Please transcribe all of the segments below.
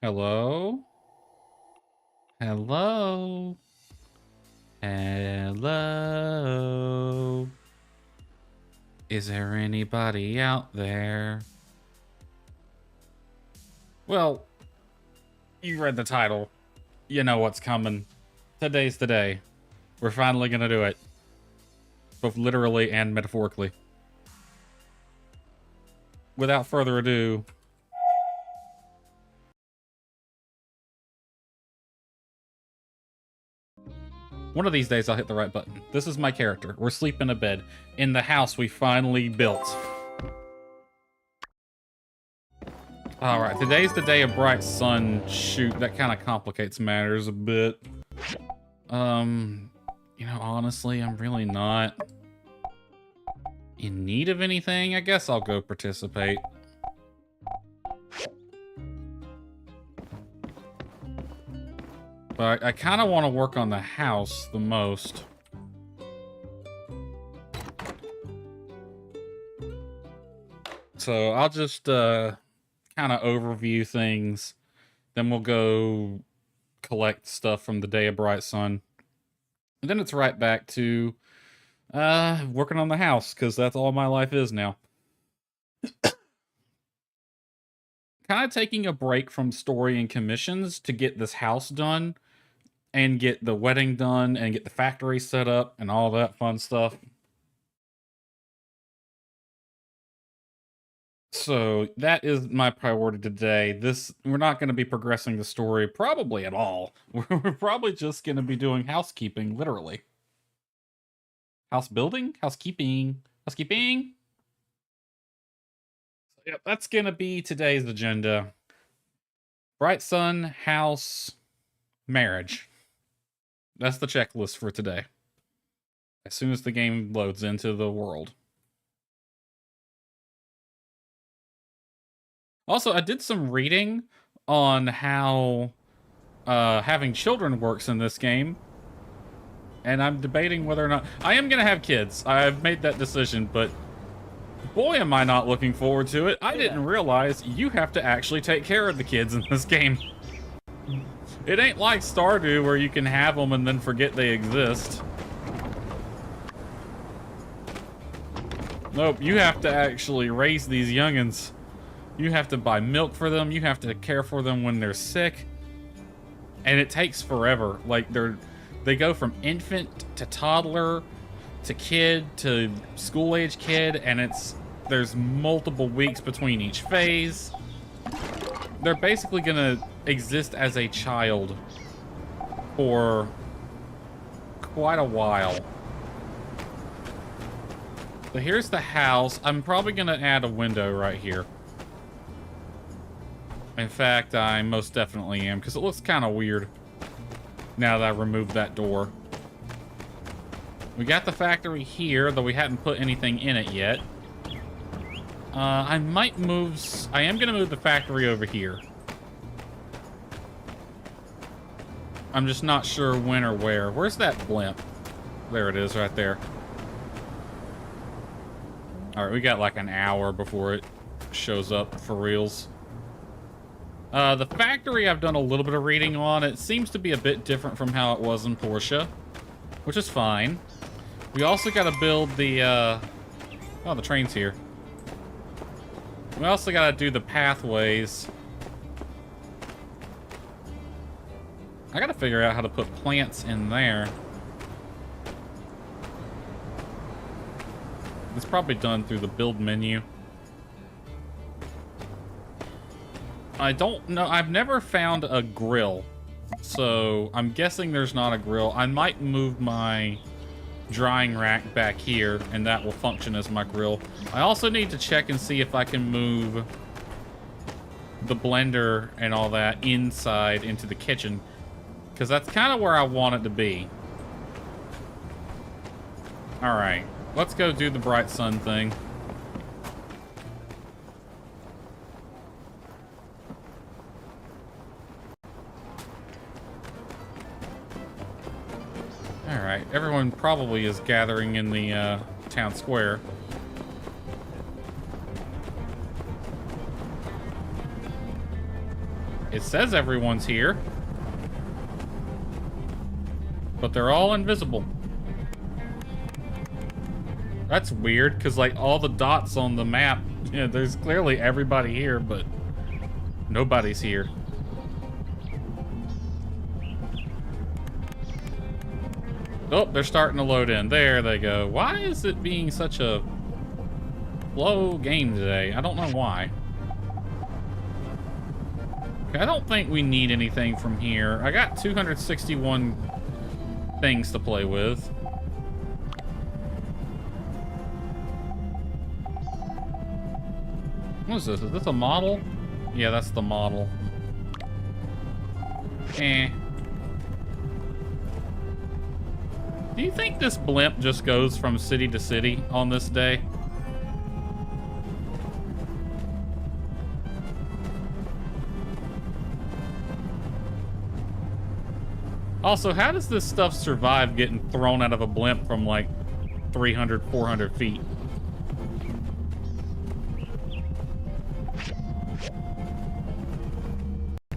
Hello? Hello? Hello? Is there anybody out there? Well, you read the title. You know what's coming. Today's the day. We're finally gonna do it. Both literally and metaphorically. Without further ado, one of these days I'll hit the right button. This is my character. We're sleeping in a bed in the house we finally built. Alright, today's the day of bright sun. Shoot, that kind of complicates matters a bit. You know, honestly, I'm really not in need of anything. I guess I'll go participate. But I kind of want to work on the house the most. So I'll just kind of overview things. Then we'll go collect stuff from the Day of Bright Sun. And then it's right back to working on the house, because that's all my life is now. Kind of taking a break from story and commissions to get this house done and get the wedding done and get the factory set up and all that fun stuff. So that is my priority today. We're not going to be progressing the story probably at all. We're probably just going to be doing housekeeping, literally. House building? Housekeeping. Housekeeping? Yep, that's going to be today's agenda. Bright sun, house, marriage. That's the checklist for today. As soon as the game loads into the world. Also, I did some reading on how having children works in this game. And I'm debating whether or not... I am going to have kids. I've made that decision, but... boy, am I not looking forward to it. I didn't realize you have to actually take care of the kids in this game. It ain't like Stardew where you can have them and then forget they exist. Nope, you have to actually raise these youngins. You have to buy milk for them. You have to care for them when they're sick. And it takes forever. Like, they go from infant to toddler to kid to school-age kid, and there's multiple weeks between each phase. They're basically gonna exist as a child for quite a while. So here's the house. I'm probably gonna add a window right here. In fact, I most definitely am, because it looks kind of weird now that I removed that door. We got the factory here, though we hadn't put anything in it yet. I might move... I am going to move the factory over here. I'm just not sure when or where. Where's that blimp? There it is, right there. Alright, we got like an hour before it shows up for reals. The factory I've done a little bit of reading on. It seems to be a bit different from how it was in Portia, which is fine. We also got to build the, oh, the train's here. We also got to do the pathways. I got to figure out how to put plants in there. It's probably done through the build menu. I don't know. I've never found a grill, so I'm guessing there's not a grill. I might move my drying rack back here, and that will function as my grill. I also need to check and see if I can move the blender and all that inside into the kitchen, because that's kind of where I want it to be. All right, let's go do the bright sun thing. Alright, everyone probably is gathering in the town square. It says everyone's here. But they're all invisible. That's weird, because like all the dots on the map, you know, there's clearly everybody here, but nobody's here. Oh, they're starting to load in. There they go. Why is it being such a slow game today? I don't know why. Okay, I don't think we need anything from here. I got 261 things to play with. What is this? Is this a model? Yeah, that's the model. Eh. Do you think this blimp just goes from city to city on this day? Also, how does this stuff survive getting thrown out of a blimp from like 300, 400 feet?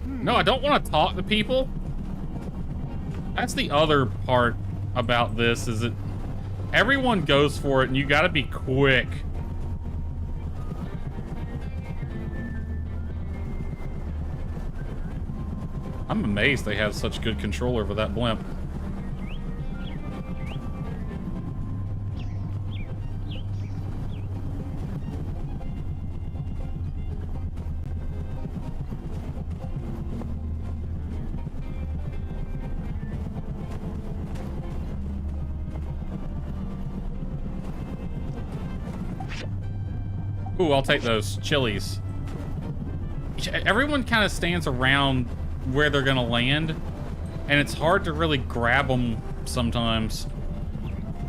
No, I don't want to talk to people. That's the other part about this, is that everyone goes for it and you gotta be quick. I'm amazed they have such good control over that blimp. Ooh, I'll take those chilies. Everyone kind of stands around where they're gonna land, and it's hard to really grab them sometimes.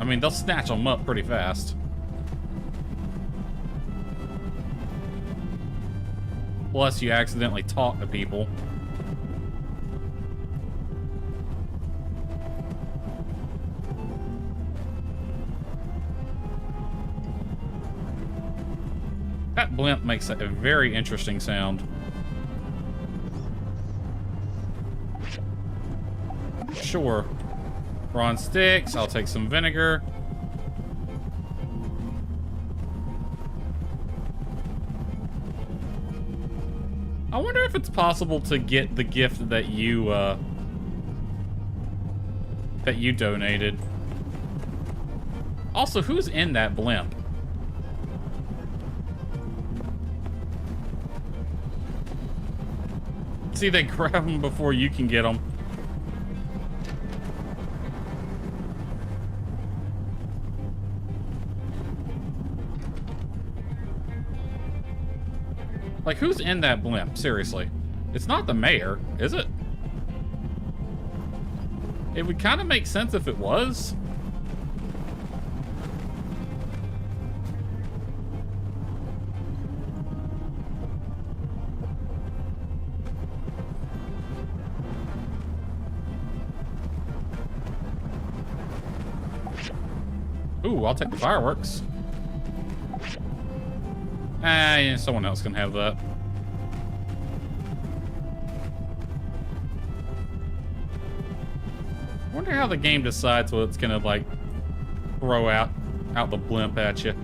I mean, they'll snatch them up pretty fast. Plus, you accidentally talk to people. That blimp makes a very interesting sound. Sure. We're on sticks. I'll take some vinegar. I wonder if it's possible to get the gift that you donated. Also, who's in that blimp? See, they grab them before you can get them. Like, who's in that blimp? Seriously. It's not the mayor, is it? It would kind of make sense if it was. Ooh, I'll take the fireworks. Ah, yeah, someone else can have that. I wonder how the game decides what it's gonna, like, throw out the blimp at you.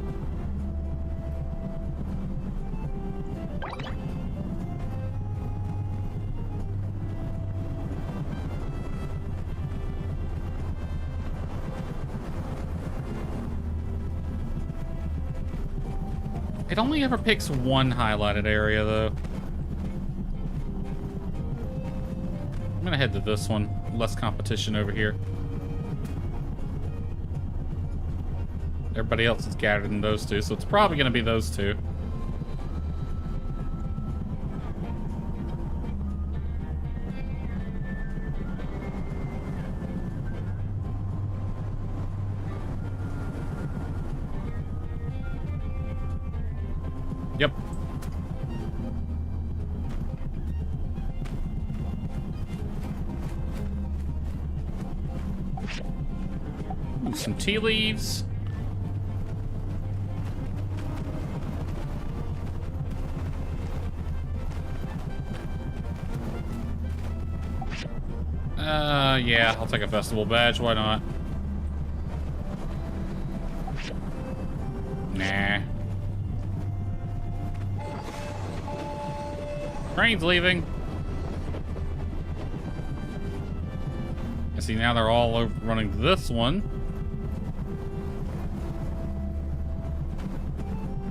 It only ever picks one highlighted area, though. I'm gonna head to this one. Less competition over here. Everybody else is gathered in those two, so it's probably gonna be those two. Yep. Ooh, some tea leaves. Yeah, I'll take a festival badge. Why not? Nah. Train's leaving. I see now they're all running to this one.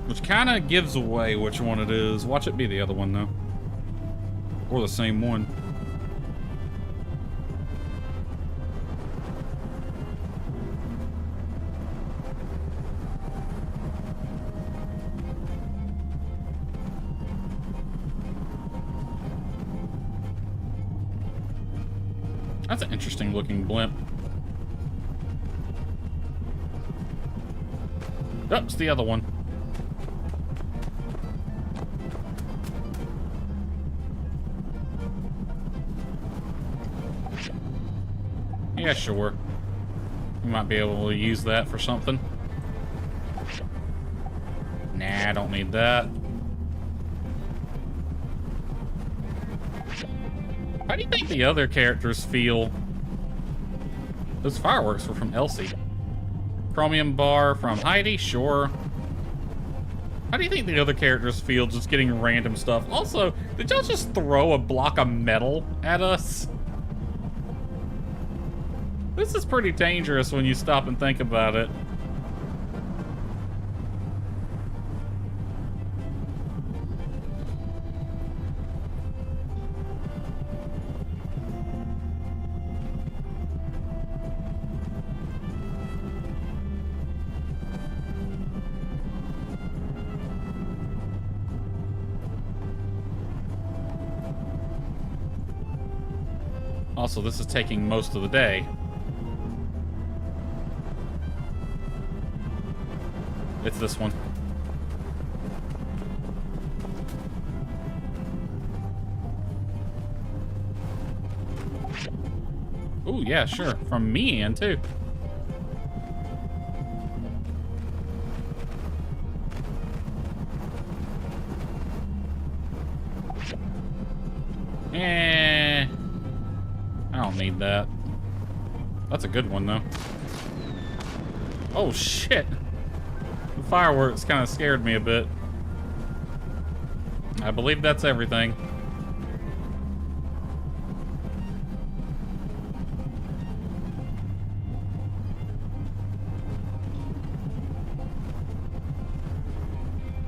Which kind of gives away which one it is. Watch it be the other one, though. Or the same one. That's an interesting looking blimp. Oh, it's the other one. Yeah, sure. You might be able to use that for something. Nah, I don't need that. How do you think the other characters feel? Those fireworks were from Elsie. Chromium bar from Heidi, sure. How do you think the other characters feel just getting random stuff? Also, did y'all just throw a block of metal at us? This is pretty dangerous when you stop and think about it. Also, this is taking most of the day. It's this one. Ooh, yeah, sure. From me and too. Eh. I don't need that. That's a good one, though. Oh, shit. The fireworks kind of scared me a bit. I believe that's everything.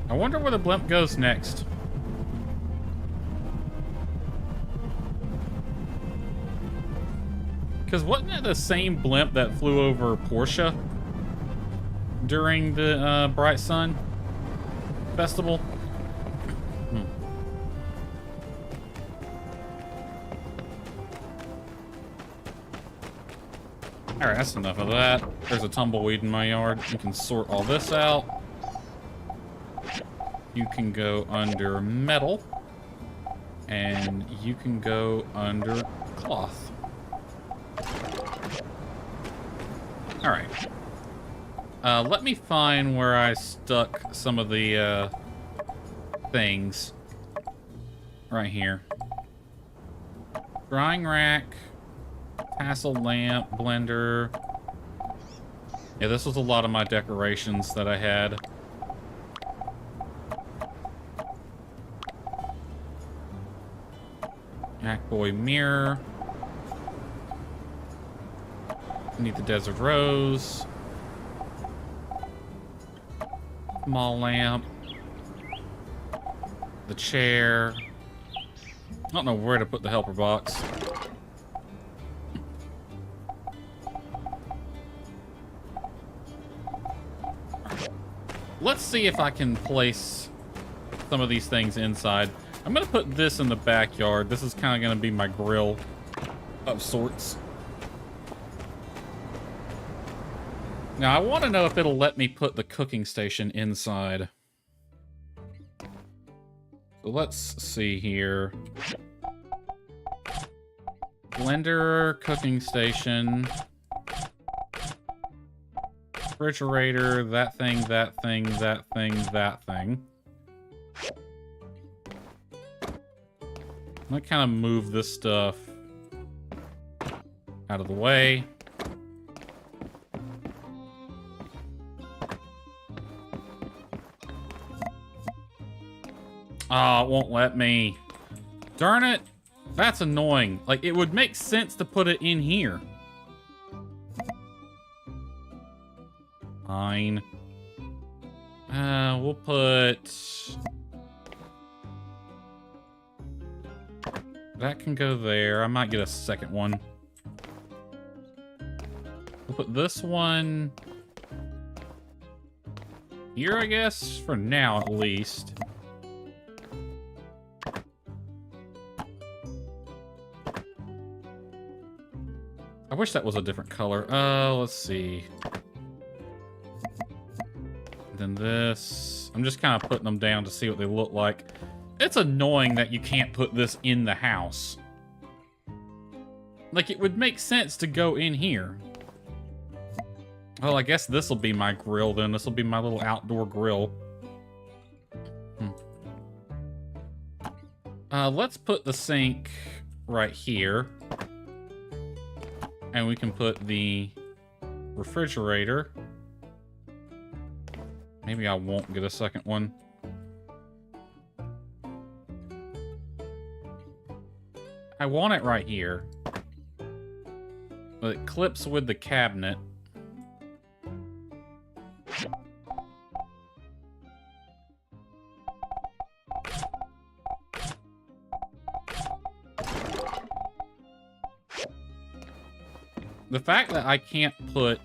I wonder where the blimp goes next. Because wasn't it the same blimp that flew over Portia during the Bright Sun Festival? Alright, that's enough of that. There's a tumbleweed in my yard. You can sort all this out. You can go under metal. And you can go under cloth. Alright. Let me find where I stuck some of the things. Right here. Drying rack. Tassel lamp. Blender. Yeah, this was a lot of my decorations that I had. Hackboy mirror. Need the desert rose. Small lamp. The chair. I don't know where to put the helper box. Let's see if I can place some of these things inside. I'm gonna put this in the backyard. This is kind of gonna be my grill of sorts. Now, I want to know if it'll let me put the cooking station inside. So let's see here. Blender, cooking station. Refrigerator, that thing, that thing, that thing, that thing. I'm gonna kind of move this stuff Out of the way. Oh, it won't let me. Darn it. That's annoying. Like, it would make sense to put it in here. Fine. We'll put... That can go there. I might get a second one. We'll put this one... here, I guess? For now, at least. I wish that was a different color. Let's see. Then this. I'm just kind of putting them down to see what they look like. It's annoying that you can't put this in the house. Like, it would make sense to go in here. Well, I guess this will be my grill then. This will be my little outdoor grill. Let's put the sink right here. And we can put the refrigerator. Maybe I won't get a second one. I want it right here. But it clips with the cabinet. The fact that I can't put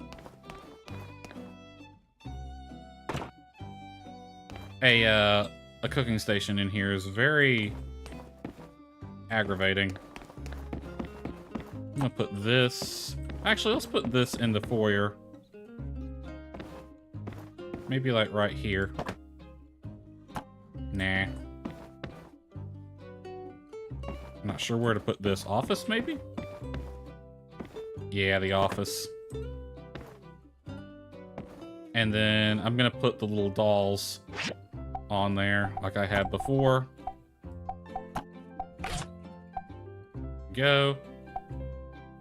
a cooking station in here is very aggravating. I'm gonna put this... Actually, let's put this in the foyer. Maybe like right here. Nah. I'm not sure where to put this. Office, maybe? Yeah, the office. And then I'm gonna put the little dolls on there like I had before. Go.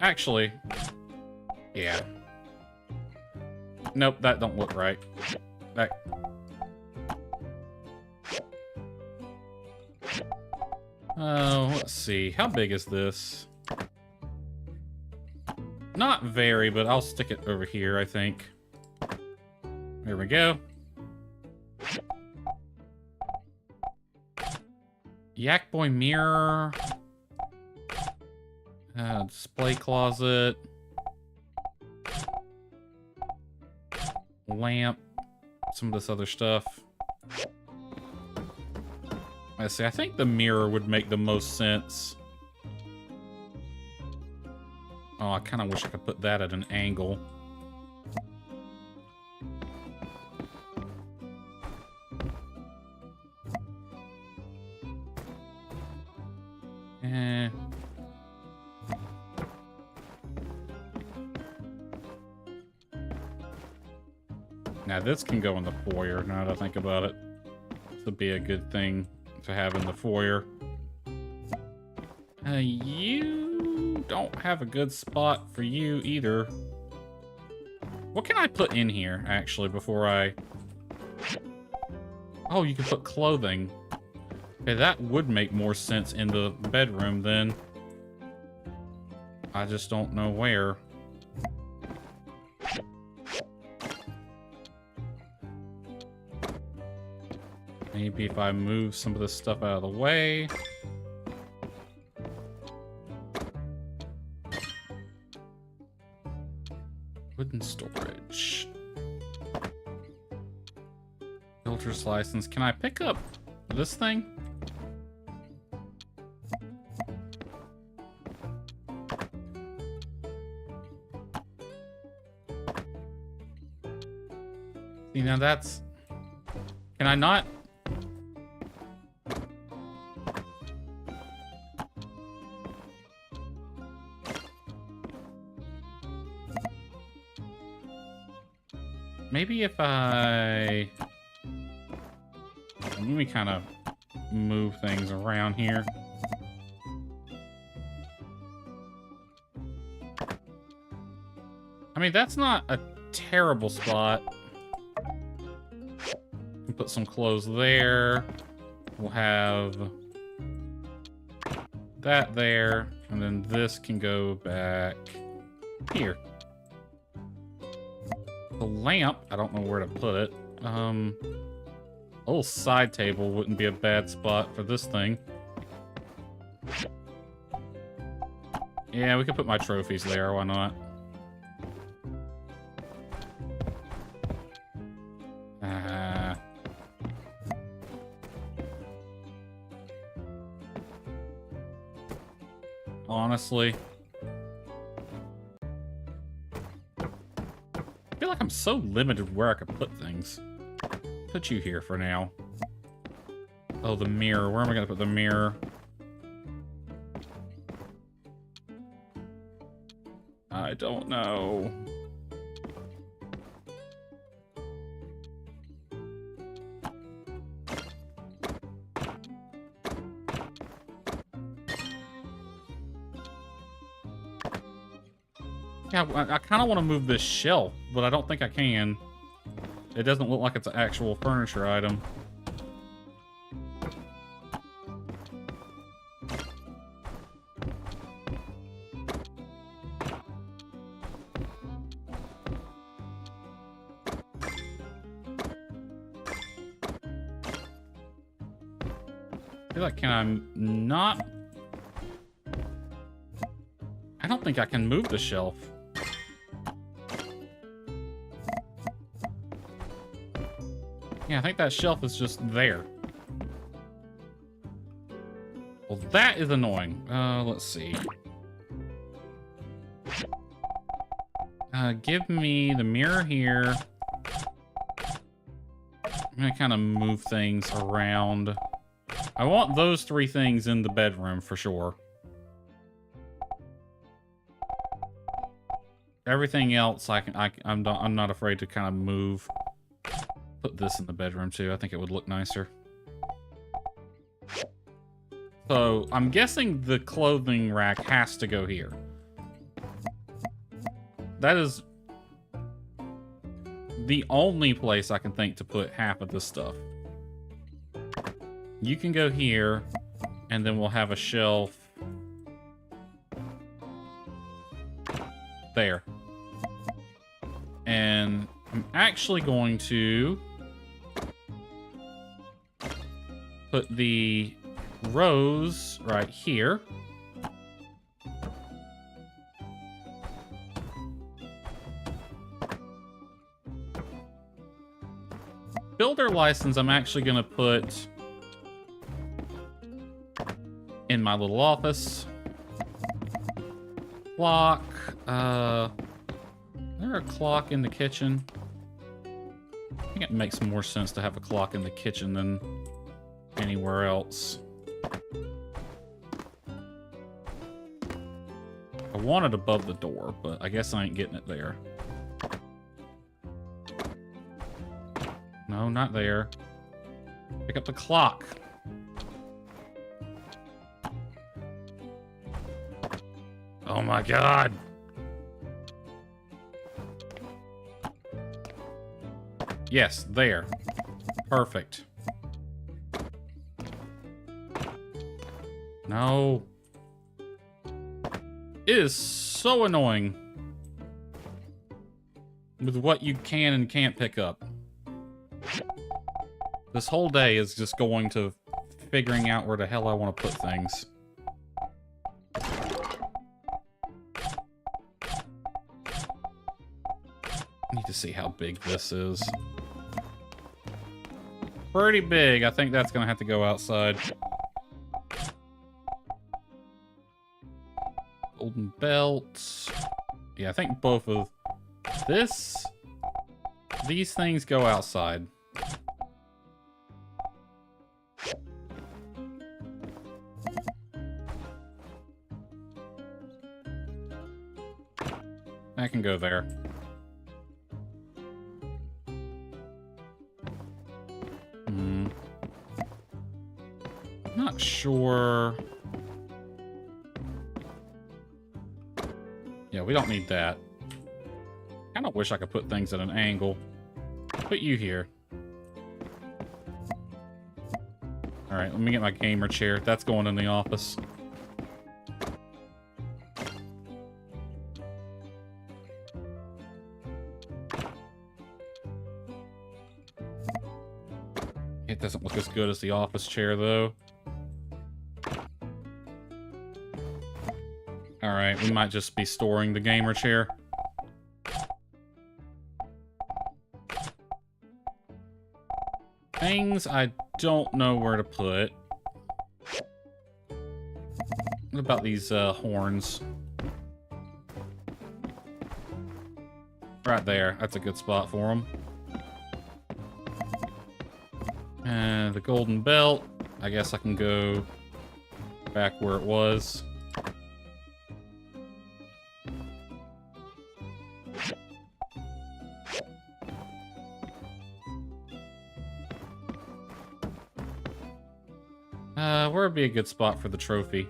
Actually, yeah. Nope, that don't look right. That... let's see. How big is this? Not very, but I'll stick it over here, I think. There we go. Yak Boy mirror. Display closet. Lamp. Some of this other stuff. Let's see, I think the mirror would make the most sense. Oh, I kind of wish I could put that at an angle. Now this can go in the foyer, now that I think about it. This would be a good thing to have in the foyer. You don't have a good spot for you either. What can I put in here, actually, before I... Oh, you can put clothing. Okay, that would make more sense in the bedroom then. I just don't know where. Maybe if I move some of this stuff out of the way. Wooden storage. Builder's license. Can I pick up this thing? See, now that's... Can I not... Maybe if I... Let me kind of move things around here. I mean, that's not a terrible spot. We'll put some clothes there. We'll have that there. And then this can go back here. The lamp, I don't know where to put it. A little side table wouldn't be a bad spot for this thing. Yeah, we could put my trophies there, why not? Honestly. I feel like I'm so limited where I could put things. Put you here for now. Oh, the mirror. Where am I going to put the mirror? I don't know. Yeah, I kind of want to move this shelf, but I don't think I can. It doesn't look like it's an actual furniture item. I feel like, can I not? I don't think I can move the shelf. Yeah, I think that shelf is just there. Well, that is annoying. Let's see. Give me the mirror here. I'm gonna kind of move things around. I want those three things in the bedroom for sure. Everything else, I'm not afraid to kind of move. Put this in the bedroom too. I think it would look nicer. So I'm guessing the clothing rack has to go here. That is the only place I can think to put half of this stuff. You can go here, and then we'll have a shelf there. And I'm actually going to put the rose right here. Builder license, I'm actually going to put in my little office. Clock. Is there a clock in the kitchen? I think it makes more sense to have a clock in the kitchen than anywhere else. I want it above the door, but I guess I ain't getting it there. No, not there. Pick up the clock. Oh my god. Yes, there. Perfect. No. It is so annoying with what you can and can't pick up. This whole day is just going to figuring out where the hell I want to put things. I need to see how big this is. Pretty big. I think that's going to have to go outside. Golden belt. Yeah, I think both of these things go outside. That can go there. Not sure. Yeah, we don't need that. kind of wish I could put things at an angle. Put you here. Alright, let me get my gamer chair. That's going in the office. It doesn't look as good as the office chair, though. Alright, we might just be storing the gamer chair. Things I don't know where to put. What about these horns? Right there. That's a good spot for them. And the golden belt. I guess I can go back where it was. Where would be a good spot for the trophy?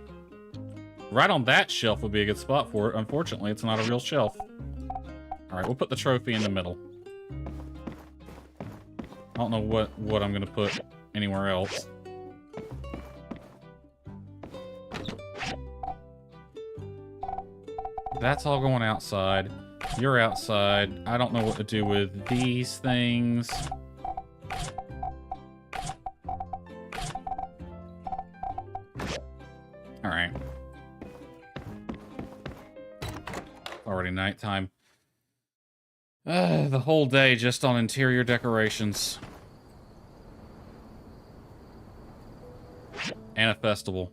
Right on that shelf would be a good spot for it. Unfortunately, it's not a real shelf. Alright, we'll put the trophy in the middle. I don't know what I'm gonna put anywhere else. That's all going outside. You're outside. I don't know what to do with these things. Alright. Already nighttime. The whole day just on interior decorations. And a festival.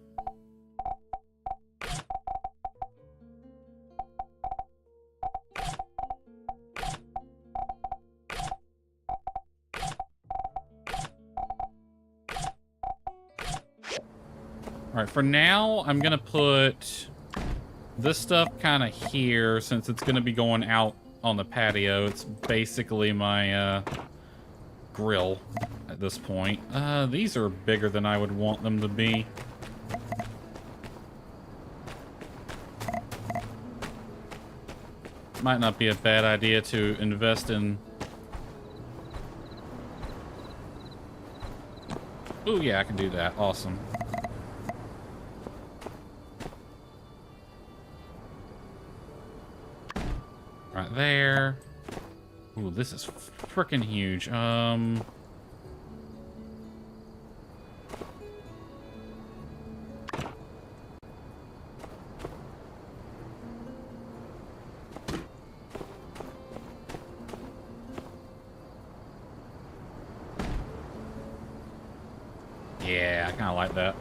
Alright, for now, I'm gonna put this stuff kind of here, since it's gonna be going out on the patio. It's basically my grill at this point. These are bigger than I would want them to be. Might not be a bad idea to invest in... Ooh, yeah, I can do that. Awesome. Right there. Ooh, this is freaking huge. Yeah, I kind of like that.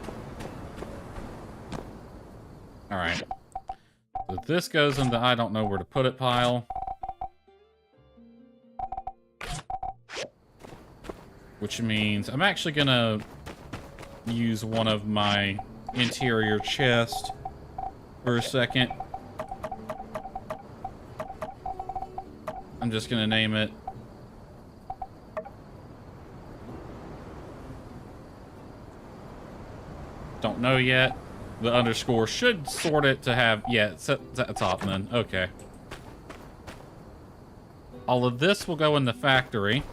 Alright. So this goes in the I don't know where to put it pile. Which means I'm actually gonna use one of my interior chests for a second. I'm just gonna name it don't know yet. The underscore should sort it to have, yeah, it's at the top then. Okay. All of this will go in the factory.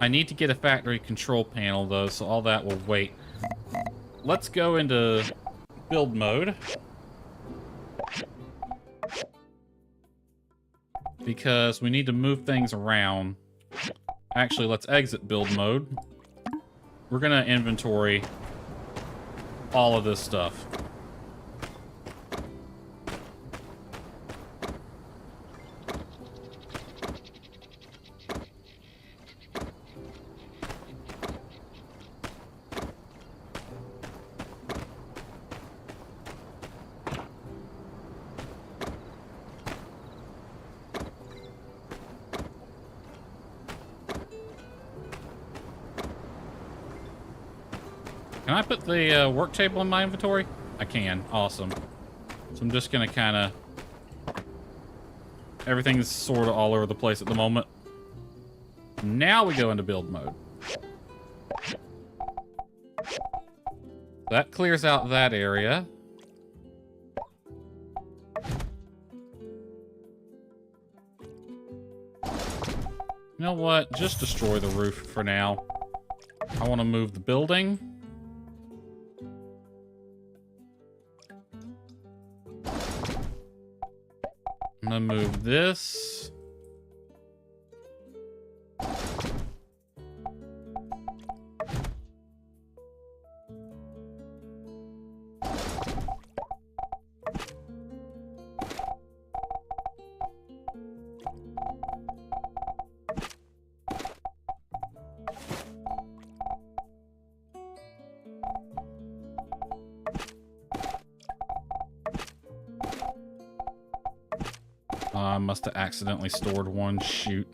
I need to get a factory control panel though, so all that will wait. Let's go into build mode. Because we need to move things around. Actually, let's exit build mode. We're gonna inventory all of this stuff. Can I put the work table in my inventory? I can. Awesome. So I'm just gonna kind of... Everything's sort of all over the place at the moment. Now we go into build mode. That clears out that area. You know what? Just destroy the roof for now. I want to move the building. I'm gonna move this. I must have accidentally stored one. Shoot.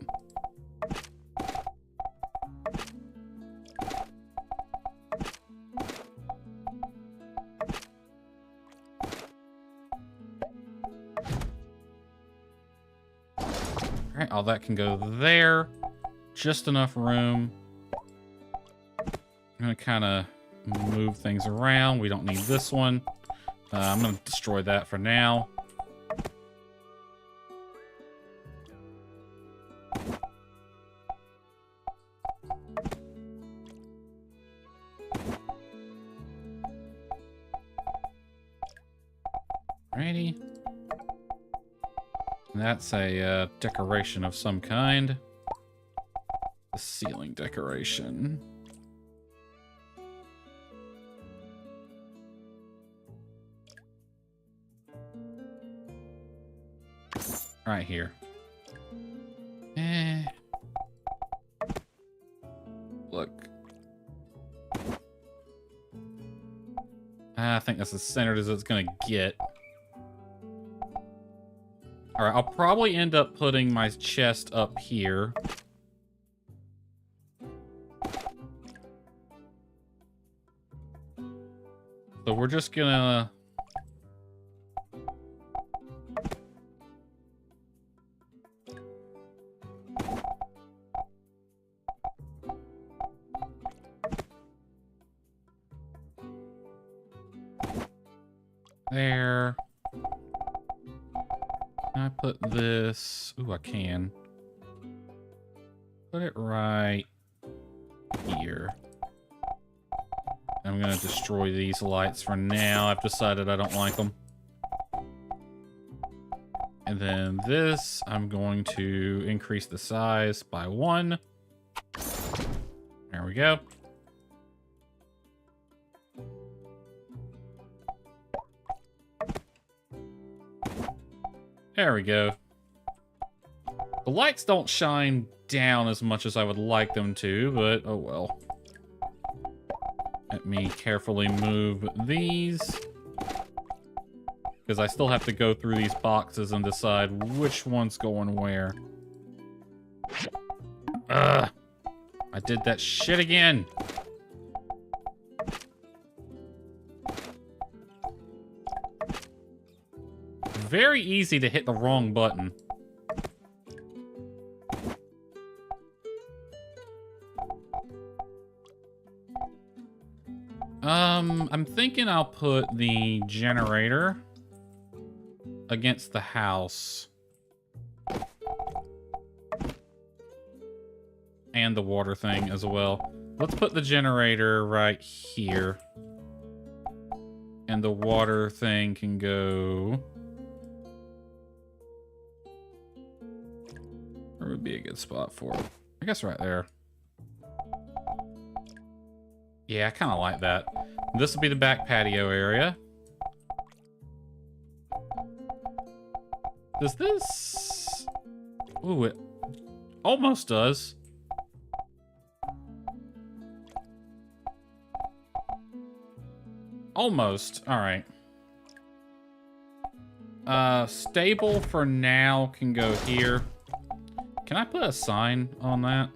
Alright, all that can go there. Just enough room. I'm gonna kind of move things around. We don't need this one. I'm gonna destroy that for now. Alrighty. That's a decoration of some kind. A ceiling decoration. Right here. Look. I think that's as centered as it's gonna get. Alright, I'll probably end up putting my chest up here. So we're just gonna... There. Can I put this? Ooh, I can. Put it right here. I'm gonna destroy these lights for now. I've decided I don't like them. And then this, I'm going to increase the size by 1. There we go. There we go. The lights don't shine down as much as I would like them to, but oh well. Let me carefully move these. Because I still have to go through these boxes and decide which one's going where. Ugh! I did that shit again! Very easy to hit the wrong button. I'm thinking I'll put the generator against the house. And the water thing as well. Let's put the generator right here. And the water thing can go... Where would be a good spot for it? I guess right there. Yeah, I kind of like that. This will be the back patio area. Does this... Ooh, it almost does. Almost. Alright. Stable for now can go here. Can I put a sign on that?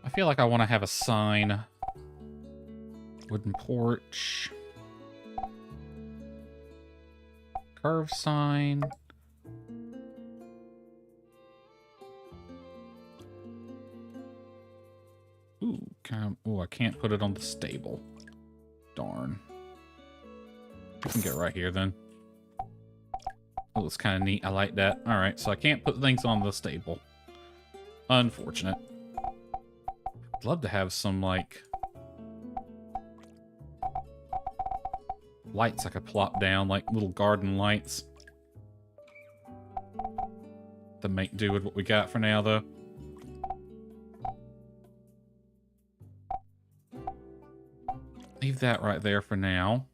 I feel like I want to have a sign. Wooden porch. Curve sign. Oh, I can't put it on the stable. Darn. I can get right here then. Oh, it's kind of neat. I like that. Alright, so I can't put things on the stable. Unfortunate. I'd love to have some, like, lights I could plop down, like little garden lights. To make do with what we got for now, though. Leave that right there for now.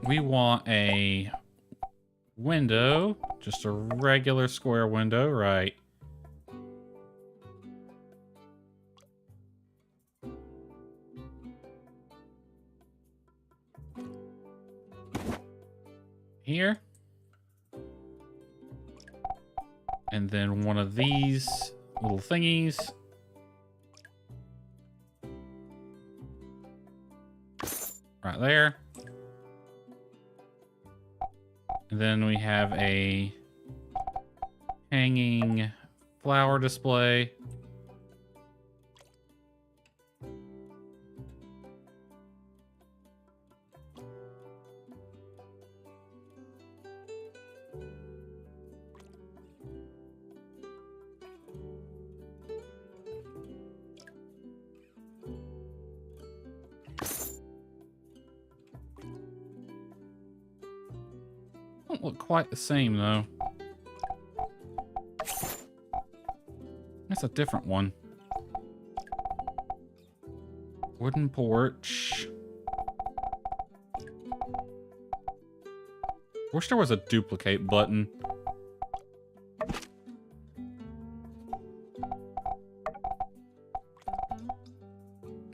We want a window, just a regular square window, right? Here. And then one of these little thingies. Right there. And then we have a hanging flower display. Don't look quite the same, though. That's a different one. Wooden porch. Wish there was a duplicate button.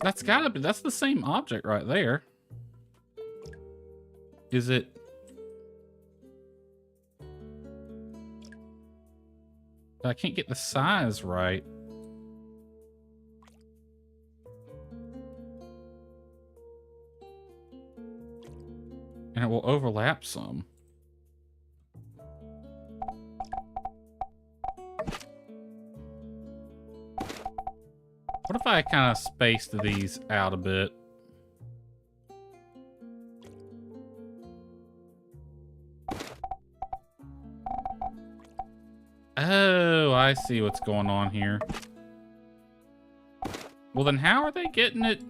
That's gotta be, that's the same object right there. Is it? I can't get the size right. And it will overlap some. What if I kind of spaced these out a bit? Oh, I see what's going on here. Well, then how are they getting it?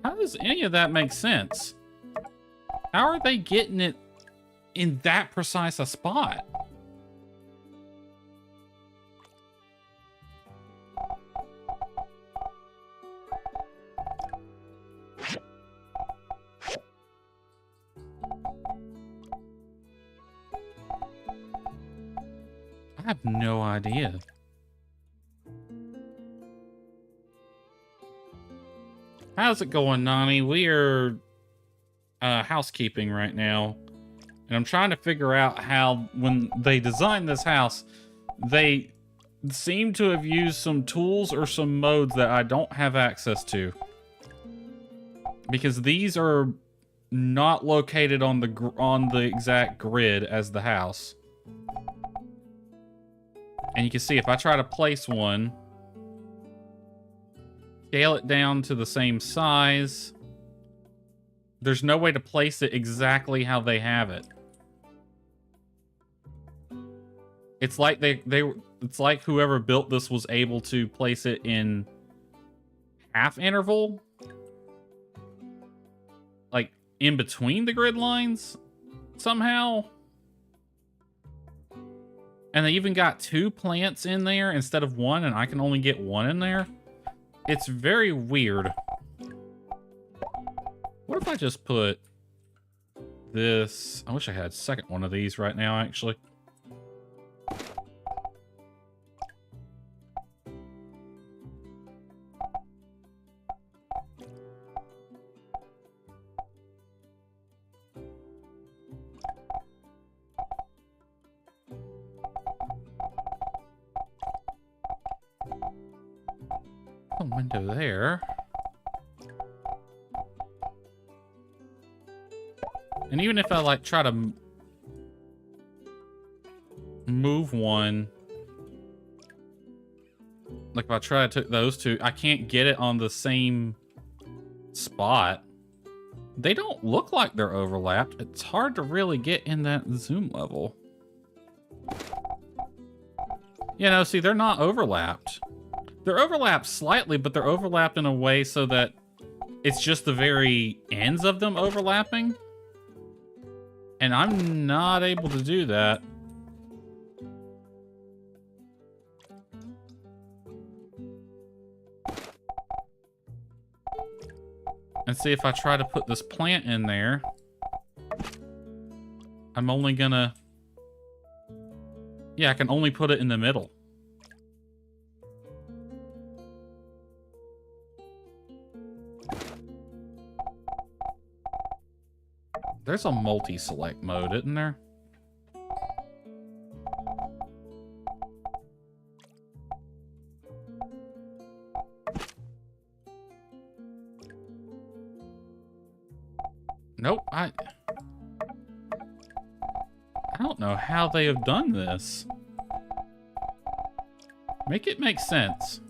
How does any of that make sense? How are they getting it in that precise a spot? I have no idea. How's it going, Nani? We are housekeeping right now. And I'm trying to figure out how, when they designed this house, they seem to have used some tools or some modes that I don't have access to. Because these are not located on the exact grid as the house. And you can see if I try to place one, scale it down to the same size, there's no way to place it exactly how they have it. It's like it's like whoever built this was able to place it in half interval, like in between the grid lines somehow. And they even got 2 plants in there instead of 1, and I can only get 1 in there. It's very weird. What if I just put this? I wish I had a second one of these right now, actually. A window there. And even if I, like, try to move one, like if I try to take those two, I can't get it on the same spot. They don't look like they're overlapped. It's hard to really get in that zoom level. You know, see, they're not overlapped. They're overlapped slightly, but they're overlapped in a way so that it's just the very ends of them overlapping. And I'm not able to do that. And see, if I try to put this plant in there, I'm only gonna... Yeah, I can only put it in the middle. There's a multi-select mode, isn't there? Nope, I don't know how they have done this. Make it make sense.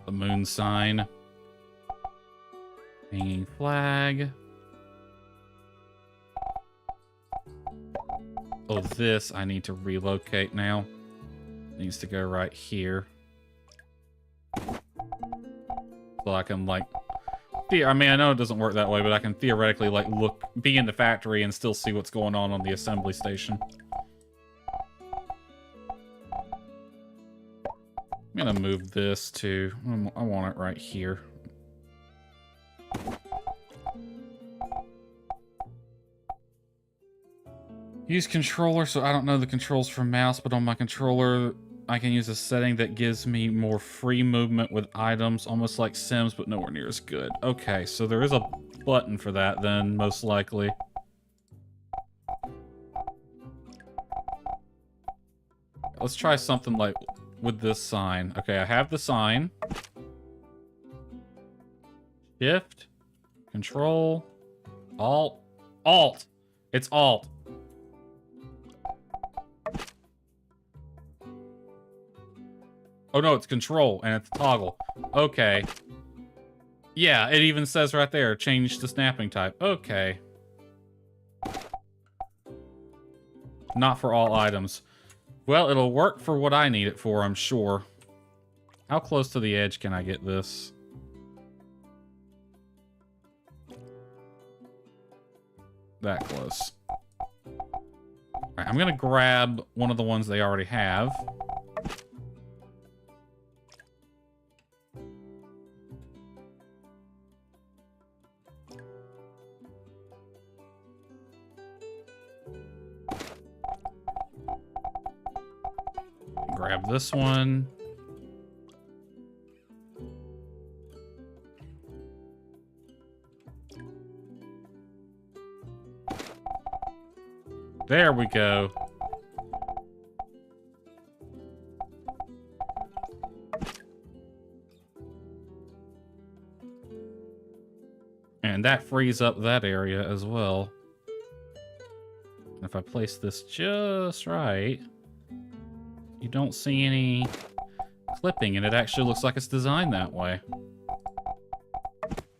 The moon sign. Hanging flag. Oh, this I need to relocate now. It needs to go right here. So I can, like... I mean, I know it doesn't work that way, but I can theoretically, like, be in the factory and still see what's going on the assembly station. I'm gonna move this to... I want it right here. Use controller, so I don't know the controls for mouse, but on my controller, I can use a setting that gives me more free movement with items, almost like Sims, but nowhere near as good. Okay, so there is a button for that then, most likely. Let's try something like with this sign. Okay, I have the sign. Shift, Control, Alt, Alt. It's Alt. Oh no, it's Control, and it's toggle. Okay. Yeah, it even says right there, change the snapping type. Okay. Not for all items. Well, it'll work for what I need it for, I'm sure. How close to the edge can I get this? That close. Alright, I'm gonna grab one of the ones they already have. Grab this one. There we go. And that frees up that area as well. If I place this just right, you don't see any clipping, and it actually looks like it's designed that way.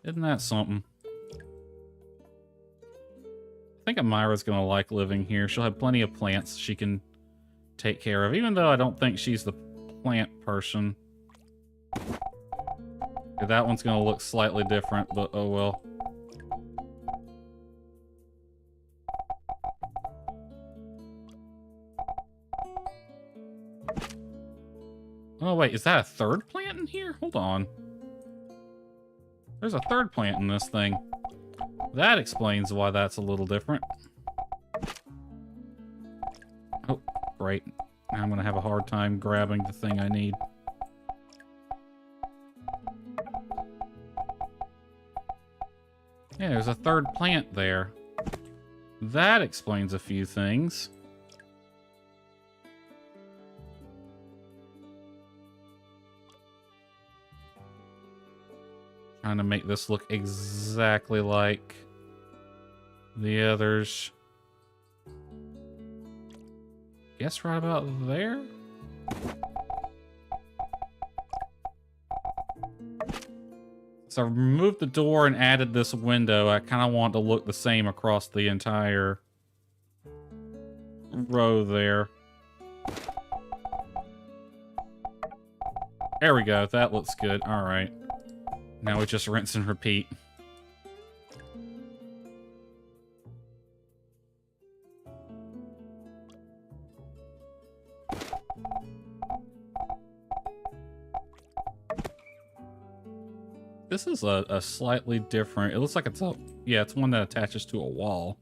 Isn't that something? I think Amira's gonna like living here. She'll have plenty of plants she can take care of, even though I don't think she's the plant person. Okay, that one's gonna look slightly different, but oh well. Oh wait, is that a third plant in here? Hold on. There's a third plant in this thing. That explains why that's a little different. Oh, great. Now I'm gonna have a hard time grabbing the thing I need. Yeah, there's a third plant there. That explains a few things. Trying to make this look exactly like the others. Guess right about there? So I removed the door and added this window. I kind of want to look the same across the entire row there. There we go. That looks good. All right. Now we just rinse and repeat. This is a slightly different... It looks like it's a... Yeah, it's one that attaches to a wall.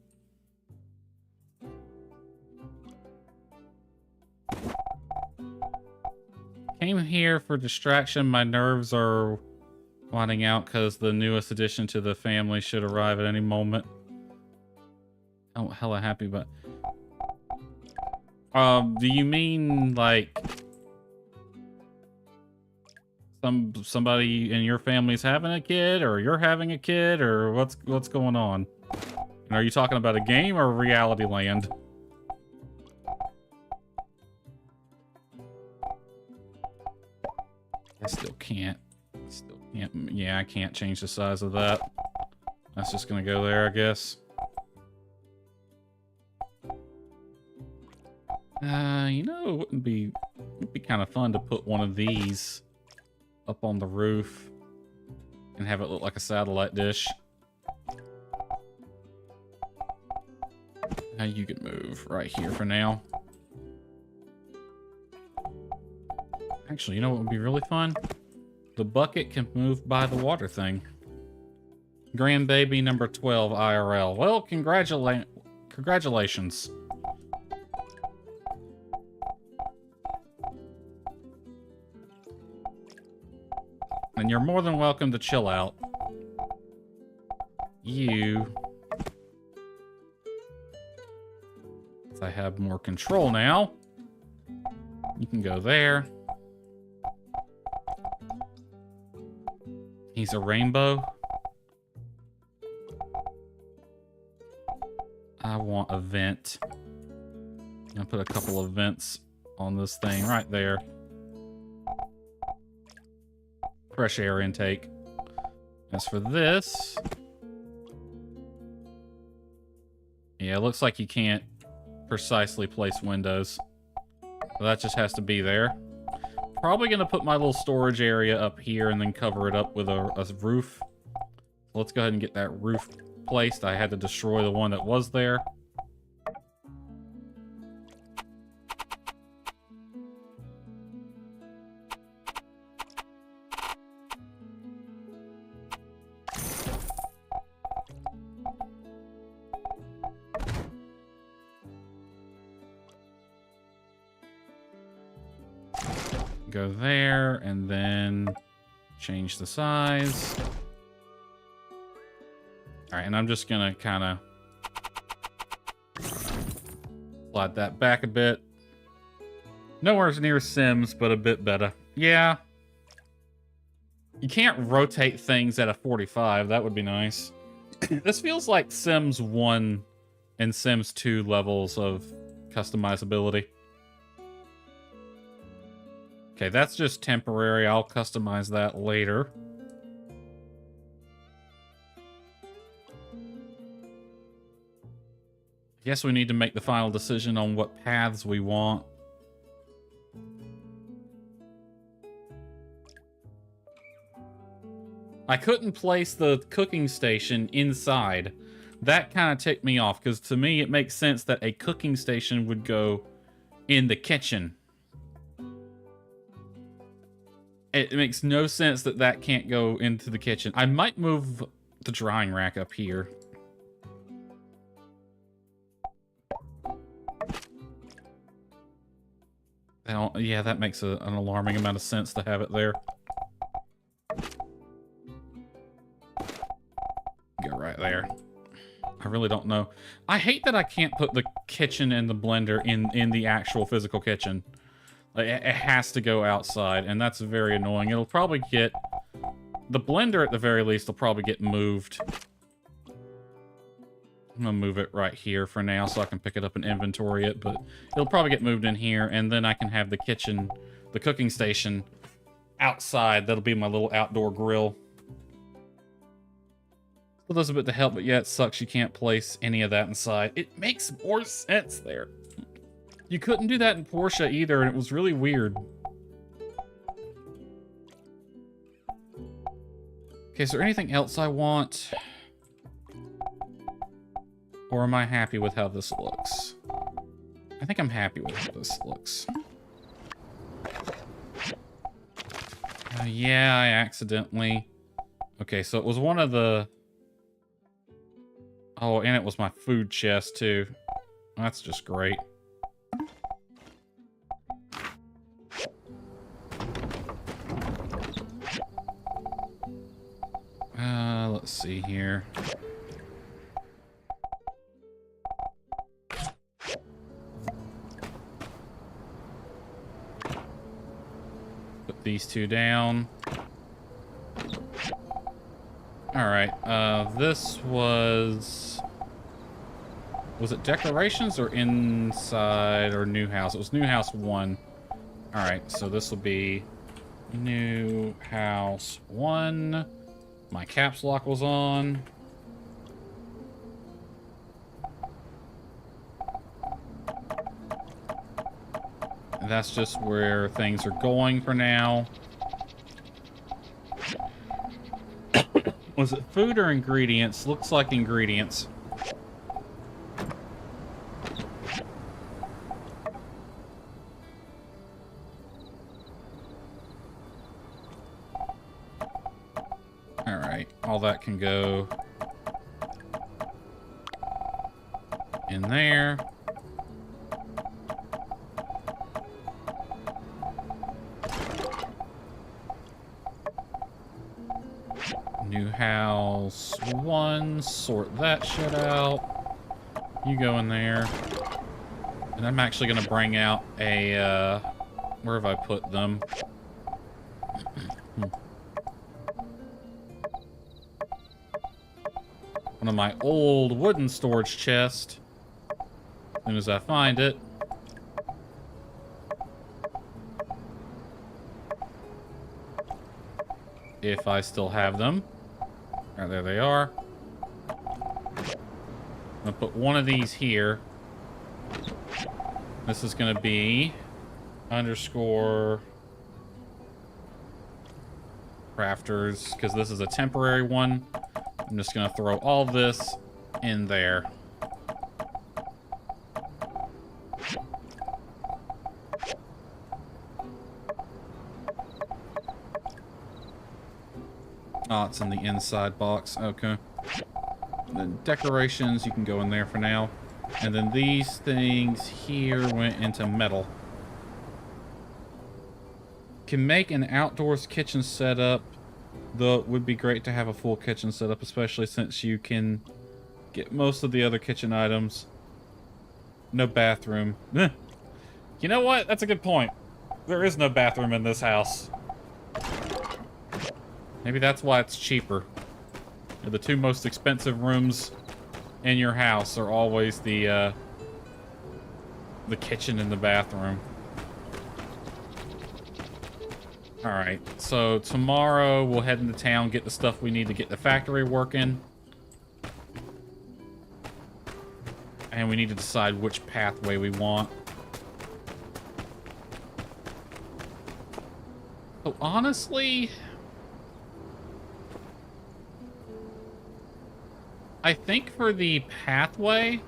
Came here for distraction. My nerves are winding out because the newest addition to the family should arrive at any moment. Oh, hella happy, but... do you mean, like... somebody in your family's having a kid, or you're having a kid, or what's going on? And are you talking about a game or reality land? I still can't. Yeah, I can't change the size of that. That's just gonna go there, I guess. You know, it would be kind of fun to put one of these up on the roof and have it look like a satellite dish. Now you can move right here for now. Actually, you know what would be really fun? The bucket can move by the water thing. Grandbaby number 12 IRL. Well, congratulations. And you're more than welcome to chill out. You. I have more control now. You can go there. He's a rainbow. I want a vent. I'm gonna put a couple of vents on this thing right there. Fresh air intake. As for this... Yeah, it looks like you can't precisely place windows. So that just has to be there. Probably gonna put my little storage area up here and then cover it up with a roof. Let's go ahead and get that roof placed. I had to destroy the one that was there. Go there, and then change the size. Alright, and I'm just gonna kind of slide that back a bit. Nowhere near Sims, but a bit better. Yeah. You can't rotate things at a 45. That would be nice. This feels like Sims 1 and Sims 2 levels of customizability. Okay, that's just temporary. I'll customize that later. I guess we need to make the final decision on what paths we want. I couldn't place the cooking station inside. That kind of ticked me off, because to me it makes sense that a cooking station would go in the kitchen. It makes no sense that that can't go into the kitchen. I might move the drying rack up here. Yeah, that makes an alarming amount of sense to have it there. Go right there. I really don't know. I hate that I can't put the kitchen and the blender in the actual physical kitchen. Like, it has to go outside, and that's very annoying. It'll probably get... The blender, at the very least, will probably get moved. I'm gonna move it right here for now so I can pick it up and inventory it, but it'll probably get moved in here, and then I can have the kitchen, the cooking station, outside. That'll be my little outdoor grill. Still does a bit to help, but yeah, it sucks you can't place any of that inside. It makes more sense there. You couldn't do that in Porsche either, and it was really weird. Okay, is there anything else I want? Or am I happy with how this looks? I think I'm happy with how this looks. Yeah, I accidentally... Okay, so it was one of the... Oh, and it was my food chest, too. That's just great. Let's see here. Put these two down. Alright, this was it decorations or inside or new house? It was new house 1. Alright, so this will be new house 1. My caps lock was on. And that's just where things are going for now. Was it food or ingredients? Looks like ingredients. Alright, all that can go in there. New house 1, sort that shit out. You go in there. And I'm actually gonna bring out a, where have I put them? One of my old wooden storage chests. As soon as I find it. If I still have them. Right, there they are. I'm gonna put one of these here. This is gonna be underscore crafters, because this is a temporary one. I'm just gonna throw all this in there. Oh, it's in the inside box. Okay. And then decorations, you can go in there for now. And then these things here went into metal. Can make an outdoors kitchen setup. Though it would be great to have a full kitchen setup, especially since you can get most of the other kitchen items. No bathroom. You know what? That's a good point. There is no bathroom in this house. Maybe that's why it's cheaper. The two most expensive rooms in your house are always the kitchen and the bathroom. Alright, so tomorrow we'll head into town, get the stuff we need to get the factory working. And we need to decide which pathway we want. So honestly, I think for the pathway,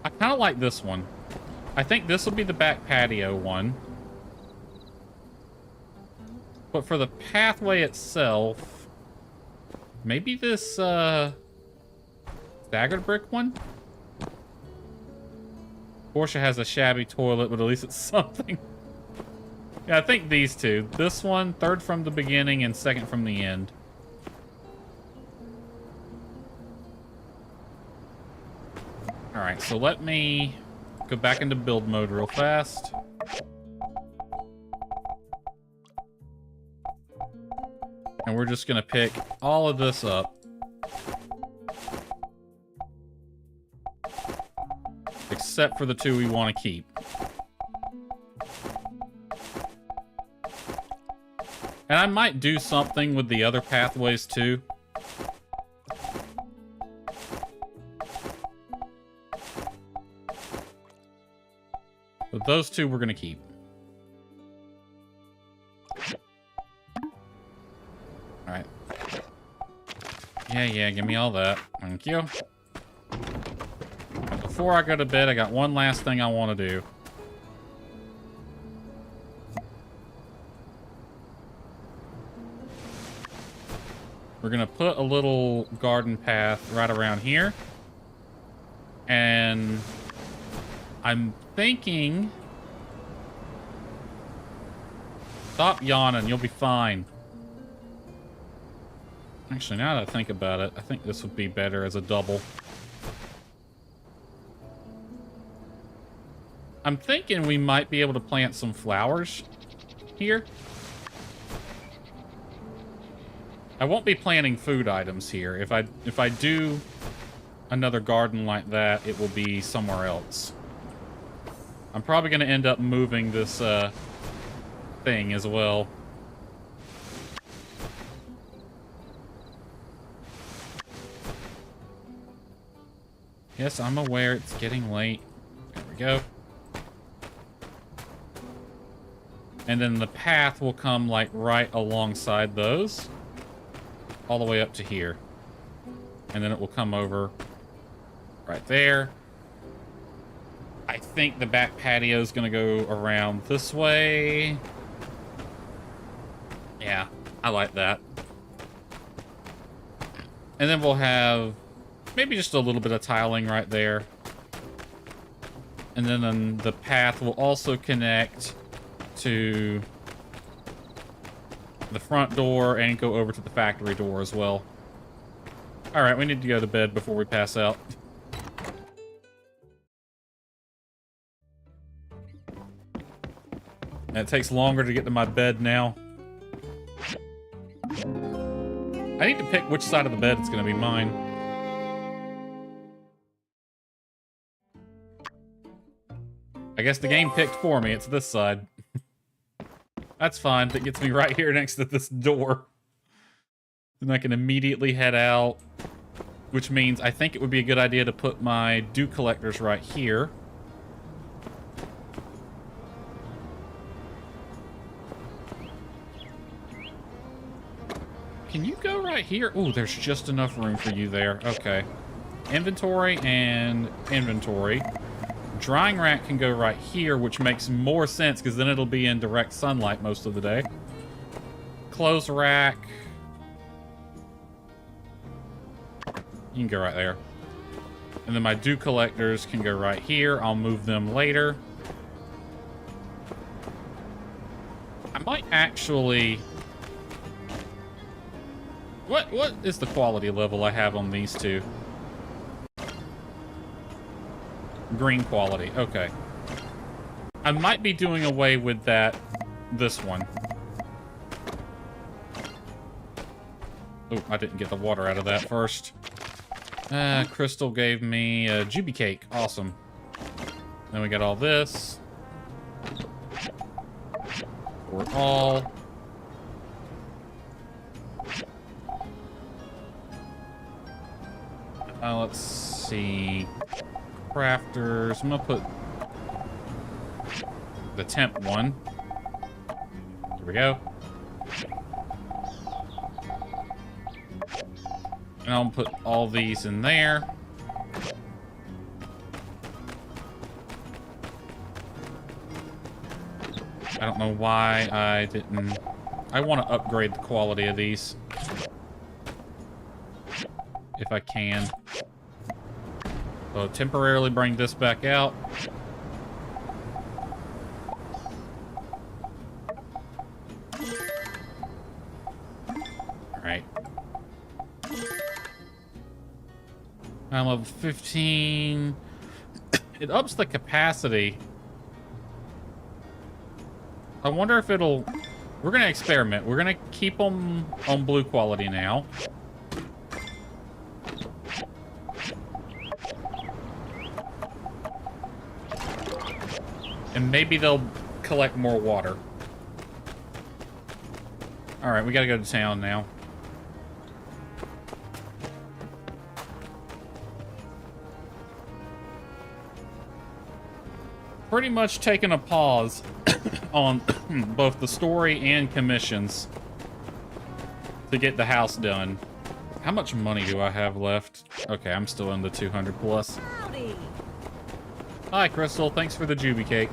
I kind of like this one. I think this will be the back patio one. But for the pathway itself, maybe this staggered brick one? Porsche has a shabby toilet, but at least it's something. Yeah, I think these two. This one, third from the beginning and second from the end. Alright, so let me go back into build mode real fast. And we're just gonna pick all of this up. Except for the two we want to keep. And I might do something with the other pathways too. But those two we're gonna keep. Alright. Yeah, give me all that. Thank you. Before I go to bed, I got one last thing I want to do. We're gonna put a little garden path right around here. And I'm thinking... Stop yawning, you'll be fine. Actually, now that I think about it, I think this would be better as a double. I'm thinking we might be able to plant some flowers here. I won't be planting food items here. If I do another garden like that, it will be somewhere else. I'm probably going to end up moving this thing as well. Yes, I'm aware it's getting late. There we go. And then the path will come, like, right alongside those. All the way up to here. And then it will come over right there. I think the back patio is going to go around this way. Yeah, I like that. And then we'll have maybe just a little bit of tiling right there. And then the path will also connect to the front door and go over to the factory door as well. Alright, we need to go to bed before we pass out. And it takes longer to get to my bed now. I need to pick which side of the bed is going to be mine. I guess the game picked for me. It's this side. That's fine. That gets me right here next to this door. Then I can immediately head out. Which means I think it would be a good idea to put my dew collectors right here. Can you go right here? Ooh, there's just enough room for you there. Okay. Inventory and inventory. Drying rack can go right here, which makes more sense because then it'll be in direct sunlight most of the day. Clothes rack. You can go right there. And then my dew collectors can go right here. I'll move them later. I might actually... What is the quality level I have on these two? Green quality, okay. I might be doing away with this one. Oh, I didn't get the water out of that first. Crystal gave me a Juby cake, awesome. Then we got all this. For all. Let's see. Crafters. I'm gonna put the temp one. Here we go. And I'll put all these in there. I don't know why I didn't... I want to upgrade the quality of these. If I can. So temporarily bring this back out. Alright. I'm level 15. It ups the capacity. I wonder if it'll... We're going to experiment. We're going to keep them on blue quality now. And maybe they'll collect more water. Alright, we gotta go to town now. Pretty much taking a pause on both the story and commissions to get the house done. How much money do I have left? Okay, I'm still in the 200 plus. Howdy. Hi, Crystal. Thanks for the Juby cake.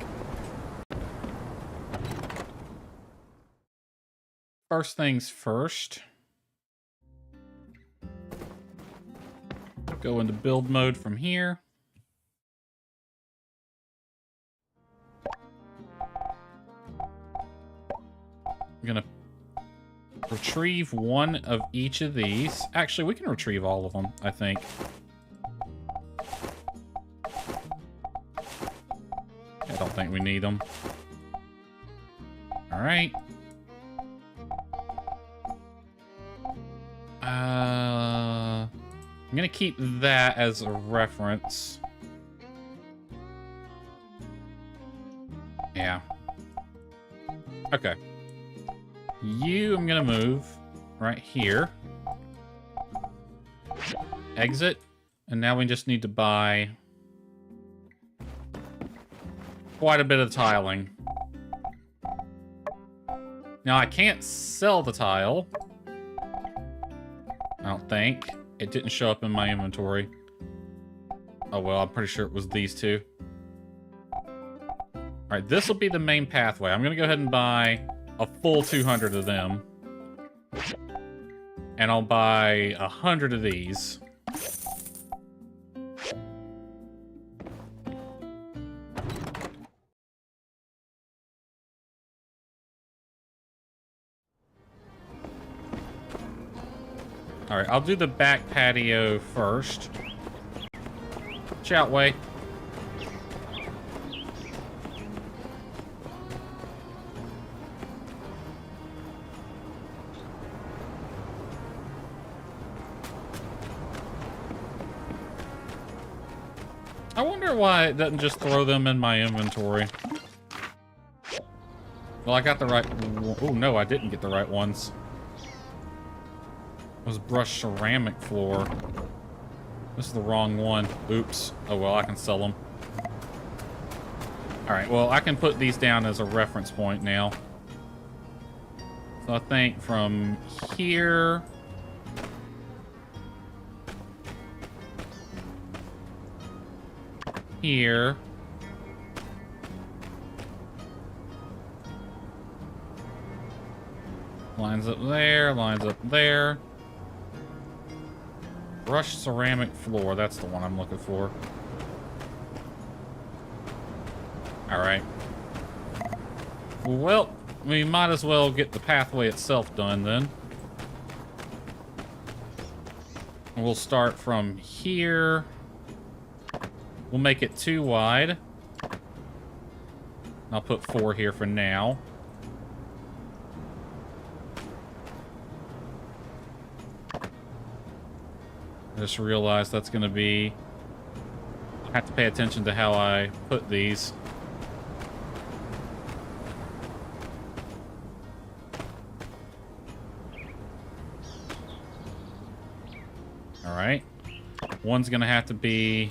First things first. Go into build mode from here. I'm gonna retrieve one of each of these. Actually, we can retrieve all of them, I think. I don't think we need them. All right. I'm gonna keep that as a reference. Yeah. Okay. You, I'm gonna move right here. Exit. And now we just need to buy quite a bit of tiling. Now, I can't sell the tile. I don't think. It didn't show up in my inventory. Oh, well, I'm pretty sure it was these two. Alright, this will be the main pathway. I'm going to go ahead and buy a full 200 of them. And I'll buy 100 of these. Alright, I'll do the back patio first. Shout way. I wonder why it doesn't just throw them in my inventory. Well, I got the right... Oh, no, I didn't get the right ones. It was brushed ceramic floor. This is the wrong one. Oops. Oh, well, I can sell them. Alright, well, I can put these down as a reference point now. So I think from here... Here... Lines up there, lines up there. Brushed ceramic floor, that's the one I'm looking for. Alright. Well, we might as well get the pathway itself done then. We'll start from here. We'll make it 2 wide. I'll put 4 here for now. I just realized that's going to be... I have to pay attention to how I put these. Alright. One's going to have to be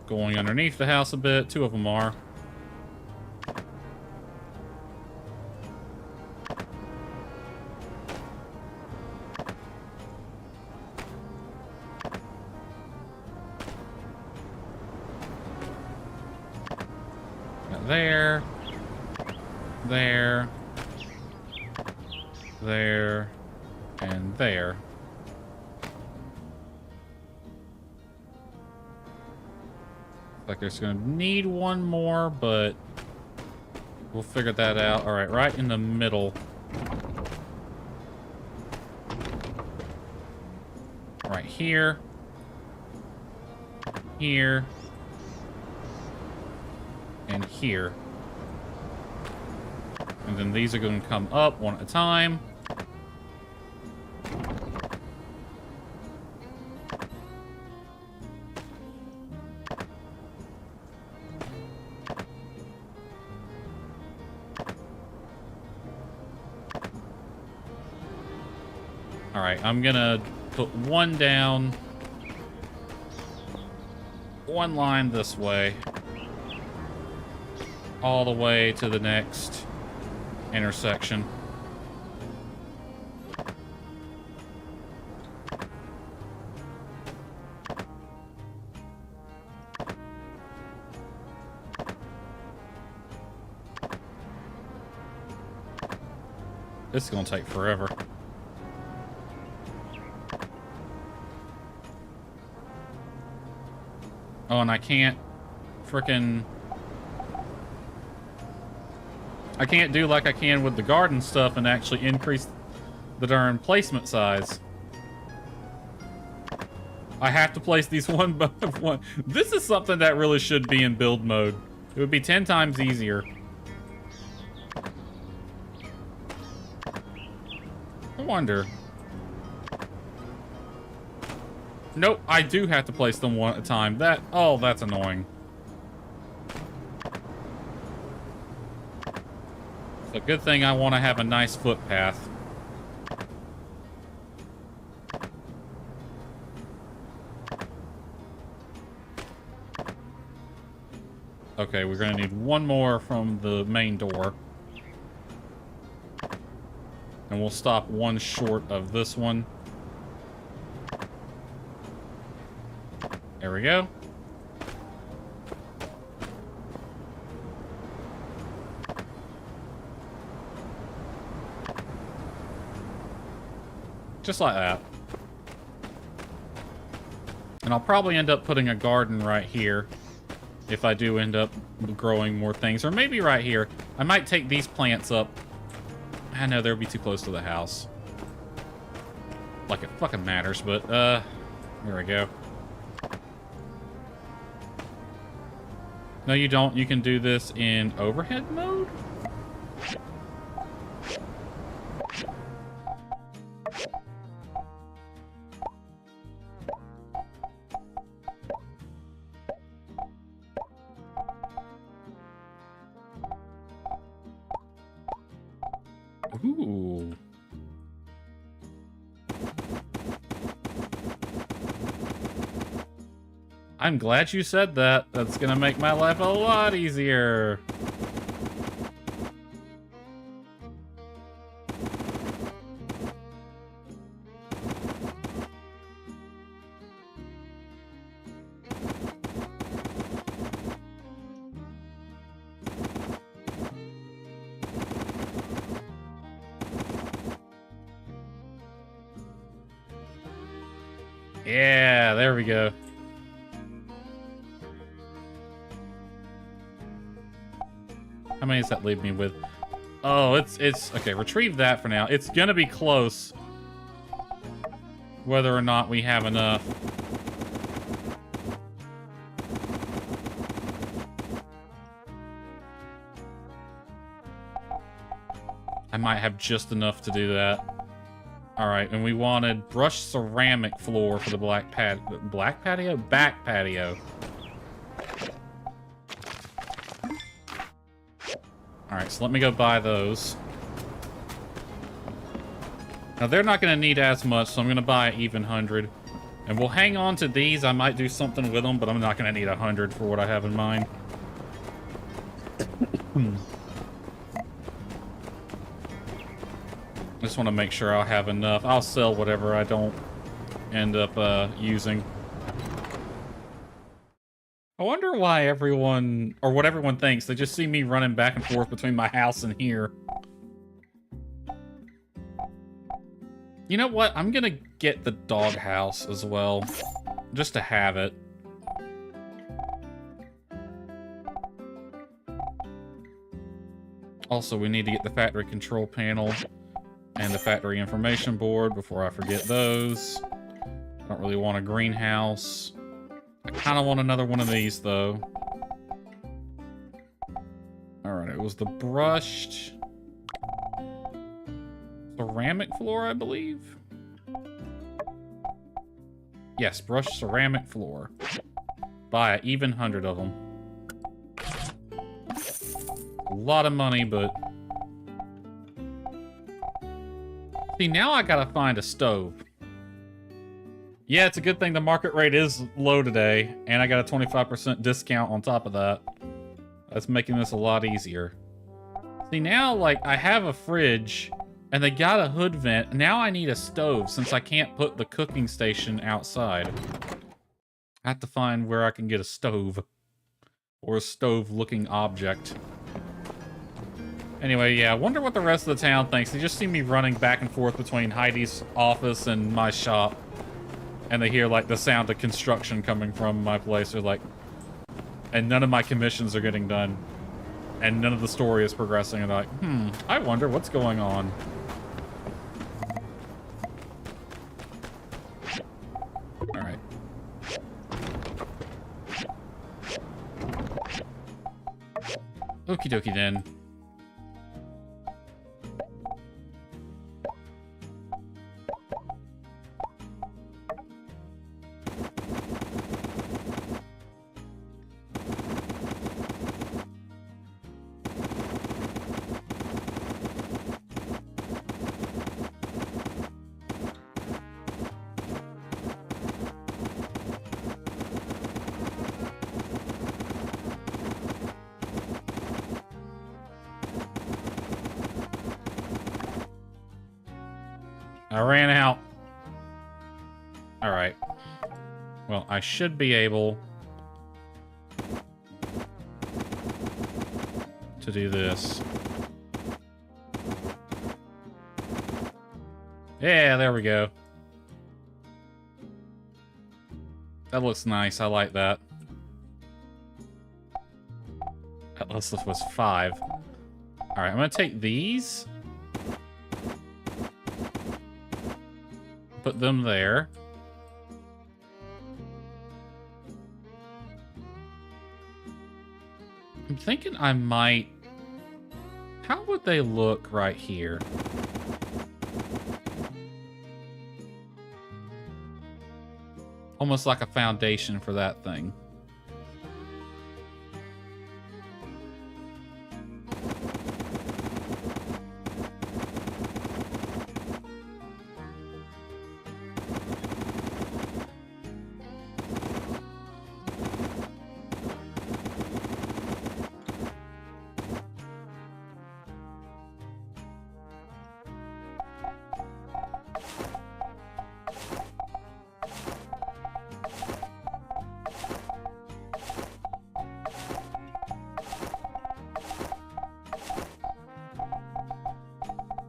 going underneath the house a bit. 2 of them are. There, there, there, and there. Like there's gonna need one more, but we'll figure that out. All right, right in the middle. Right here, here, and here. And then these are going to come up one at a time. Alright, I'm gonna put one down. One line this way. All the way to the next intersection. This is gonna take forever. Oh, and I can't frickin'... I can't do like I can with the garden stuff and actually increase the darn placement size. I have to place these one by one. This is something that really should be in build mode. It would be 10 times easier. I wonder. Nope, I do have to place them one at a time. Oh, that's annoying. It's a good thing I want to have a nice footpath. Okay, we're gonna need one more from the main door. And we'll stop one short of this one. There we go. Just like that. And I'll probably end up putting a garden right here if I do end up growing more things. Or maybe right here. I might take these plants up. I know they'll be too close to the house. Like it fucking matters, but there we go. No, you don't. You can do this in overhead mode? Ooh. I'm glad you said that. That's gonna make my life a lot easier. Yeah, there we go. How many does that leave me with? Oh, it's okay, retrieve that for now. It's gonna be close. Whether or not we have enough. I might have just enough to do that. Alright, and we wanted brushed ceramic floor for the back patio. Alright, so let me go buy those. Now, they're not going to need as much, so I'm going to buy an even 100. And we'll hang on to these. I might do something with them, but I'm not going to need 100 for what I have in mind. I just want to make sure I'll have enough. I'll sell whatever I don't end up using. I wonder why everyone, or what everyone thinks. They just see me running back and forth between my house and here. You know what? I'm gonna get the dog house as well. Just to have it. Also, we need to get the factory control panel and the factory information board before I forget those. Don't really want a greenhouse. I kind of want another one of these, though. was the brushed ceramic floor, I believe. Yes, brushed ceramic floor. Buy an even 100 of them. A lot of money, but... See, now I gotta find a stove. Yeah, it's a good thing the market rate is low today, and I got a 25% discount on top of that. That's making this a lot easier. See, now, like, I have a fridge, and they got a hood vent. Now I need a stove, since I can't put the cooking station outside. I have to find where I can get a stove. Or a stove-looking object. Anyway, yeah, I wonder what the rest of the town thinks. They just see me running back and forth between Heidi's office and my shop. And they hear, like, the sound of construction coming from my place. They're like... And none of my commissions are getting done. And none of the story is progressing. And they're like, I wonder what's going on. Alright. Okie dokie then. I ran out. Alright. Well, I should be able to do this. Yeah, there we go. That looks nice. I like that. Unless this was 5. Alright, I'm gonna take these. Put them there. I'm thinking I might... How would they look right here? Almost like a foundation for that thing.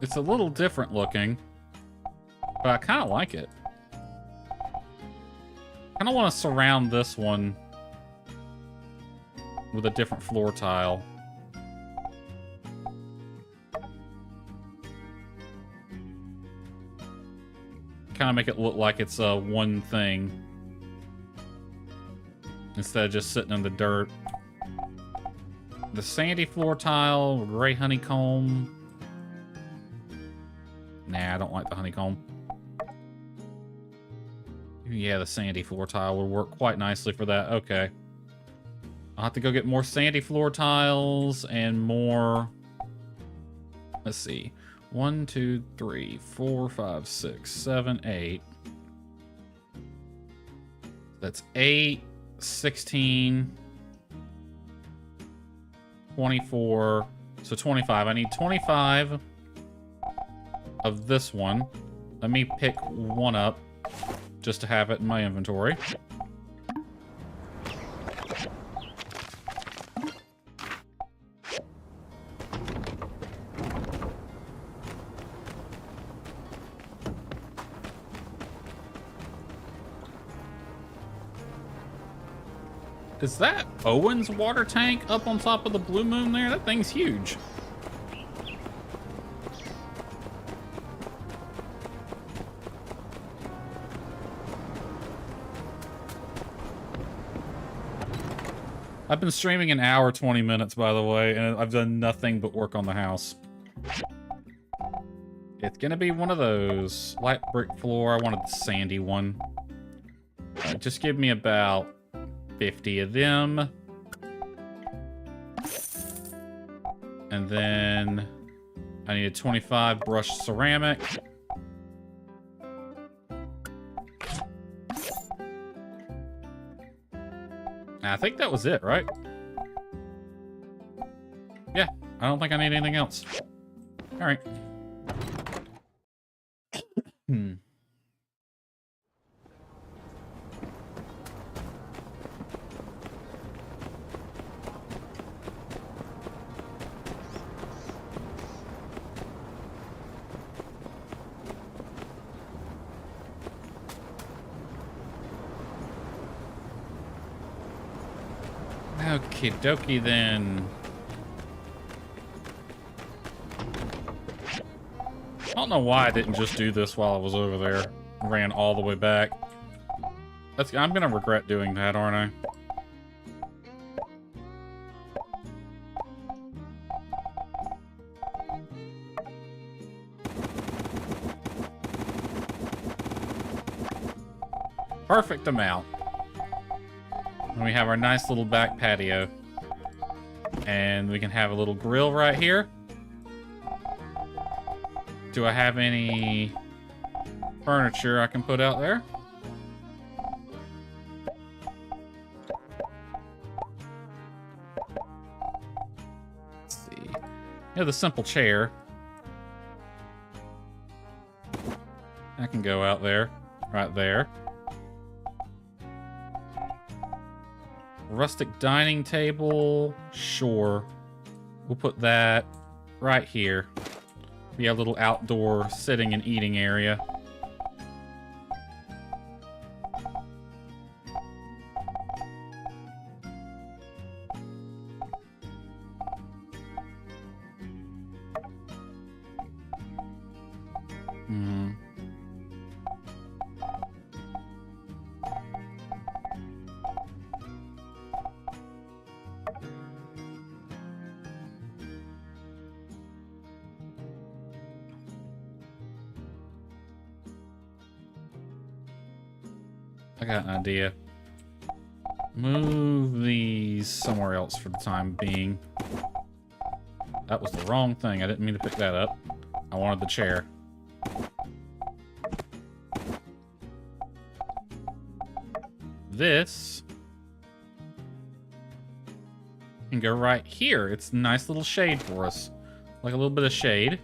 It's a little different looking, but I kind of like it. I kind of want to surround this one with a different floor tile. Kind of make it look like it's one thing instead of just sitting in the dirt. The sandy floor tile, gray honeycomb. Nah, I don't like the honeycomb. Yeah, the sandy floor tile would work quite nicely for that. Okay. I'll have to go get more sandy floor tiles and more... Let's see. 1, 2, 3, 4, 5, 6, 7, 8. That's 8, 16, 24. So 25. I need 25 of this one. Let me pick one up just to have it in my inventory. Is that Owen's water tank up on top of the blue moon there? That thing's huge. I've been streaming an hour, 20 minutes, by the way, and I've done nothing but work on the house. It's gonna be one of those. Light brick floor. I wanted the sandy one. Just give me about 50 of them. And then I need a 25 brushed ceramic. I think that was it, right? Yeah, I don't think I need anything else. All right. Okie dokie then. I don't know why I didn't just do this while I was over there. Ran all the way back. I'm gonna regret doing that, aren't I? Perfect amount. And we have our nice little back patio. And we can have a little grill right here. Do I have any furniture I can put out there? Let's see. Yeah, the simple chair. I can go out there. Right there. Rustic dining table, sure. We'll put that right here. Be a little outdoor sitting and eating area. I got an idea. Move these somewhere else for the time being. That was the wrong thing. I didn't mean to pick that up. I wanted the chair. This can go right here. It's a nice little shade for us. Like a little bit of shade.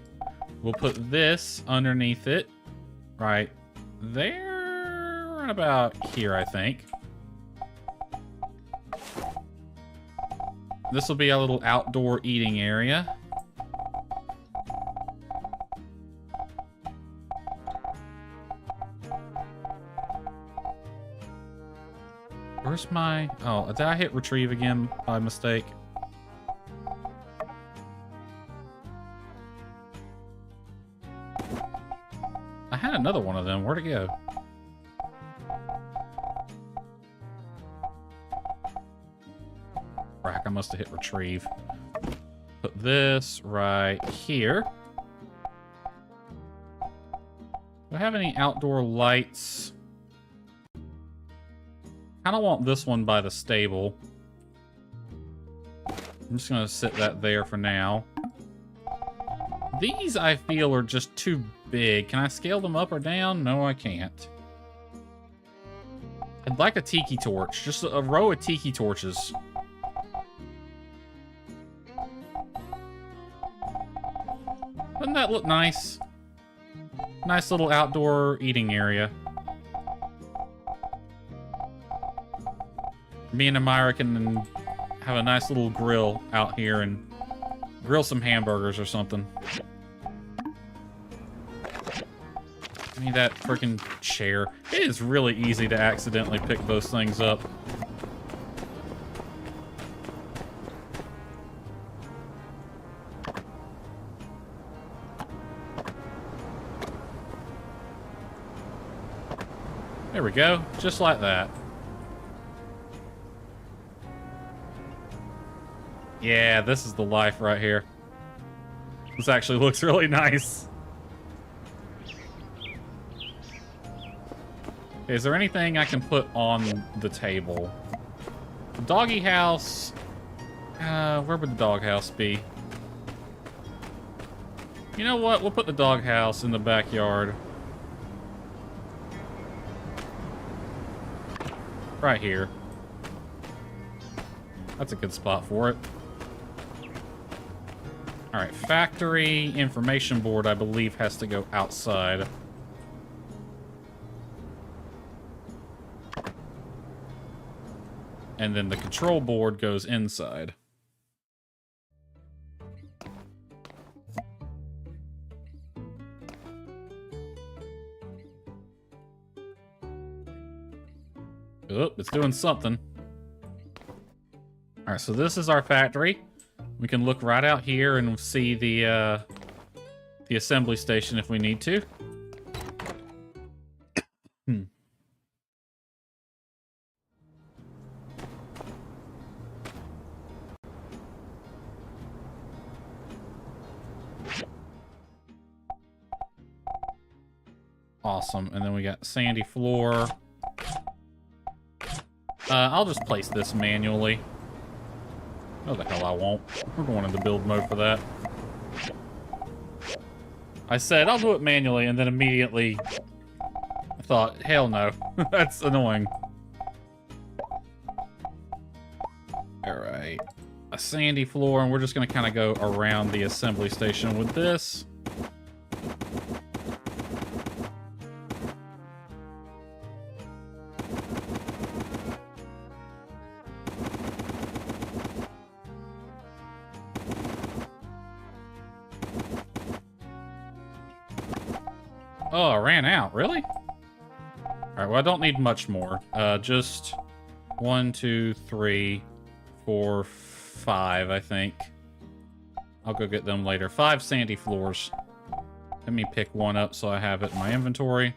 We'll put this underneath it. Right there. About here, I think. This will be a little outdoor eating area. Where's my... Oh, did I hit retrieve again by mistake? I had another one of them. Where'd it go? Frack, I must have hit retrieve. Put this right here. Do I have any outdoor lights? Kind of want this one by the stable. I'm just going to sit that there for now. These, I feel, are just too big. Can I scale them up or down? No, I can't. I'd like a tiki torch. Just a row of tiki torches. Doesn't that look nice? Nice little outdoor eating area. Me and Amira can have a nice little grill out here and grill some hamburgers or something. I need that freaking chair. It is really easy to accidentally pick those things up. There we go, just like that. Yeah, this is the life right here. This actually looks really nice. Is there anything I can put on the table? Doggy house. Where would the doghouse be? You know what? We'll put the doghouse in the backyard. Right here. That's a good spot for it. Alright, factory information board, I believe, has to go outside. And then the control board goes inside. Oh, it's doing something. Alright, so this is our factory. We can look right out here and see the assembly station if we need to. Awesome, and then we got sandy floor. I'll just place this manually. Oh, the hell I won't. We're going into build mode for that. I said I'll do it manually, and then immediately I thought, hell no. That's annoying. Alright. A sandy floor, and we're just going to kind of go around the assembly station with this. Oh, I ran out. Really? Alright, well, I don't need much more. Just 1, 2, 3, 4, 5, I think. I'll go get them later. 5 sandy floors. Let me pick one up so I have it in my inventory.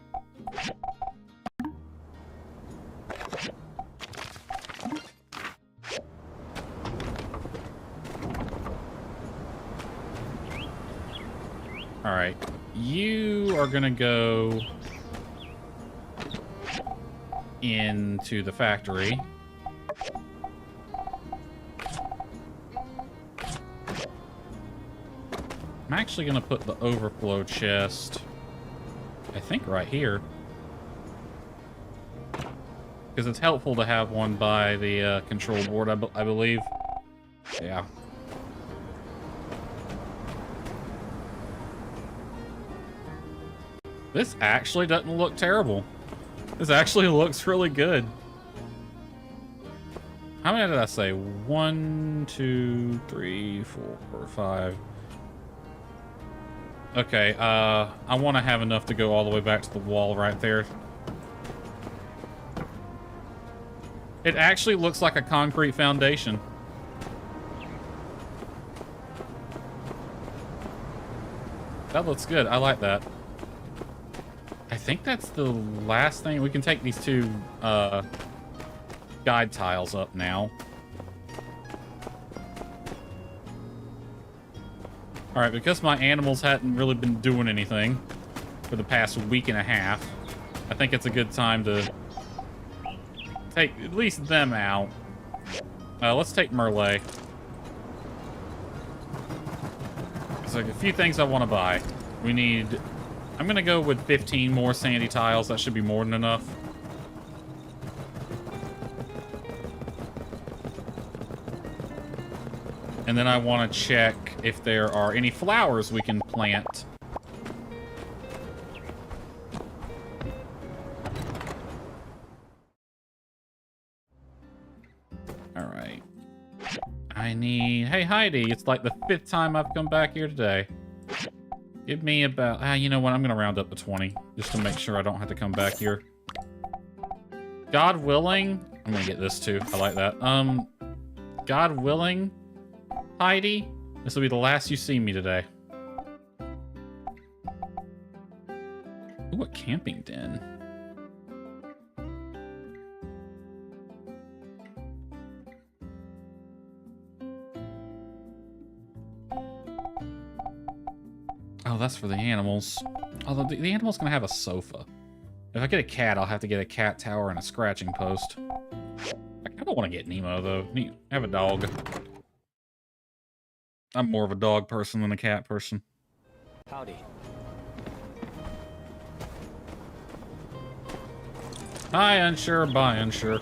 Alright. You are gonna go into the factory. I'm actually gonna put the overflow chest, I think, right here. Because it's helpful to have one by the control board, I believe. Yeah. This actually doesn't look terrible. This actually looks really good. How many did I say? 1, 2, 3, 4, 5. Okay, I want to have enough to go all the way back to the wall right there. It actually looks like a concrete foundation. That looks good. I like that. I think that's the last thing. We can take these 2 guide tiles up now. Alright, because my animals hadn't really been doing anything for the past week and a half, I think it's a good time to take at least them out. Let's take Merle. There's like a few things I want to buy. We need... I'm gonna go with 15 more sandy tiles. That should be more than enough. And then I want to check if there are any flowers we can plant. Alright. I need... Hey, Heidi, it's like the 5th time I've come back here today. Give me about... you know what? I'm going to round up to 20. Just to make sure I don't have to come back here. God willing... I'm going to get this too. I like that. God willing, Heidi, this will be the last you see me today. Ooh, a camping den. Oh, that's for the animals. Although the animal's gonna have a sofa. If I get a cat, I'll have to get a cat tower and a scratching post. I kind of want to get Nemo, though. Have a dog. I'm more of a dog person than a cat person. Howdy. Hi, unsure, buy unsure.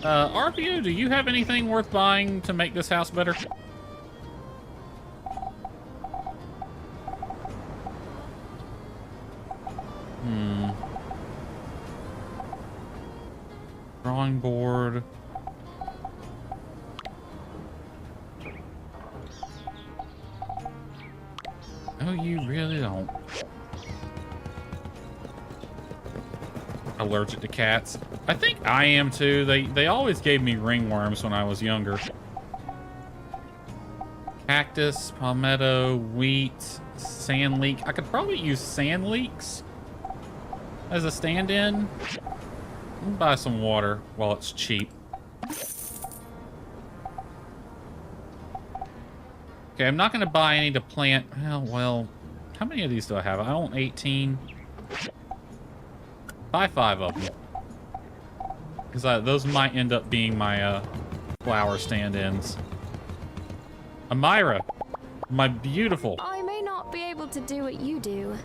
RPU, do you have anything worth buying to make this house better? Drawing board. Oh, you really don't. Allergic to cats. I think I am too. They always gave me ringworms when I was younger. Cactus, palmetto, wheat, sand leek. I could probably use sand leeks as a stand-in. Buy some water while it's cheap. Okay, I'm not going to buy any to plant. Well, how many of these do I have? I own 18. Buy 5 of them. Because those might end up being my flower stand-ins. Amira, my beautiful. I may not be able to do what you do,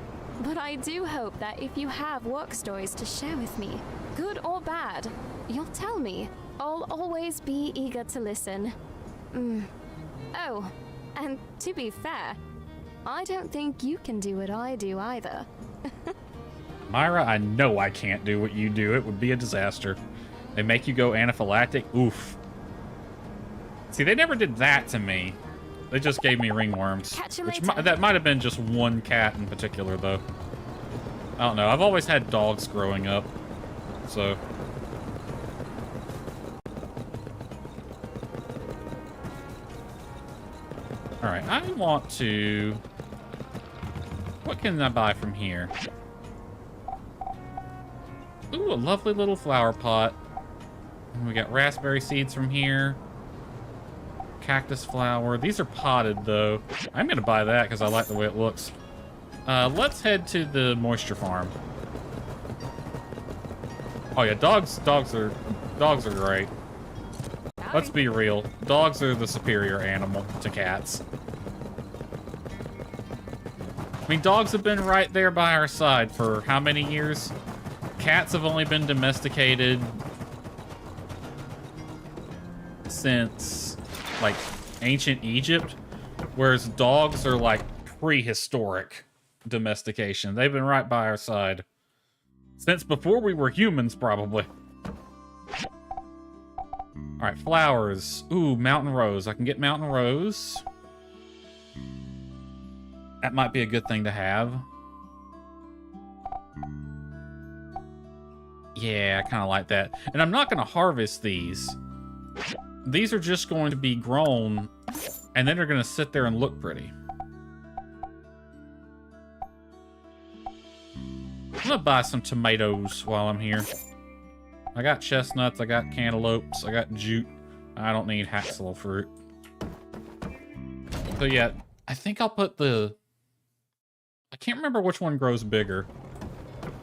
but I do hope that if you have work stories to share with me, good or bad, you'll tell me. I'll always be eager to listen. Oh, and to be fair, I don't think you can do what I do either. Myra, I know I can't do what you do. It would be a disaster. They make you go anaphylactic? Oof. See, they never did that to me. They just gave me ringworms. Catch you Which later. that might have been just one cat in particular, though. I don't know. I've always had dogs growing up, so... Alright, I want to... What can I buy from here? Ooh, a lovely little flower pot. And we got raspberry seeds from here. Cactus flower. These are potted, though. I'm going to buy that because I like the way it looks. Let's head to the moisture farm. Oh, yeah, dogs are great. Let's be real. Dogs are the superior animal to cats. I mean, dogs have been right there by our side for how many years? Cats have only been domesticated since, like, ancient Egypt, whereas dogs are, like, prehistoric domestication. They've been right by our side. Since before we were humans, probably. Alright, flowers. Ooh, mountain rose. I can get mountain rose. That might be a good thing to have. Yeah, I kind of like that. And I'm not going to harvest these. These are just going to be grown, and then they're going to sit there and look pretty. I'm going to buy some tomatoes while I'm here. I got chestnuts, I got cantaloupes, I got jute. I don't need haxel fruit. So yeah, I think I'll put the... I can't remember which one grows bigger.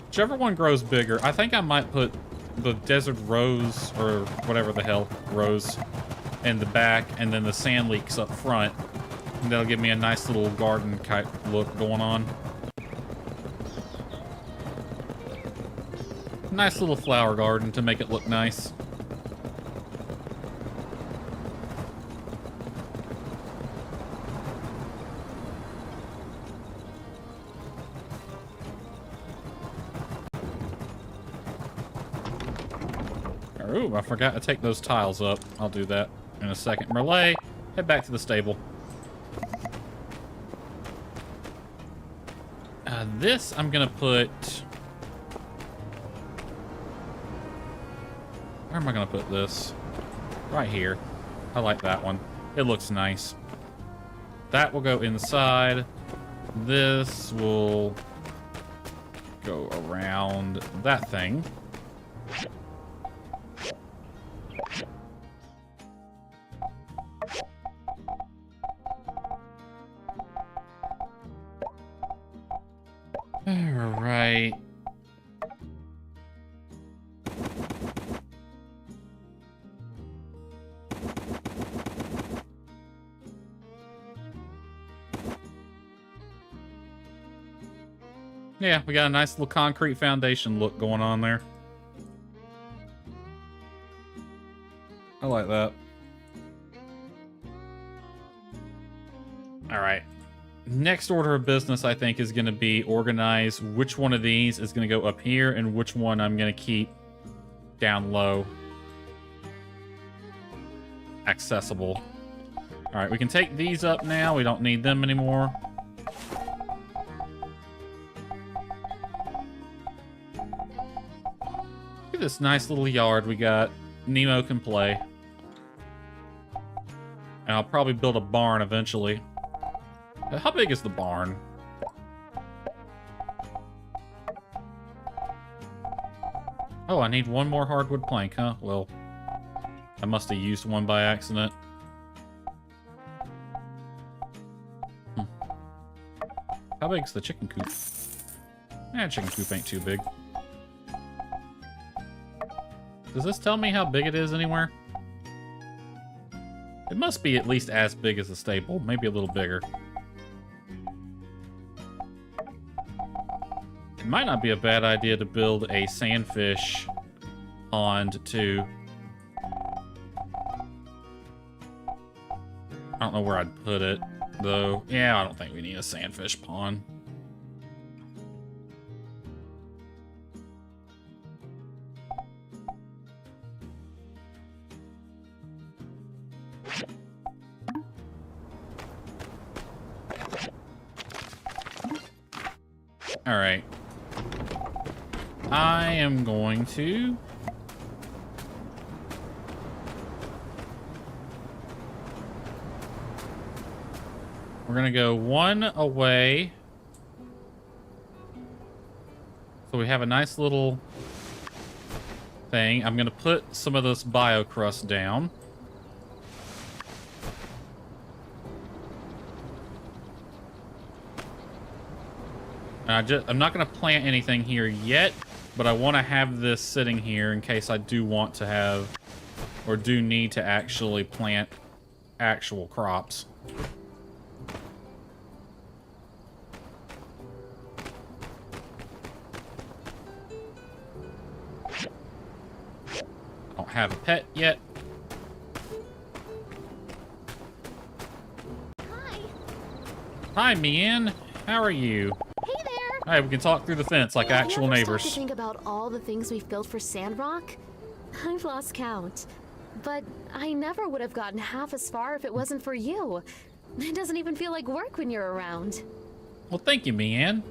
Whichever one grows bigger, I think I might put the desert rose, or whatever the hell, rose, in the back, and then the sand leeks up front. And that'll give me a nice little garden type look going on. Nice little flower garden to make it look nice. Ooh, I forgot to take those tiles up. I'll do that in a second. Relay, head back to the stable. This I'm gonna put... Where am I gonna put this? Right here. I like that one. It looks nice. That will go inside. This will go around that thing. Alright. Yeah, we got a nice little concrete foundation look going on there. I like that. Alright. Next order of business, I think, is going to be organize which one of these is going to go up here and which one I'm going to keep down low. Accessible. Alright, we can take these up now. We don't need them anymore. Look at this nice little yard we got. Nemo can play. And I'll probably build a barn eventually. How big is the barn? Oh, I need one more hardwood plank, huh? Well, I must have used one by accident. How big's the chicken coop? Chicken coop ain't too big. Does this tell me how big it is anywhere? It must be at least as big as the stable, maybe a little bigger. It might not be a bad idea to build a sandfish pond, too. I don't know where I'd put it, though. Yeah, I don't think we need a sandfish pond. All right. I am going to... We're going to go one away. So we have a nice little thing. I'm going to put some of this biocrust down. I'm not going to plant anything here yet, but I want to have this sitting here in case I do want to have, or do need to actually plant actual crops. I don't have a pet yet. Hi. Hi, Mian. How are you? Hey there. All right, we can talk through the fence like actual I never neighbors. stop to think about all the things we've built for Sandrock. I've lost count. But I never would have gotten half as far if it wasn't for you. It doesn't even feel like work when you're around. Well, thank you, Mian.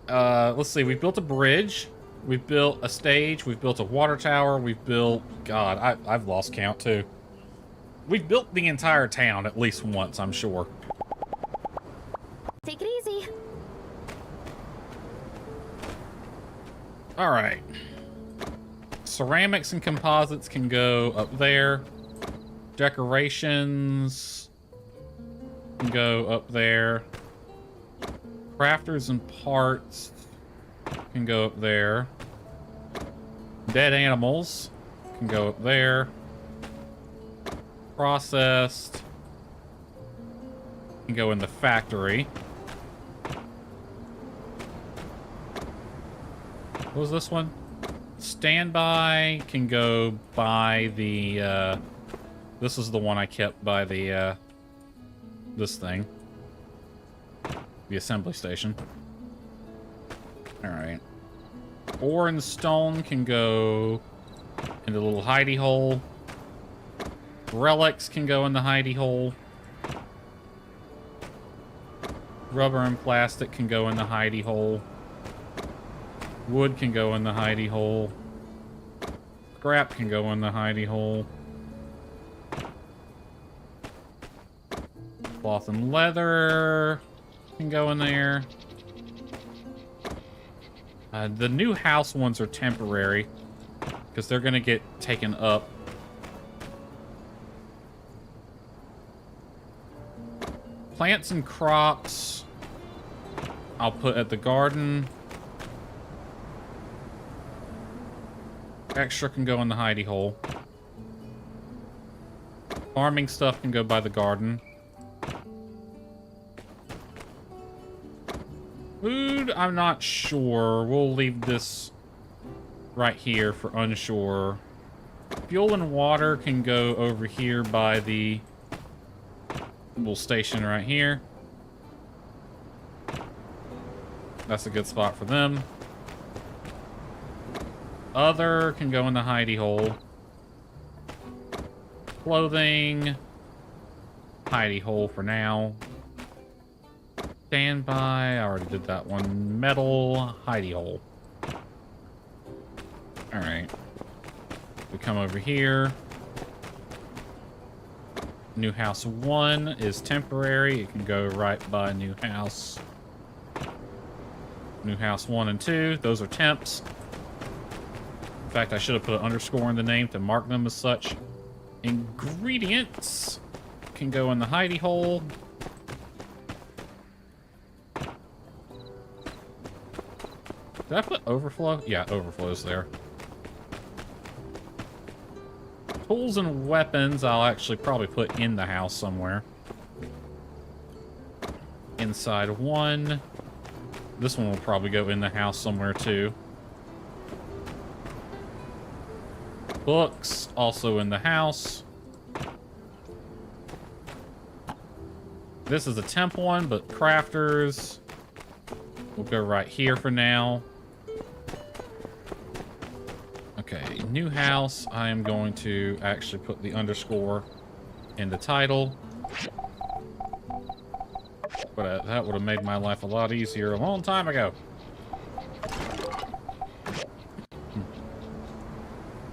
Let's see. We've built a bridge. We've built a stage. We've built a water tower. We've built... God, I've lost count, too. We've built the entire town at least once, I'm sure. Take it easy. All right. Ceramics and composites can go up there. Decorations can go up there. Crafters and parts can go up there. Dead animals can go up there. Processed can go in the factory. What was this one? Standby can go by the, this is the one I kept by the, this thing. The assembly station. Alright. Ore and stone can go in the little hidey hole. Relics can go in the hidey hole. Rubber and plastic can go in the hidey hole. Wood can go in the hidey hole. Scrap can go in the hidey hole. Cloth and leather can go in there. The new house ones are temporary because they're going to get taken up. Plants and crops I'll put at the garden. Extra can go in the hidey hole. Farming stuff can go by the garden. Food, I'm not sure. We'll leave this right here for unsure. Fuel and water can go over here by the little station right here. That's a good spot for them. Other can go in the hidey hole. Clothing. Hidey hole for now. Standby. I already did that one. Metal. Hidey hole. Alright. We come over here. New house 1 is temporary. It can go right by new house. New house 1 and 2. Those are temps. In fact, I should have put an underscore in the name to mark them as such. Ingredients can go in the hidey hole. Did I put overflow? Yeah, overflow's there. Tools and weapons, I'll actually probably put in the house somewhere. Inside 1. This one will probably go in the house somewhere too. Books, also in the house. This is a temp one, but crafters will go right here for now. Okay, new house. I am going to actually put the underscore in the title. But that would have made my life a lot easier a long time ago.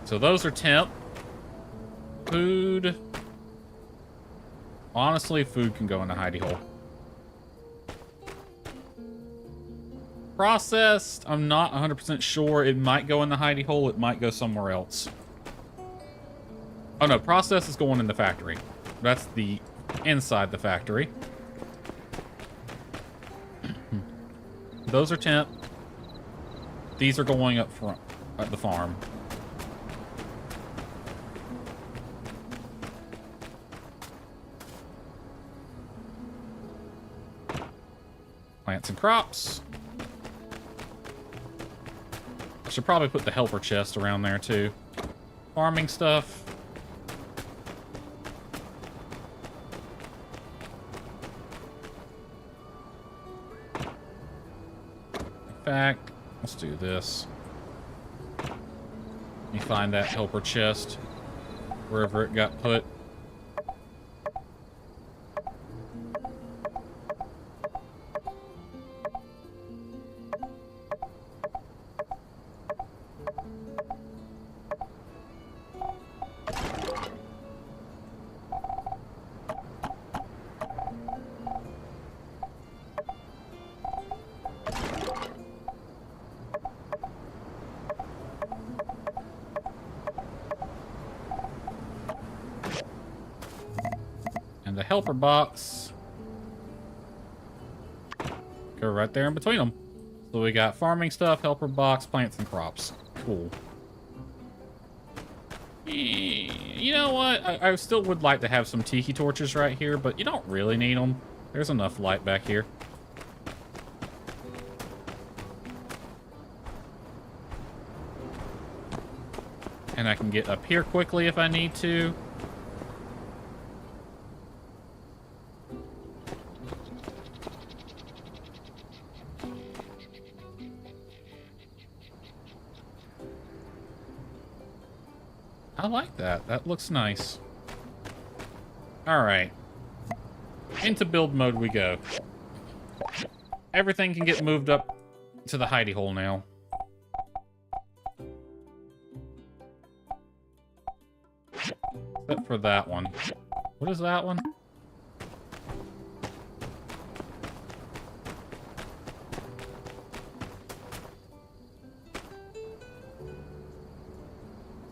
So those are temp. Food. Honestly, food can go in the hidey hole. Processed, I'm not 100% sure. It might go in the hidey hole. It might go somewhere else. Oh no, processed is going in the factory. That's the inside the factory. Those are temp. These are going up front at the farm. Plants and crops. I should probably put the helper chest around there too. Farming stuff. In fact, let's do this. Let me find that helper chest wherever it got put. The helper box. Go right there in between them. So we got farming stuff, helper box, plants, and crops. Cool. You know what? I still would like to have some tiki torches right here, but you don't really need them. There's enough light back here. And I can get up here quickly if I need to. I like that. That looks nice. Alright. Into build mode we go. Everything can get moved up to the hidey hole now. Except for that one. What is that one?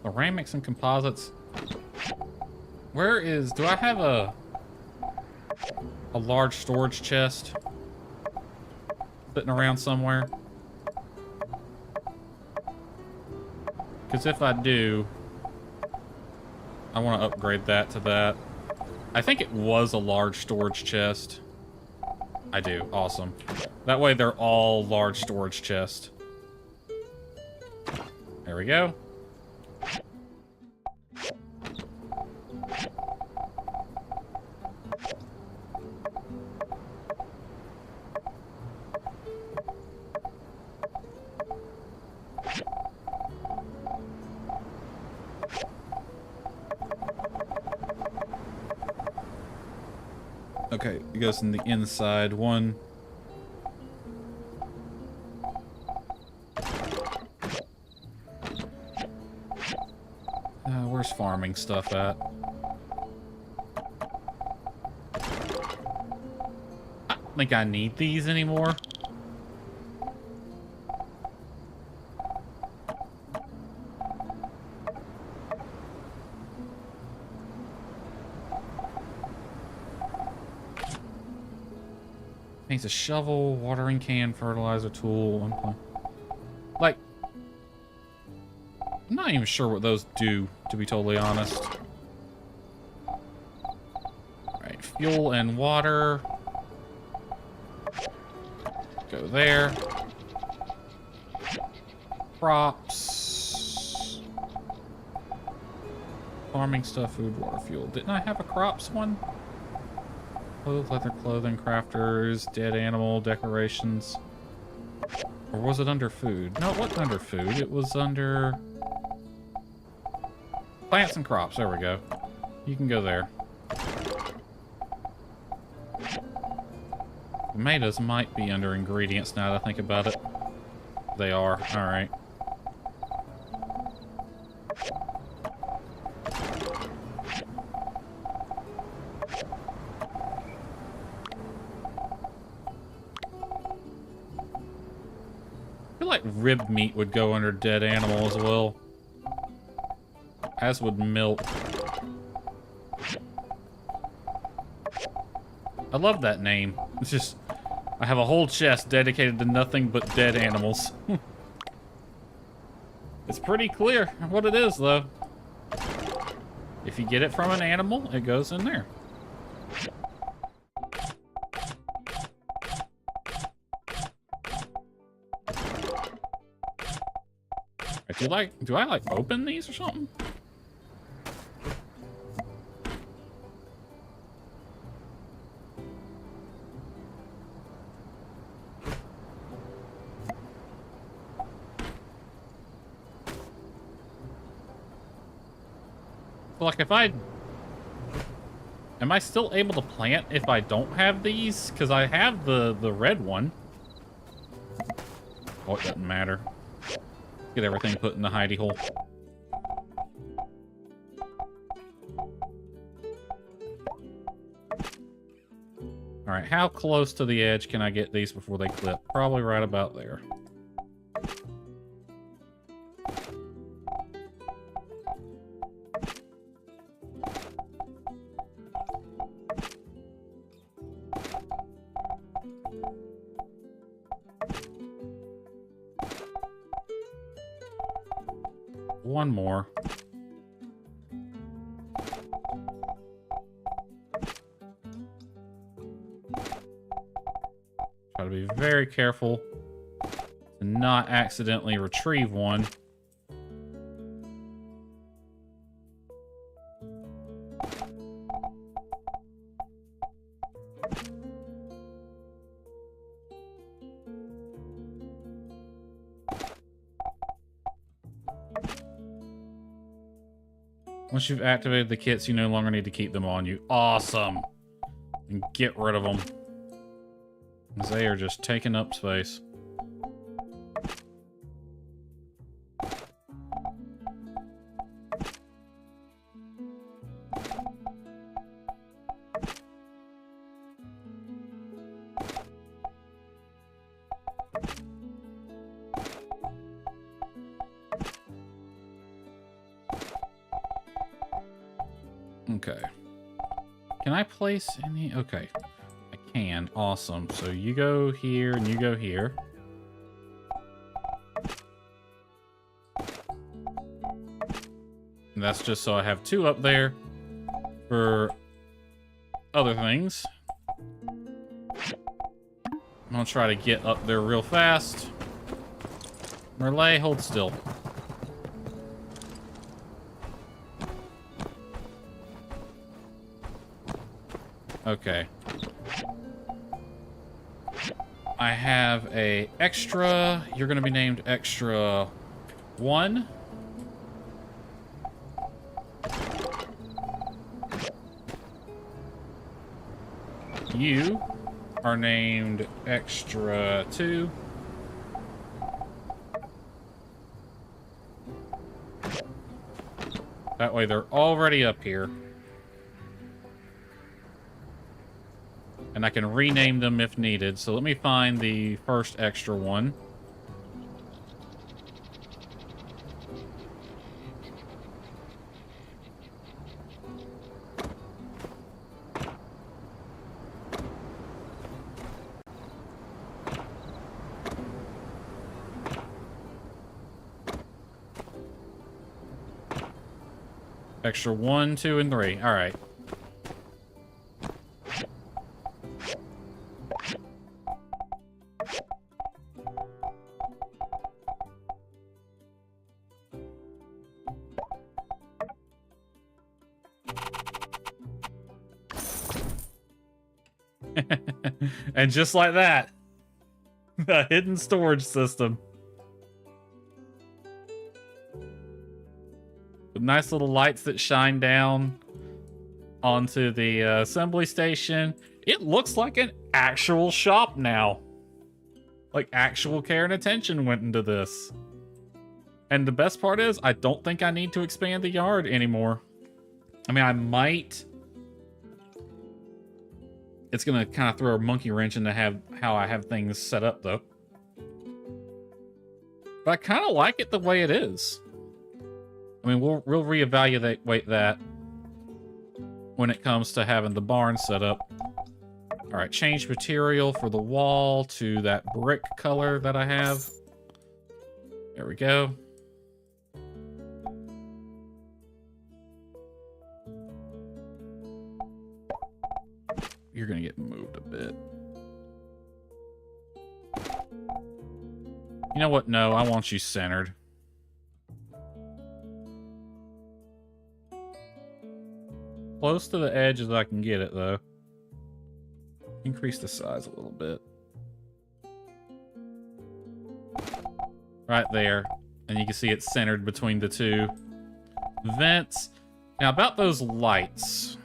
Ceramics and composites. Where is... Do I have a large storage chest? sitting around somewhere? Because if I do, I want to upgrade that to that. I think it was a large storage chest. I do. Awesome. That way they're all large storage chests. There we go. Okay, it goes in the inside one. Where's farming stuff at? I don't think I need these anymore. Needs a shovel, watering can, fertilizer tool. Like, I'm not even sure what those do, to be totally honest. Alright, fuel and water. Go there. Crops. Farming stuff, food, water, fuel. Didn't I have a crops one? Clothes, leather, clothing, crafters, dead animal, decorations. Or was it under food? No, it wasn't under food. It was under plants and crops. There we go. You can go there. Tomatoes might be under ingredients now that I think about it. They are. Alright. I feel like rib meat would go under dead animal as well. As would milk. I love that name. It's just, I have a whole chest dedicated to nothing but dead animals. It's pretty clear what it is, though. If you get it from an animal, it goes in there. Do I like open these or something? Like if I... Am I still able to plant if I don't have these? Because I have the red one. Oh, it doesn't matter. Get everything put in the hidey hole. Alright, how close to the edge can I get these before they clip? Probably right about there. One more. Try to be very careful to not accidentally retrieve one. Once you've activated the kits, you no longer need to keep them on you. Awesome. And get rid of them. Because they are just taking up space. Okay. Can I place any... Okay. I can. Awesome. So you go here and you go here. And that's just so I have 2 up there for other things. I'm gonna try to get up there real fast. Merlay, hold still. Okay. I have a extra. You're gonna be named extra 1. You are named extra 2. That way they're already up here. And I can rename them if needed. So let me find the first extra one. Extra 1, 2, and 3. All right. And just like that, a hidden storage system. With nice little lights that shine down onto the assembly station. It looks like an actual shop now. Like actual care and attention went into this. And the best part is, I don't think I need to expand the yard anymore. I mean, I might. It's gonna kind of throw a monkey wrench into how I have things set up, though. But I kind of like it the way it is. I mean, we'll reevaluate that when it comes to having the barn set up. All right, change material for the wall to that brick color that I have. There we go. You're gonna get moved a bit. You know what? No, I want you centered. Close to the edge as I can get it, though. Increase the size a little bit. Right there. And you can see it's centered between the 2 vents. Now, about those lights.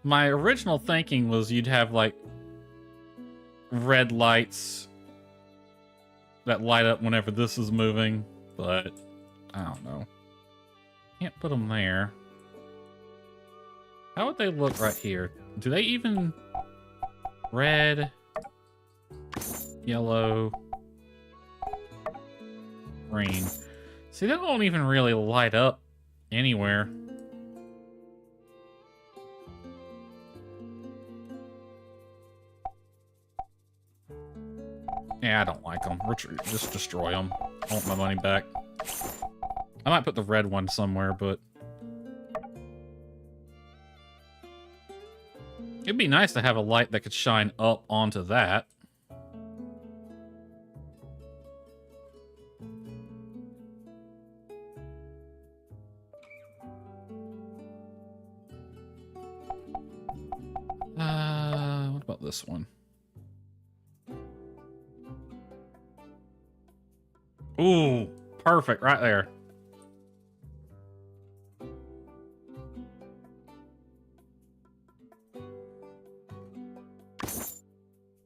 My original thinking was you'd have, like, red lights that light up whenever this is moving, but I don't know. Can't put them there. How would they look right here? Do they even... Red, yellow, green. See, they don't even really light up anywhere. Yeah, I don't like them. Just destroy them. I want my money back. I might put the red one somewhere, but... It'd be nice to have a light that could shine up onto that. What about this one? Ooh, perfect right there.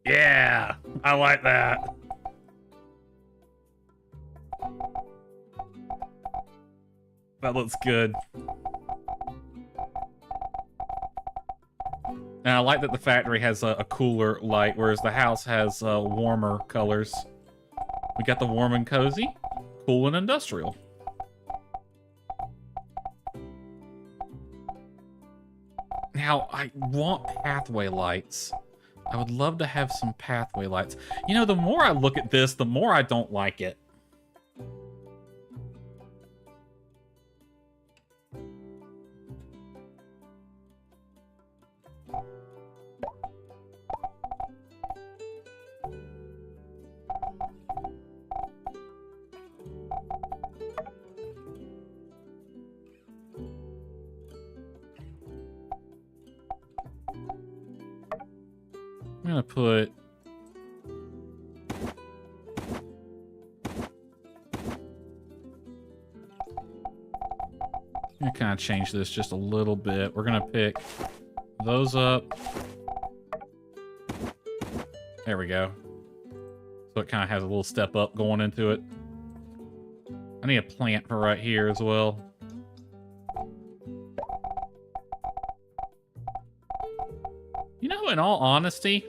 Yeah, I like that. That looks good. And I like that the factory has a cooler light, whereas the house has warmer colors. We got the warm and cozy, cool and industrial. Now, I want pathway lights. I would love to have some pathway lights. You know, the more I look at this, the more I don't like it. I'm gonna put... I'm gonna kind of change this just a little bit. We're gonna pick those up. There we go. So it kind of has a little step up going into it. I need a plant for right here as well. You know, in all honesty,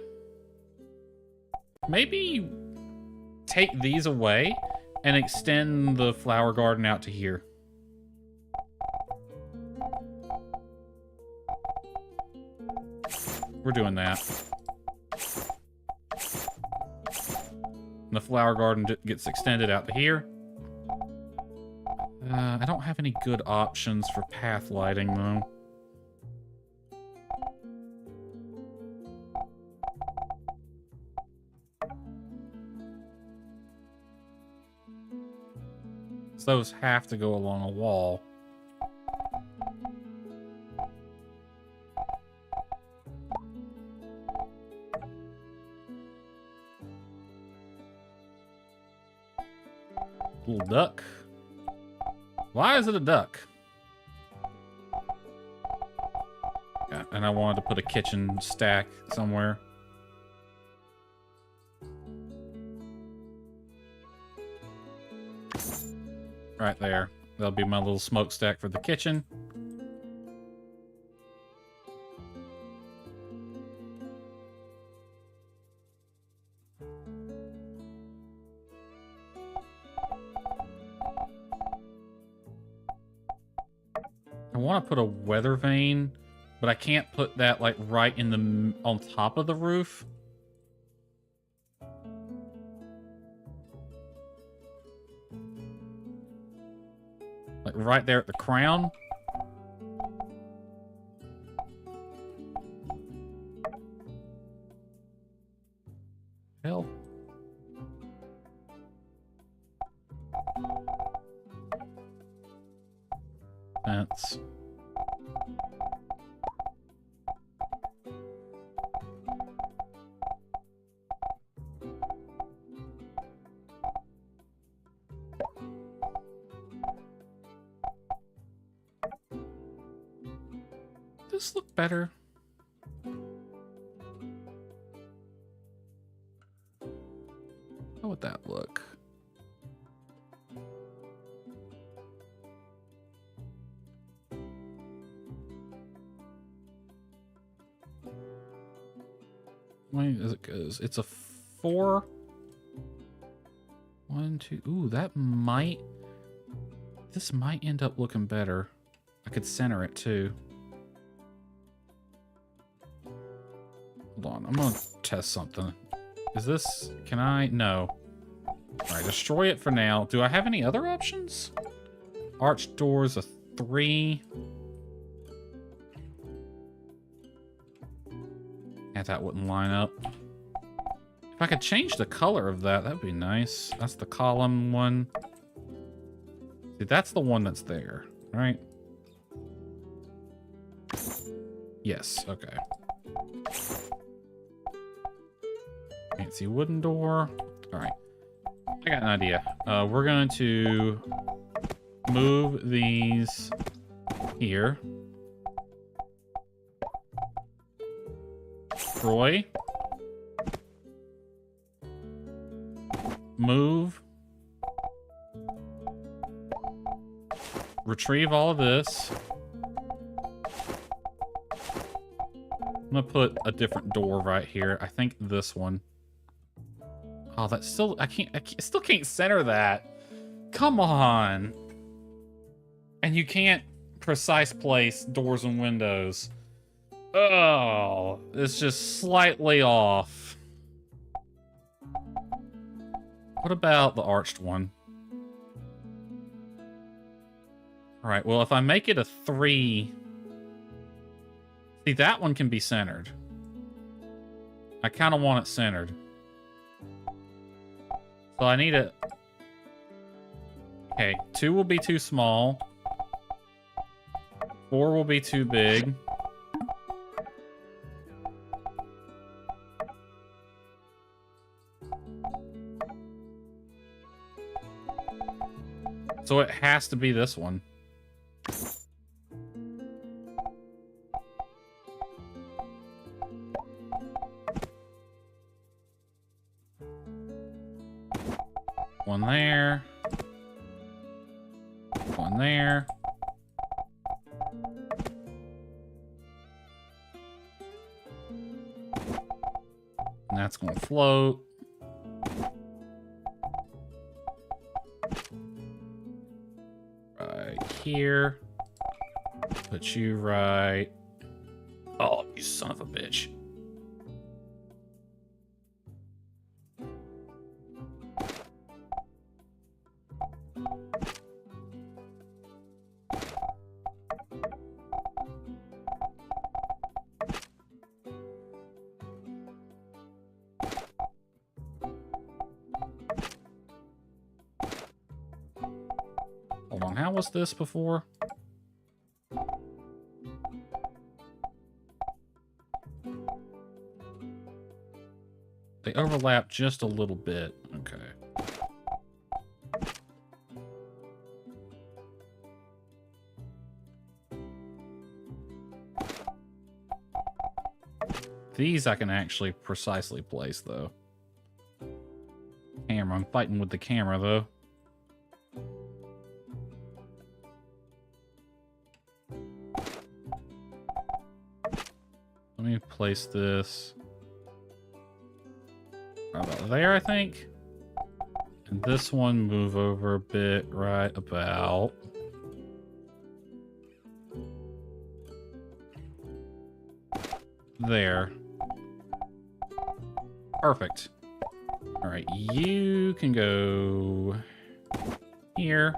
maybe take these away and extend the flower garden out to here. We're doing that. And the flower garden gets extended out to here. I don't have any good options for path lighting, though. Those have to go along a wall. Little duck. Why is it a duck? Yeah, and I wanted to put a kitchen stack somewhere. Right there. That'll be my little smokestack for the kitchen. I want to put a weather vane, but I can't put that like right in the on top of the roof. Like right there at the crown. Hell. Fence. This look better? How would that look? Wait, as it goes, it's a 4. 1, 2. Ooh, that might. This might end up looking better. I could center it too. Hold on, I'm gonna test something. Is this, can I? No. All right, destroy it for now. Do I have any other options? Arch doors, a 3. Yeah, that wouldn't line up. If I could change the color of that, that'd be nice. That's the column one. See, that's the one that's there, right? Yes, okay. Fancy wooden door. All right, I got an idea. We're going to move these here. Destroy. Move. Retrieve all of this. I'm gonna put a different door right here. I think this one. Oh, that's still, I still can't center that. Come on. And you can't precise place doors and windows. Oh, it's just slightly off. What about the arched one? All right, well, if I make it a 3... See, that one can be centered. I kind of want it centered. So I need it... Okay, 2 will be too small. 4 will be too big. So it has to be this one. One there. One there. And that's going to float. Right here. Put you right. Oh, you son of a bitch. Hold on, how was this before? They overlap just a little bit. Okay. These I can actually precisely place, though. Camera. I'm fighting with the camera, though. Let me place this right about there, I think. And this one move over a bit right about there. Perfect. All right, you can go here.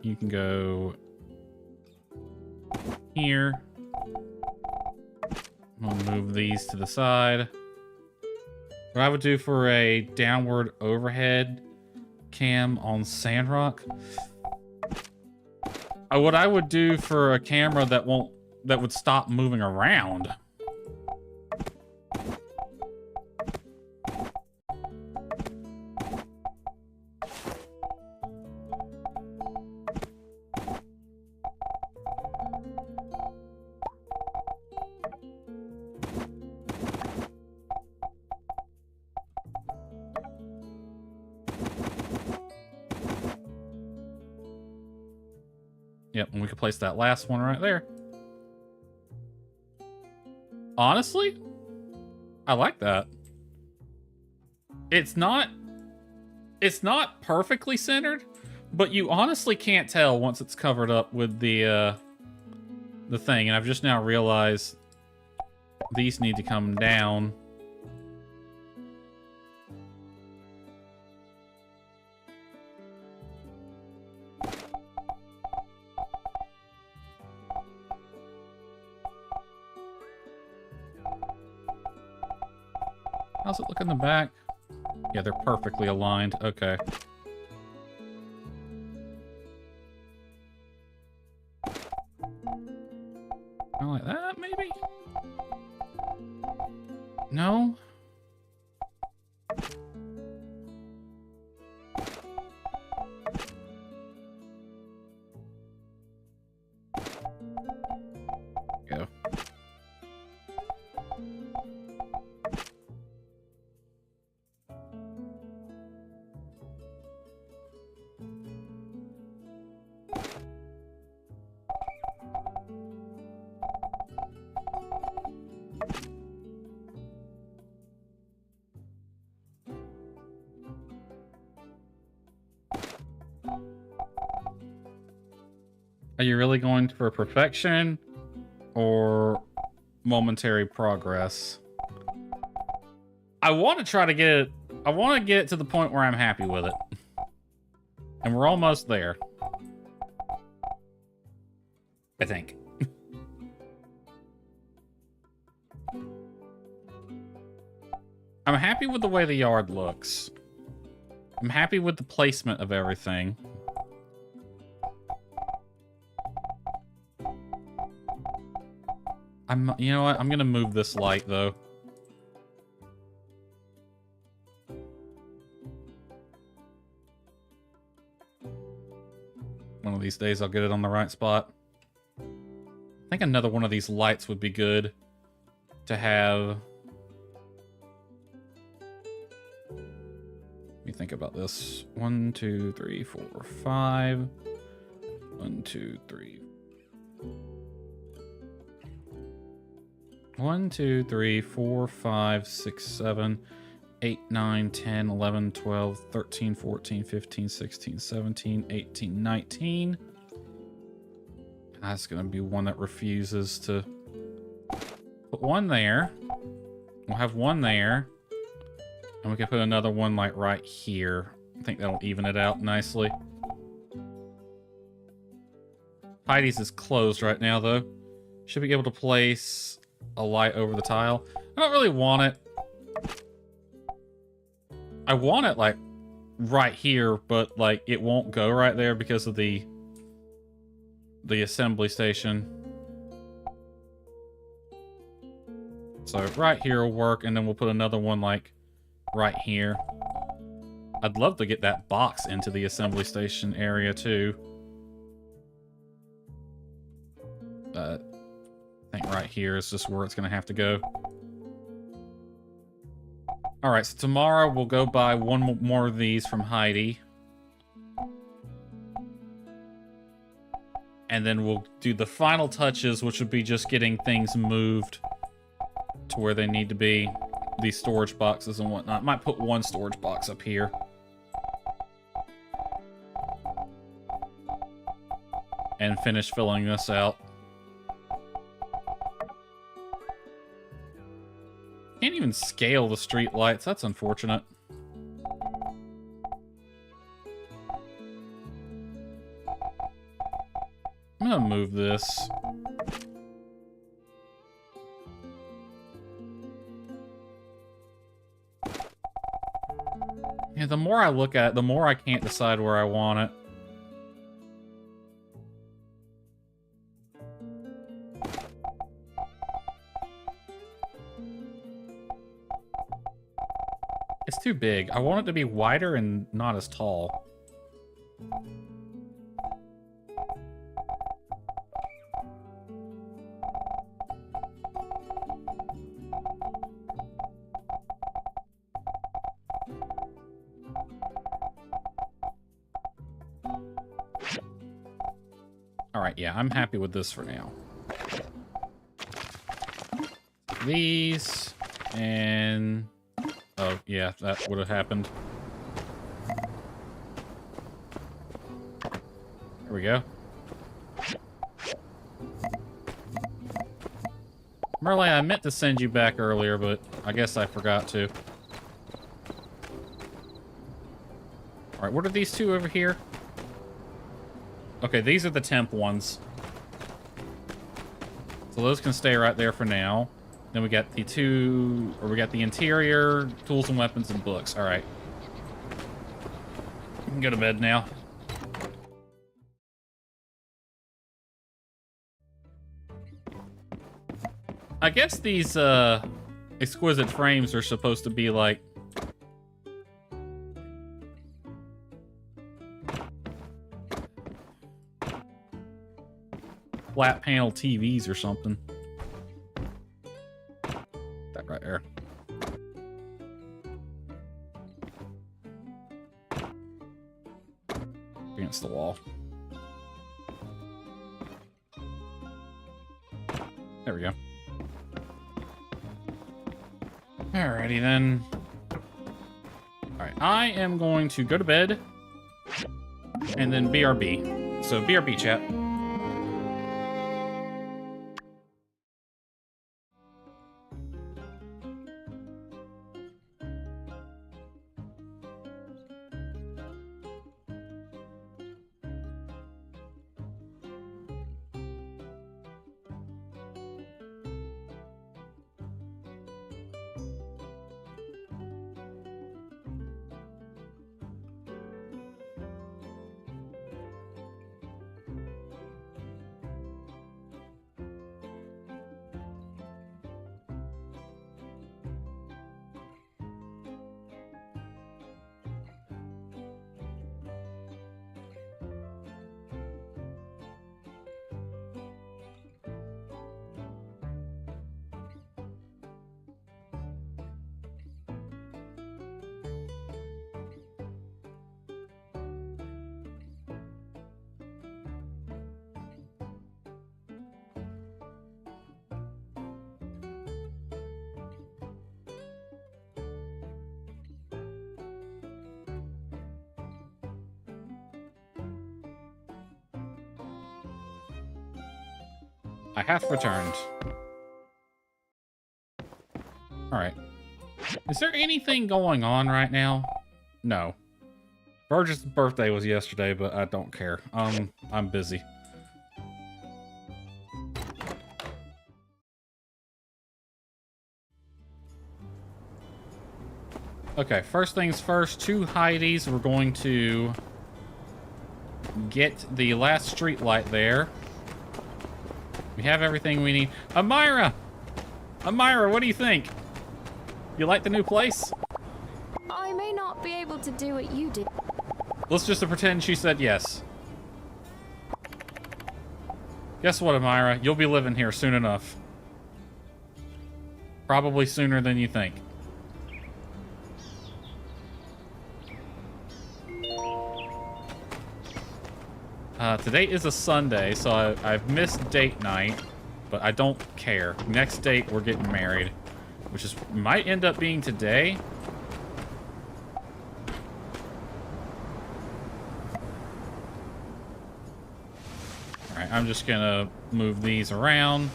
You can go here. I'll move these to the side. What I would do for a downward overhead cam on Sandrock. What I would do for a camera that would stop moving around. Yep, and we could place that last one right there. Honestly, I like that. It's not perfectly centered, but you honestly can't tell once it's covered up with the thing. And I've just now realized these need to come down. How's it look in the back? Yeah, they're perfectly aligned. Okay. Kind of like that, maybe? No? Go. Are you really going for perfection? Or momentary progress. I want to try to get it. I want to get it to the point where I'm happy with it. And we're almost there. I think. I'm happy with the way the yard looks. I'm happy with the placement of everything. You know what? I'm gonna move this light, though. One of these days I'll get it on the right spot. I think another one of these lights would be good to have. Let me think about this. 1, 2, 3, 4, 5. 1, 2, 3. 1, 2, 3, 4, 5, 6, 7, 8, 9, 10, 11, 12, 13, 14, 15, 16, 17, 18, 19. That's going to be one that refuses to put one there. We'll have one there. And we can put another one like right here. I think that'll even it out nicely. Heidi's is closed right now, though. Should be able to place a light over the tile. I don't really want it. I want it like right here, but like it won't go right there because of the assembly station. So right here will work, and then we'll put another one like right here. I'd love to get that box into the assembly station area too. I think right here is just where it's going to have to go. Alright, so tomorrow we'll go buy one more of these from Heidi. And then we'll do the final touches, which would be just getting things moved to where they need to be. These storage boxes and whatnot. Might put one storage box up here. And finish filling this out. Can't even scale the street lights. That's unfortunate. I'm gonna move this. Yeah, the more I look at it, the more I can't decide where I want it. It's too big. I want it to be wider and not as tall. Alright, yeah, I'm happy with this for now. These, and... oh, yeah, that would have happened. There we go. Merle, I meant to send you back earlier, but I guess I forgot to. Alright, what are these two over here? Okay, these are the temp ones. So those can stay right there for now. Then we got the we got the interior, tools and weapons, and books. Alright. We can go to bed now. I guess these exquisite frames are supposed to be like flat panel TVs or something. That right there. Against the wall. There we go. Alrighty then. Alright, I am going to go to bed and then BRB. So BRB, chat. I have returned. Alright. Is there anything going on right now? No. Burgess' birthday was yesterday, but I don't care. I'm busy. Okay, first things first, 2 Heidi's. We're going to get the last street light there. We have everything we need. Amira! Amira, what do you think? You like the new place? I may not be able to do what you do. Let's just pretend she said yes. Guess what, Amira? You'll be living here soon enough. Probably sooner than you think. Today is a Sunday, so I've missed date night, but I don't care. Next date, we're getting married, which might end up being today. Alright, I'm just gonna move these around.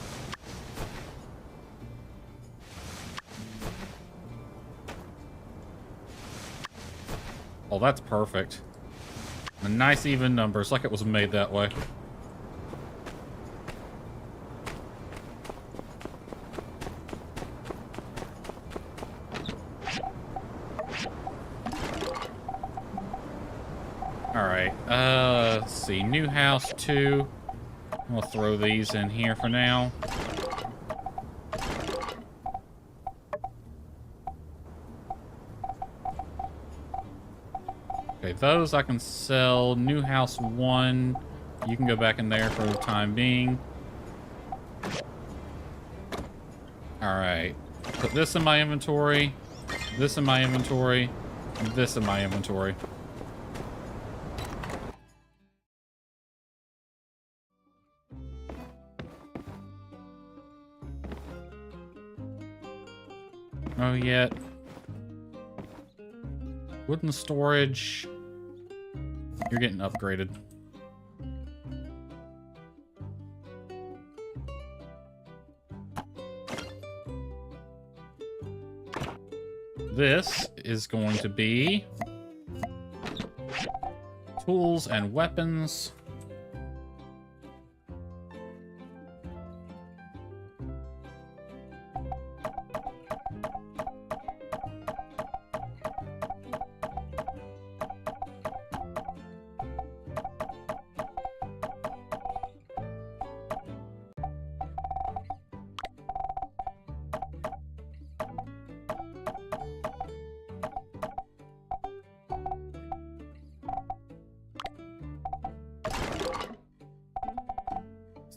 Oh, that's perfect. A nice even numbers, like it was made that way. Alright, let's see. New house 2. We'll throw these in here for now. Okay, those I can sell. New house 1. You can go back in there for the time being. Alright. Put this in my inventory. This in my inventory. And this in my inventory. Oh, yet. Wooden storage. You're getting upgraded. This is going to be tools and weapons.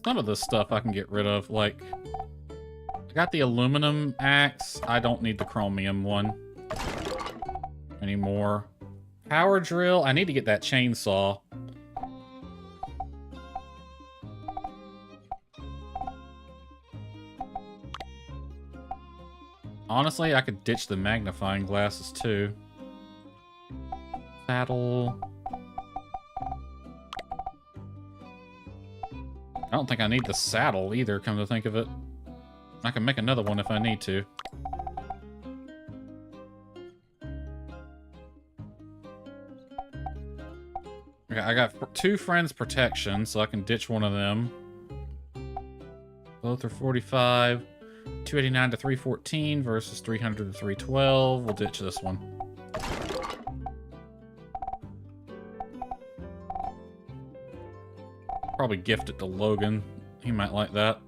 Some of this stuff I can get rid of, like, I got the aluminum axe. I don't need the chromium one anymore. Power drill. I need to get that chainsaw. Honestly, I could ditch the magnifying glasses too. Saddle. I don't think I need the saddle either, come to think of it. I can make another one if I need to. Okay, I got 2 friends protection, so I can ditch one of them. Both are 45. 289 to 314 versus 300 to 312. We'll ditch this one. Probably gift it to Logan. He might like that.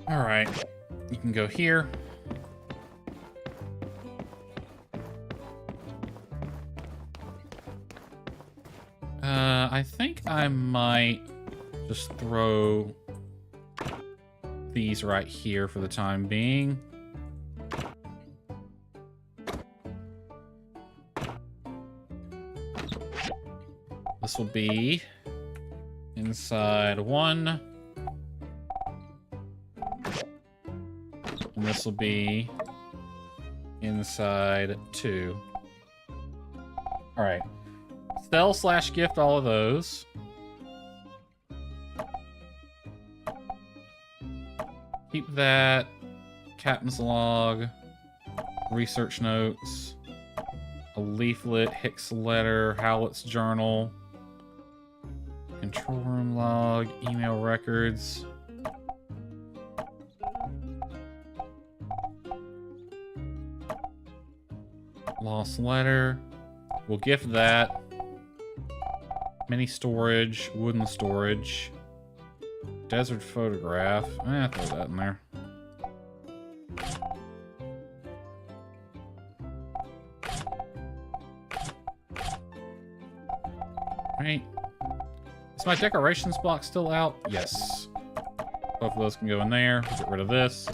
Alright. You can go here. I think I might just throw these right here for the time being. This will be inside 1. And this will be inside 2. Alright. Sell/gift all of those. Keep that. Captain's log. Research notes. A leaflet. Hicks letter. Howlett's journal. Control room log. Email records. Lost letter. We'll gift that. Mini storage. Wooden storage. Desert photograph. Throw that in there. Right. Is my decorations block still out? Yes. Both of those can go in there. Get rid of this.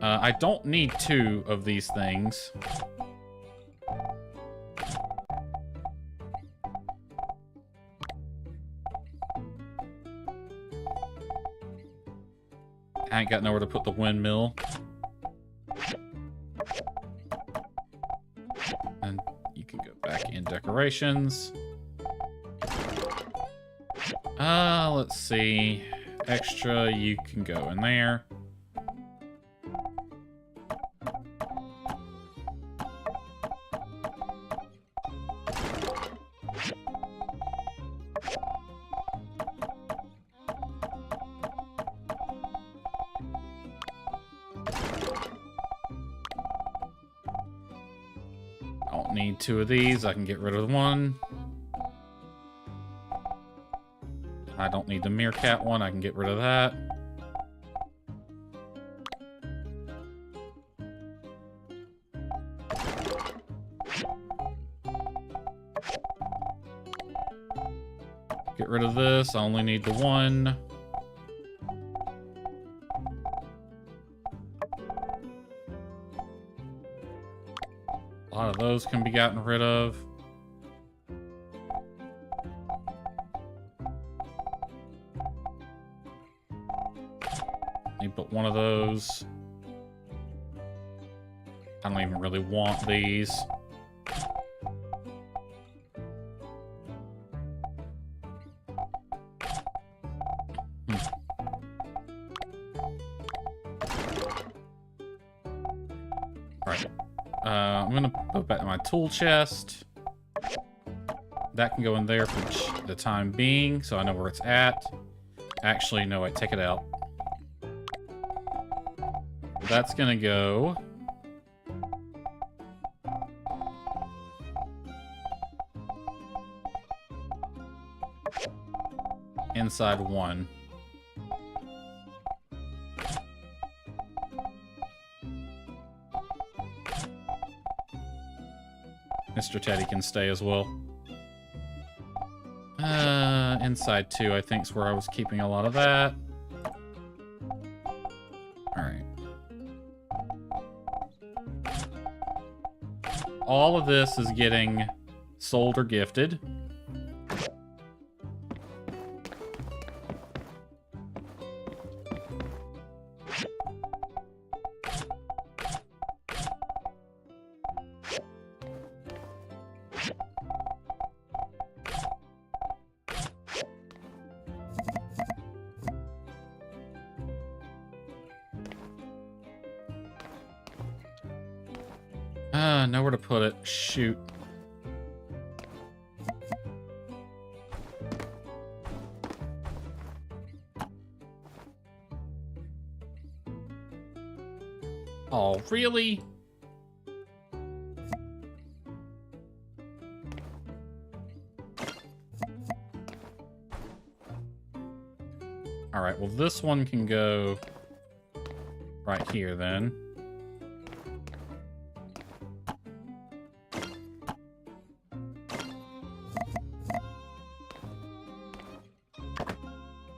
I don't need 2 of these things. I ain't got nowhere to put the windmill. And you can go back in decorations. Let's see. Extra, you can go in there. Don't need 2 of these. I can get rid of 1. I don't need the meerkat one. I can get rid of that. Get rid of this. I only need the 1. A lot of those can be gotten rid of. Need but 1 of those. I don't even really want these. Alright. I'm gonna put back in my tool chest. That can go in there for the time being, so I know where it's at. Actually, no, wait, take it out. That's gonna go... inside 1. Mr. Teddy can stay as well. Inside 2, I think, is where I was keeping a lot of that. Alright. All of this is getting sold or gifted. Nowhere to put it. Shoot. Oh, really? Alright, well this one can go right here then.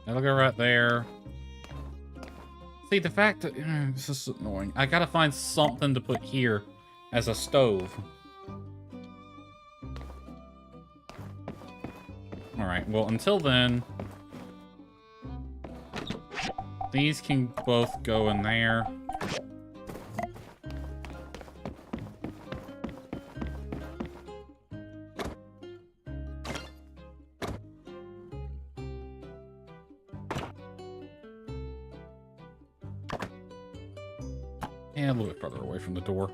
That'll go right there. See, the fact that... this is annoying. I gotta find something to put here as a stove. Alright, well, until then... these can both go in there. And a little bit further away from the door.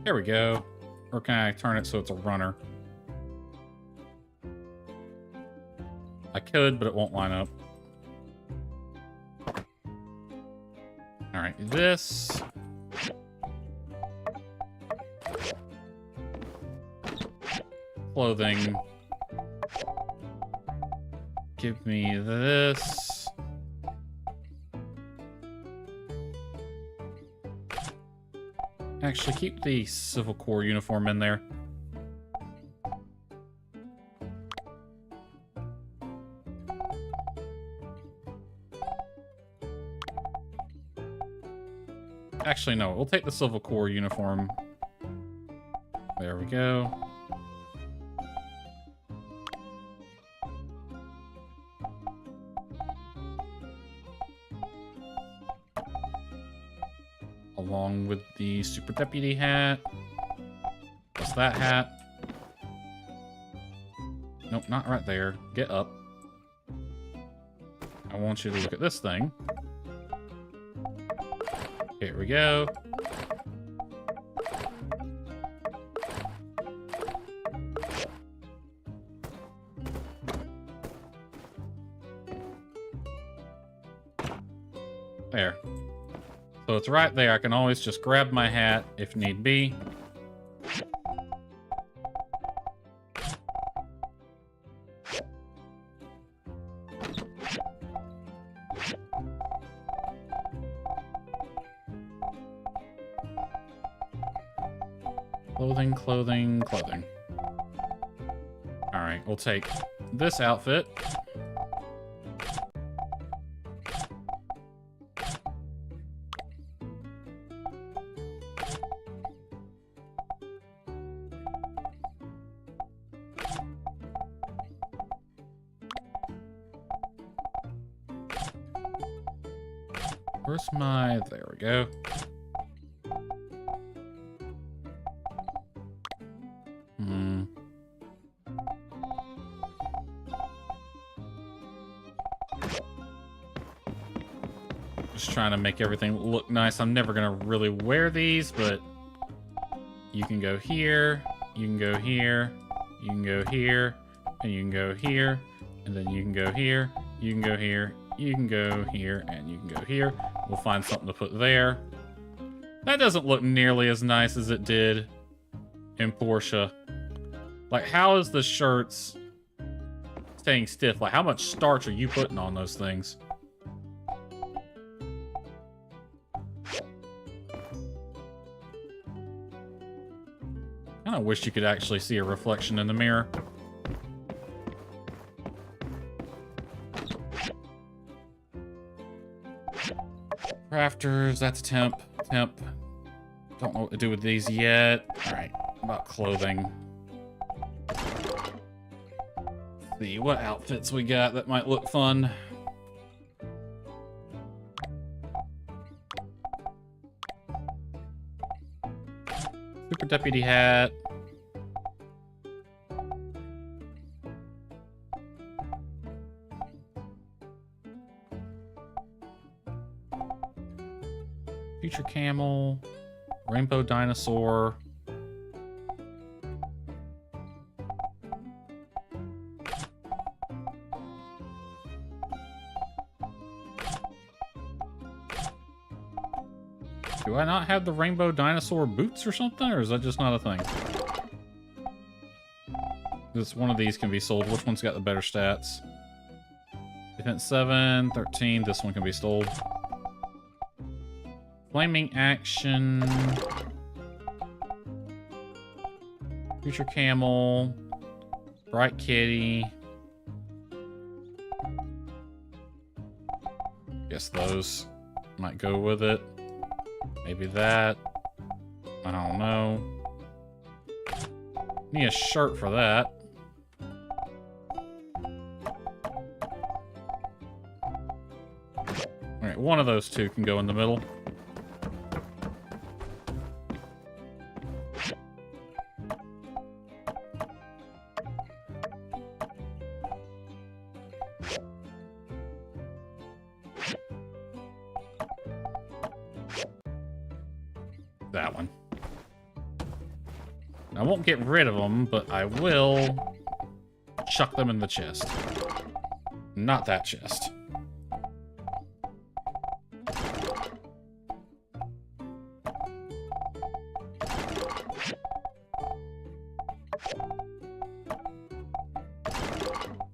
There we go. Or can I turn it so it's a runner? I could, but it won't line up. Alright, this. Clothing. Give me this. Actually, keep the Civil Corps uniform in there. Actually, no. We'll take the Civil Corps uniform. There we go. Along with the Super Deputy hat. What's that hat? Nope, not right there. Get up. I want you to look at this thing. Here we go. There. So it's right there. I can always just grab my hat if need be. Clothing, clothing, clothing. Alright, we'll take this outfit. Where's my... There we go. Just trying to make everything look nice. I'm never gonna really wear these, but you can go here, you can go here, you can go here, and you can go here, and then you can go here, you can go here, you can go here, and you can go here. We'll find something to put there. That doesn't look nearly as nice as it did in Portia. Like, how is the shirts staying stiff? Like, how much starch are you putting on those things? I wish you could actually see a reflection in the mirror. Crafters, that's temp. Temp. Don't know what to do with these yet. Alright, about clothing. Let's see what outfits we got that might look fun. Super Deputy hat. Future Camel. Rainbow Dinosaur. Do I not have the Rainbow Dinosaur boots or something, or is that just not a thing? This one of these can be sold. Which one's got the better stats? Defense 7, 13. This one can be sold. Flaming Action. Future Camel. Bright Kitty. Guess those might go with it. Maybe that. I don't know. Need a shirt for that. Alright, one of those two can go in the middle. that one. I won't get rid of them, but I will chuck them in the chest. Not that chest.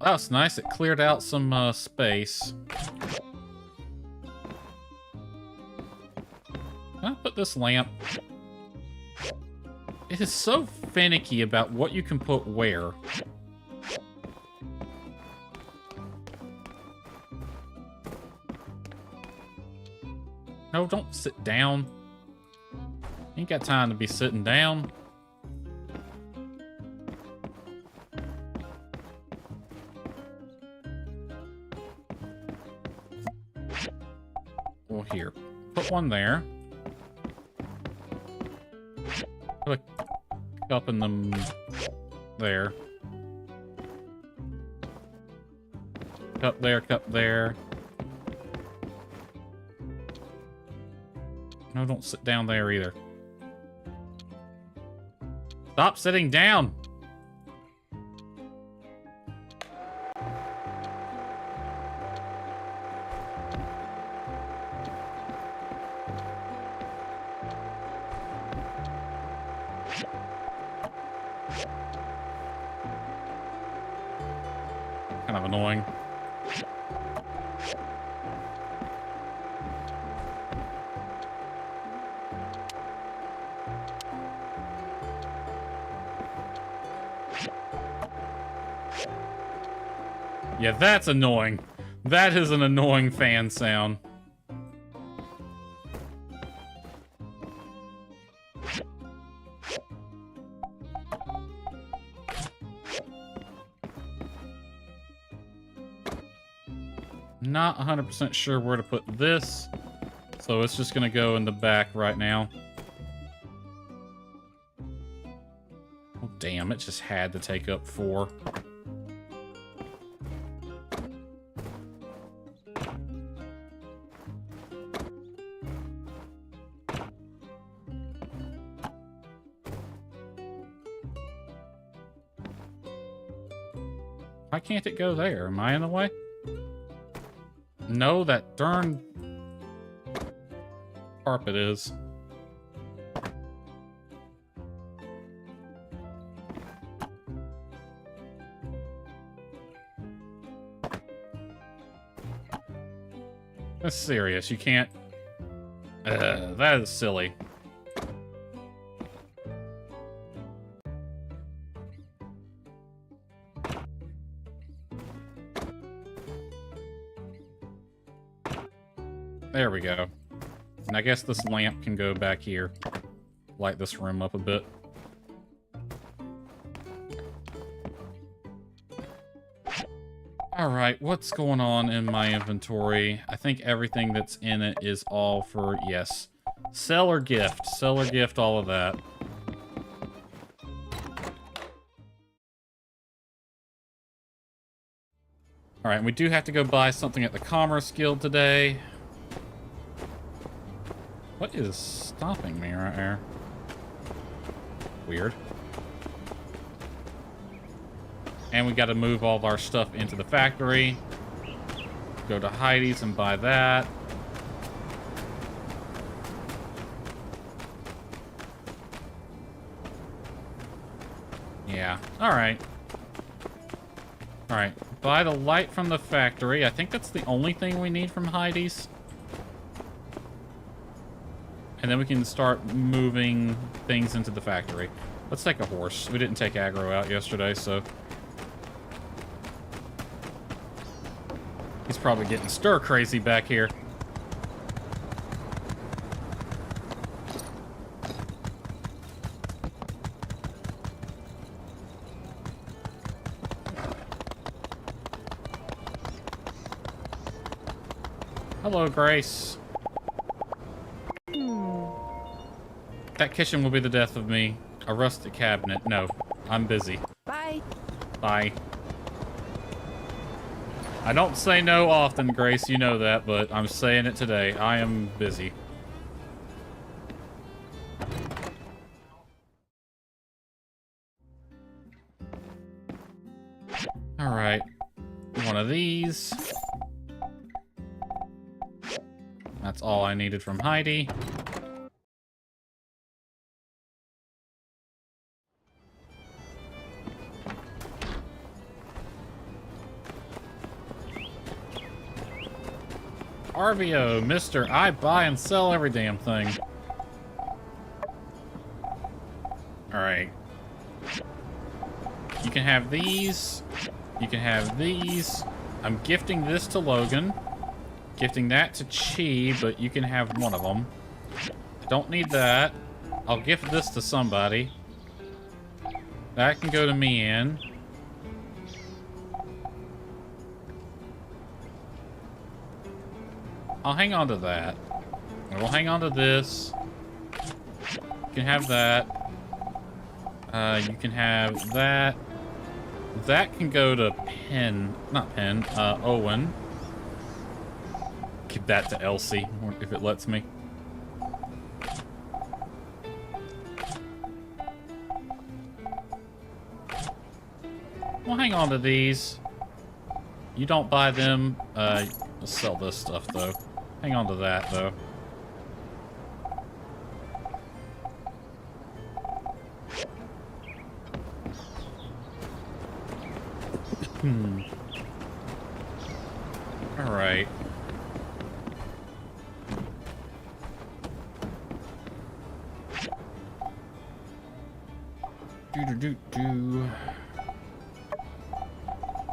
That was nice. It cleared out some space. I'll put this lamp. It is so finicky about what you can put where. No, don't sit down. Ain't got time to be sitting down. Well, here. Put one there. Put a cup in them there. Cup there, cup there. No, don't sit down there either. Stop sitting down! Kind of annoying. Yeah, that's annoying. That is an annoying fan sound. Not 100% sure where to put this, so it's just gonna go in the back right now. Oh, damn, it just had to take up 4. Why can't it go there? Am I in the way? No, that darn carpet is. That's serious. You can't... that is silly. There we go. And I guess this lamp can go back here. Light this room up a bit. Alright, what's going on in my inventory? I think everything that's in it is all for, yes. Sell or gift. Sell or gift, all of that. Alright, we do have to go buy something at the Commerce Guild today. What is stopping me right there? Weird. And we got to move all of our stuff into the factory. Go to Heidi's and buy that. Yeah, alright. Alright, buy the light from the factory. I think that's the only thing we need from Heidi's. And then we can start moving things into the factory. Let's take a horse. We didn't take aggro out yesterday, so... He's probably getting stir-crazy back here. Hello, Grace. That kitchen will be the death of me. A rusted cabinet. No, I'm busy. Bye. Bye. I don't say no often, Grace, you know that, but I'm saying it today. I am busy. Alright. One of these. That's all I needed from Heidi. RVO, Mr. I buy and sell every damn thing. Alright. You can have these. You can have these. I'm gifting this to Logan. Gifting that to Chi, but you can have one of them. I don't need that. I'll gift this to somebody. That can go to Mian. I'll hang on to that. I will hang on to this. You can have that. You can have that. That can go to Owen. Give that to Elsie, if it lets me. We'll hang on to these. You don't buy them. Let's sell this stuff, though. Hang on to that, though. Alright. Do.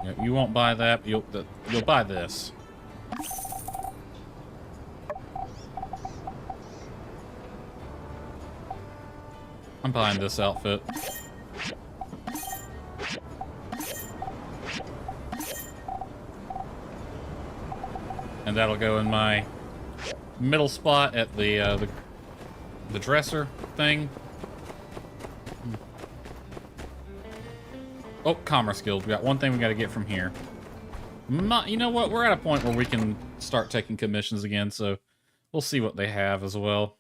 Yeah, you won't buy that, but you'll buy this. I'm buying this outfit. And that'll go in my middle spot at the dresser thing. Oh, Commerce Guild. We got one thing we got to get from here. You know what? We're at a point where we can start taking commissions again, so we'll see what they have as well.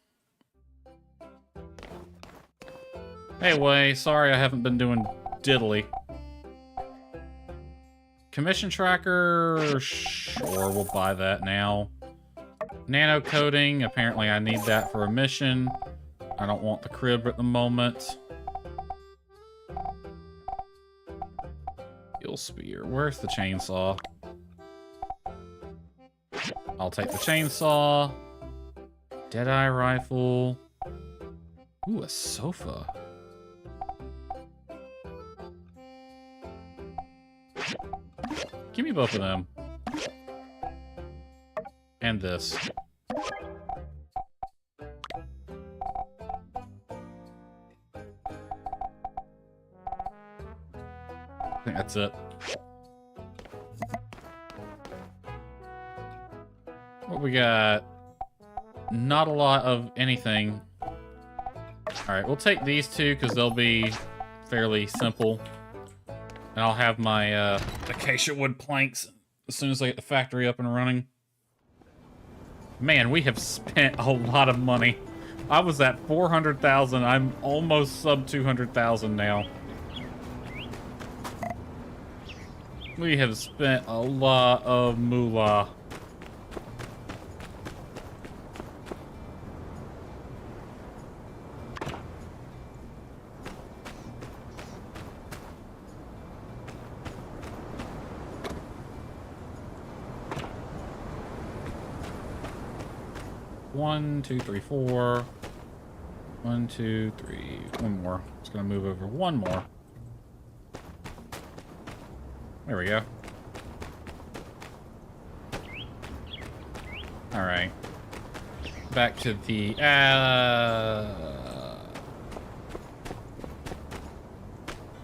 Hey, Way. Sorry I haven't been doing diddly. Commission tracker, sure, we'll buy that now. Nano coating, apparently I need that for a mission. I don't want the crib at the moment. Steel spear, where's the chainsaw? I'll take the chainsaw. Deadeye rifle. Ooh, a sofa. Give me both of them. And this. I think that's it. What we got? Not a lot of anything. Alright, we'll take these two because they'll be fairly simple. And I'll have my acacia wood planks as soon as I get the factory up and running. Man, we have spent a lot of money. I was at 400,000. I'm almost sub 200,000 now. We have spent a lot of moolah. One, two, three, four. 1, 2, 3. One more. Just gonna move over one more. There we go. Alright. Back to the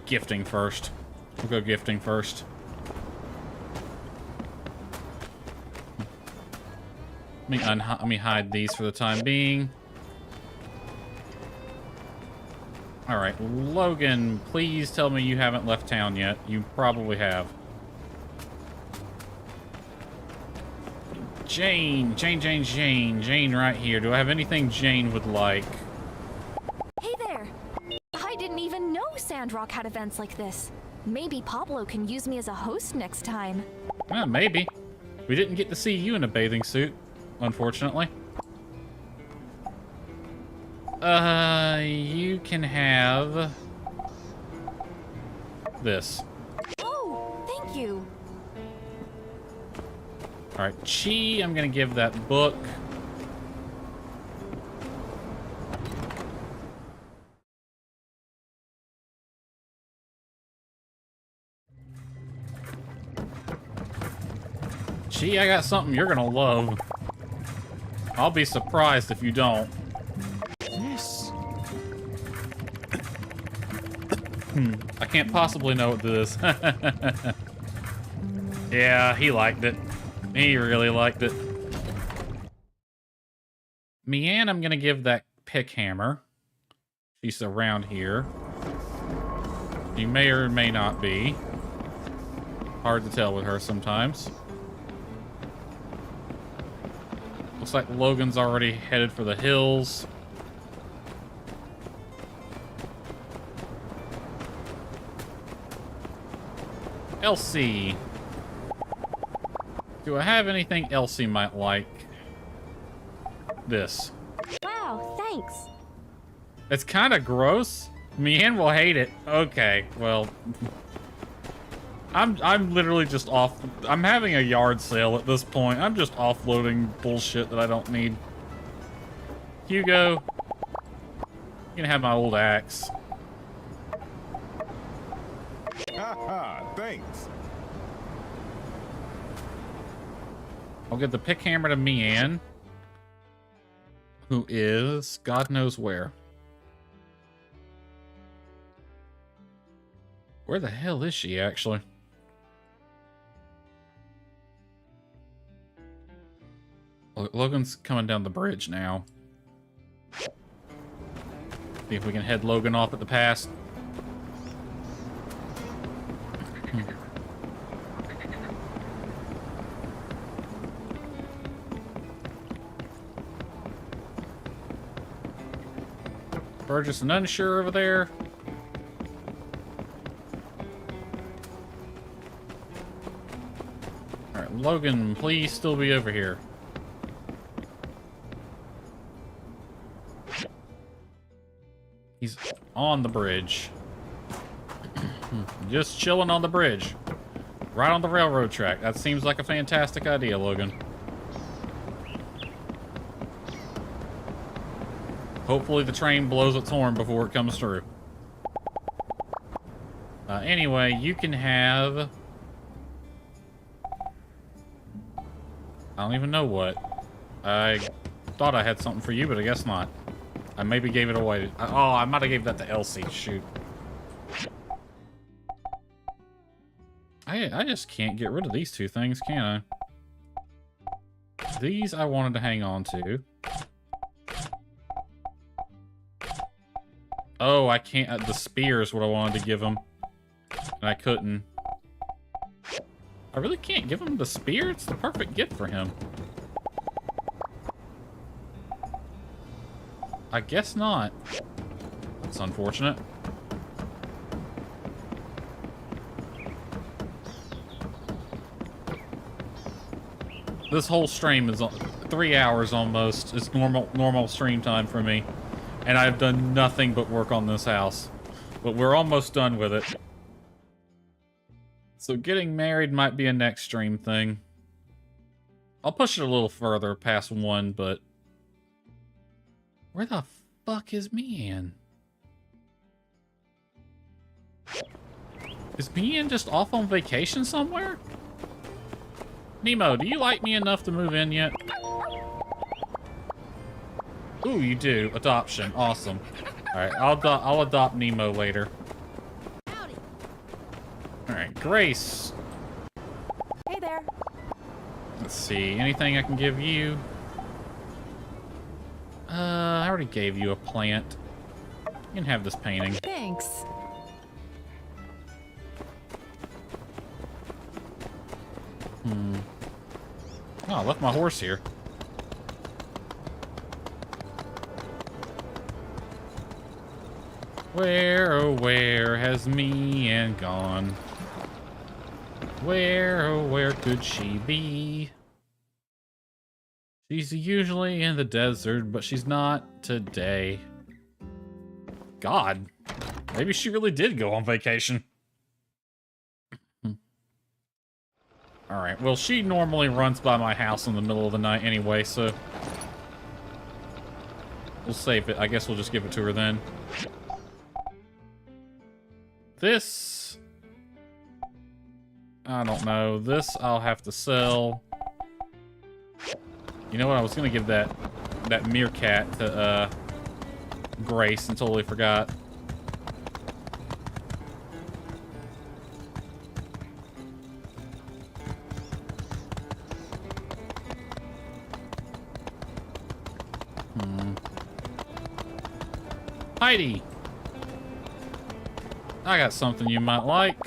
gifting first. We'll go gifting first. Let me hide these for the time being. Alright, Logan, please tell me you haven't left town yet. You probably have. Jane right here. Do I have anything Jane would like? Hey there! I didn't even know Sandrock had events like this. Maybe Pablo can use me as a host next time. Maybe. We didn't get to see you in a bathing suit, unfortunately. You can have this. Oh, thank you. All right, Chi, I'm gonna give that book. Chi, I got something you're gonna love. I'll be surprised if you don't. Yes. I can't possibly know what this is. Yeah, he liked it. He really liked it. Mianne, I'm gonna give that pick hammer. She's around here. She may or may not be. Hard to tell with her sometimes. Looks like Logan's already headed for the hills. Elsie. Do I have anything Elsie might like? This. Wow, thanks. It's kind of gross. Mianne will hate it. Okay, well, I'm literally just off. I'm having a yard sale at this point. I'm just offloading bullshit that I don't need. Hugo, you can have my old axe. Haha, thanks. I'll give the pick hammer to Mianne, who is God knows where. Where the hell is she, actually? Logan's coming down the bridge now. See if we can head Logan off at the pass. Burgess and Unsure over there. Alright, Logan, please still be over here. He's on the bridge. Just chilling on the bridge. Right on the railroad track. That seems like a fantastic idea, Logan. Hopefully the train blows its horn before it comes through. Anyway, you can have... I don't even know what. I thought I had something for you, but I guess not. I maybe gave it away. Oh, I might have gave that to Elsie. Shoot. I just can't get rid of these two things, can I? These I wanted to hang on to. Oh, I can't. The spear is what I wanted to give him. And I couldn't. I really can't give him the spear? It's the perfect gift for him. I guess not. That's unfortunate. This whole stream is 3 hours almost. It's normal stream time for me. And I've done nothing but work on this house. But we're almost done with it. So getting married might be a next stream thing. I'll push it a little further past 1, but... Where the fuck is Mianne? Is Mianne just off on vacation somewhere? Nemo, do you like me enough to move in yet? Ooh, you do. Adoption. Awesome. Alright, I'll adopt Nemo later. Alright, Grace. Hey there. Let's see. Anything I can give you? I already gave you a plant. You can have this painting. Thanks. Oh, I left my horse here. Where, oh, where has Mian gone? Where, oh, where could she be? She's usually in the desert, but she's not today. God, maybe she really did go on vacation. Alright, well, she normally runs by my house in the middle of the night anyway, so we'll save it. I guess we'll just give it to her then. This, I don't know. This I'll have to sell. You know what? I was gonna give that meerkat to Grace and totally forgot. Heidi, I got something you might like.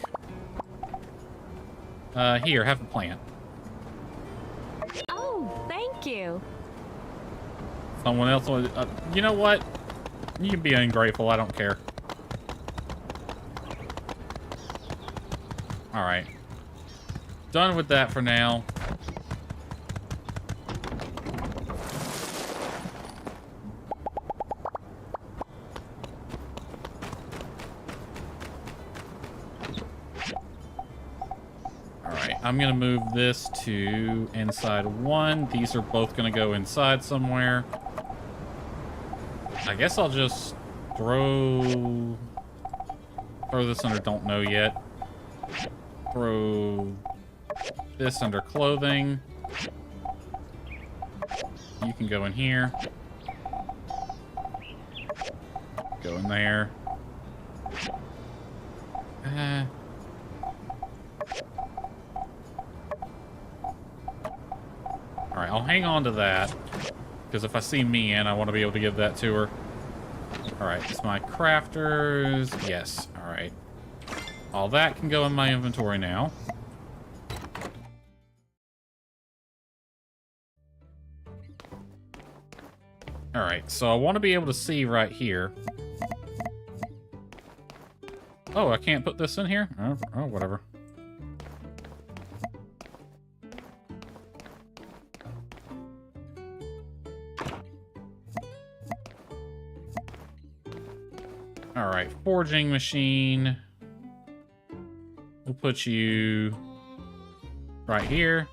Here, have a plant. Oh, thank you. Someone else will, you know what? You can be ungrateful, I don't care. Alright. Done with that for now. I'm gonna move this to inside one. These are both gonna go inside somewhere. I guess I'll just throw this under don't know yet. Throw this under clothing. You can go in here. Go in there. Alright, I'll hang on to that. Because if I see Mian, I want to be able to give that to her. Alright, it's my crafters. Yes, alright. All that can go in my inventory now. Alright, so I want to be able to see right here. Oh, I can't put this in here? Oh, whatever. Alright, forging machine. We'll put you right here.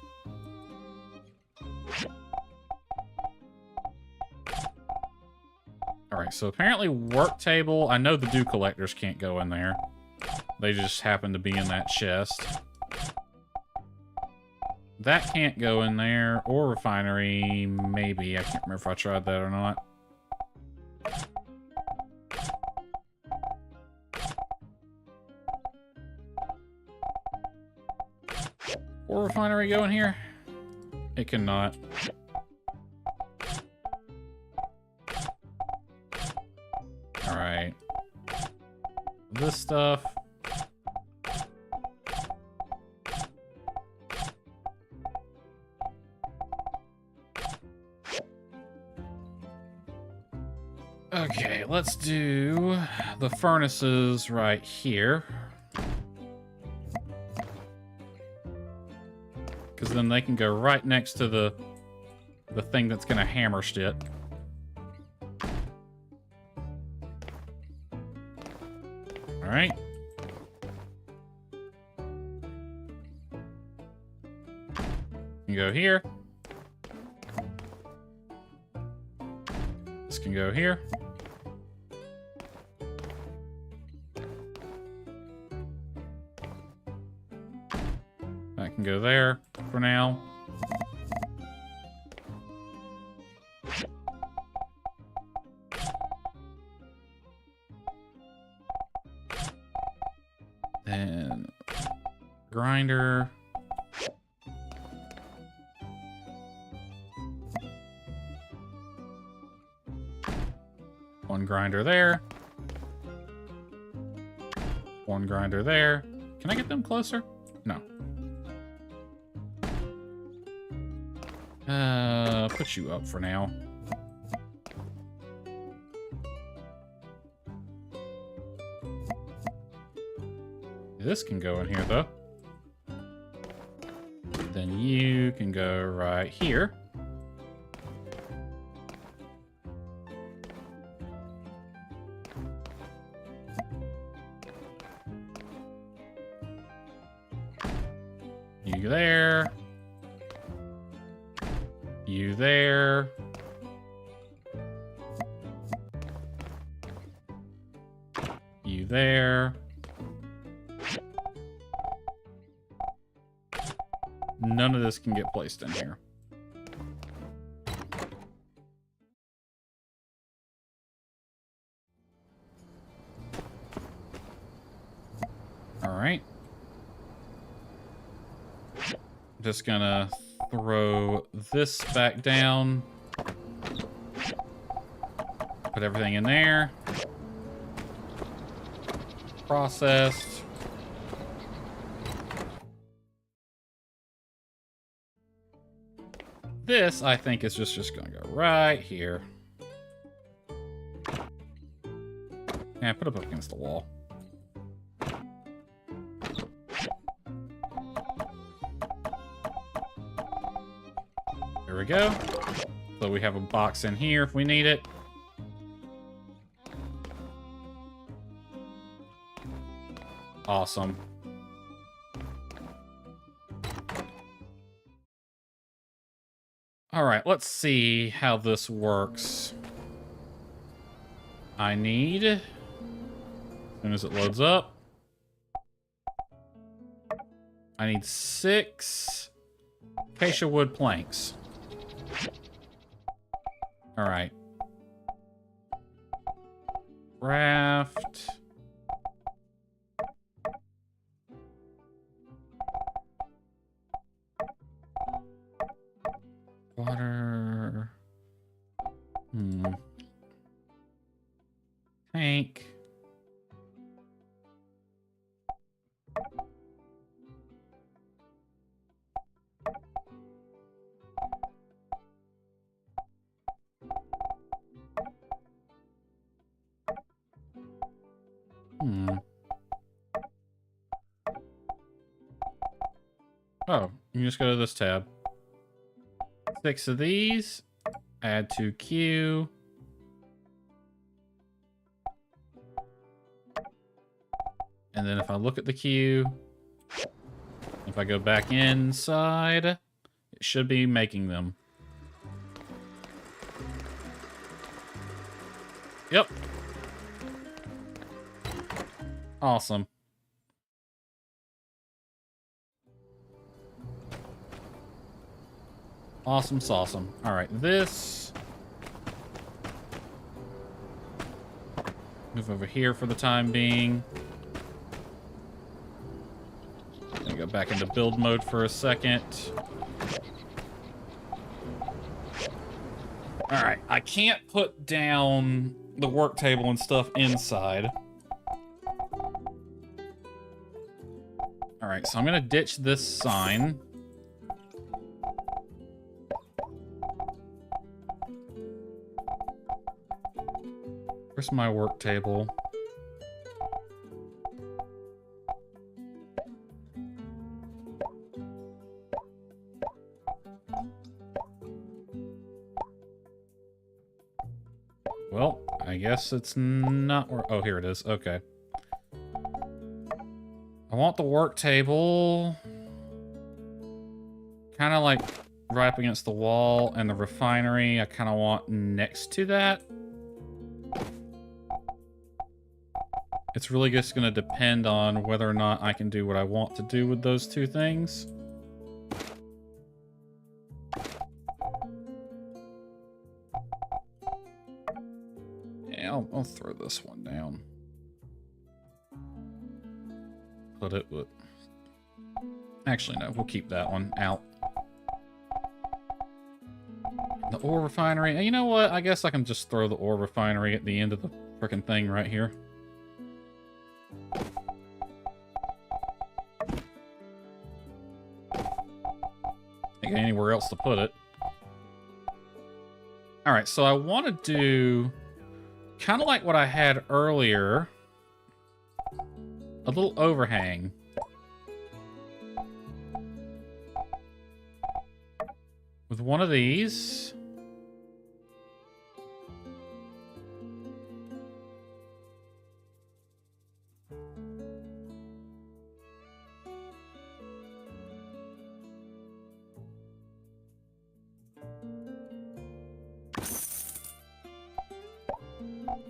Alright, so apparently work table. I know the dew collectors can't go in there. They just happen to be in that chest. That can't go in there. Or refinery, maybe. I can't remember if I tried that or not. Or refinery go in here? It cannot. Alright. This stuff. Okay, let's do the furnaces right here. Because then they can go right next to the thing that's going to hammer shit. Alright. You can go here. This can go here. That can go there for now. Then grinder. One grinder there. One grinder there. Can I get them closer? No. Put you up for now. This can go in here, though. Then you can go right here. You there. You there. You there. None of this can get placed in here. All right. Just gonna throw this back down. Put everything in there. Processed. This, I think, is just gonna go right here. Yeah, put it up against the wall. There we go. So we have a box in here if we need it. Awesome. All right, let's see how this works. I need, as soon as it loads up, I need 6 acacia wood planks. All right. Craft. Water. Tank. Oh, you just go to this tab. 6 of these. Add to queue. And then if I look at the queue, if I go back inside, it should be making them. Yep. Awesome. Awesome sauceum. Alright, this. Move over here for the time being. Gonna go back into build mode for a second. Alright, I can't put down the work table and stuff inside. Alright, so I'm gonna ditch this sign. Where's my work table? Well, I guess it's not where... Oh, here it is. Okay. I want the work table kind of like right up against the wall, and the refinery I kind of want next to that. It's really just going to depend on whether or not I can do what I want to do with those two things. Yeah, I'll throw this one down. Put it with... Actually, no, we'll keep that one out. The ore refinery. You know what? I guess I can just throw the ore refinery at the end of the frickin' thing right here. Anywhere else to put it. Alright, so I want to do kind of like what I had earlier. a little overhang. With one of these.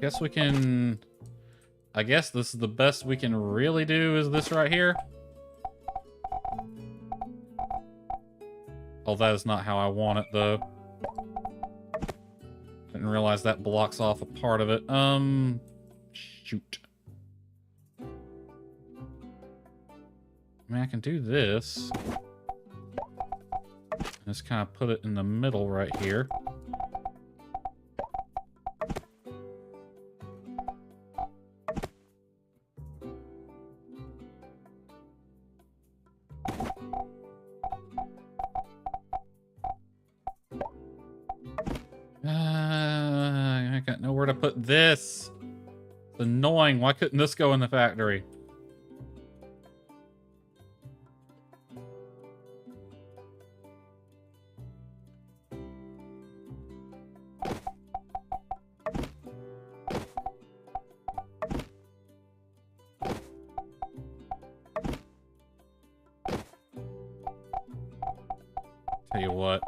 Guess we can... I guess this is the best we can really do is this right here. Oh, that is not how I want it, though. Didn't realize that blocks off a part of it. Shoot. I mean, I can do this. Just kind of put it in the middle right here. I got nowhere to put this. It's annoying. Why couldn't this go in the factory? Tell you what.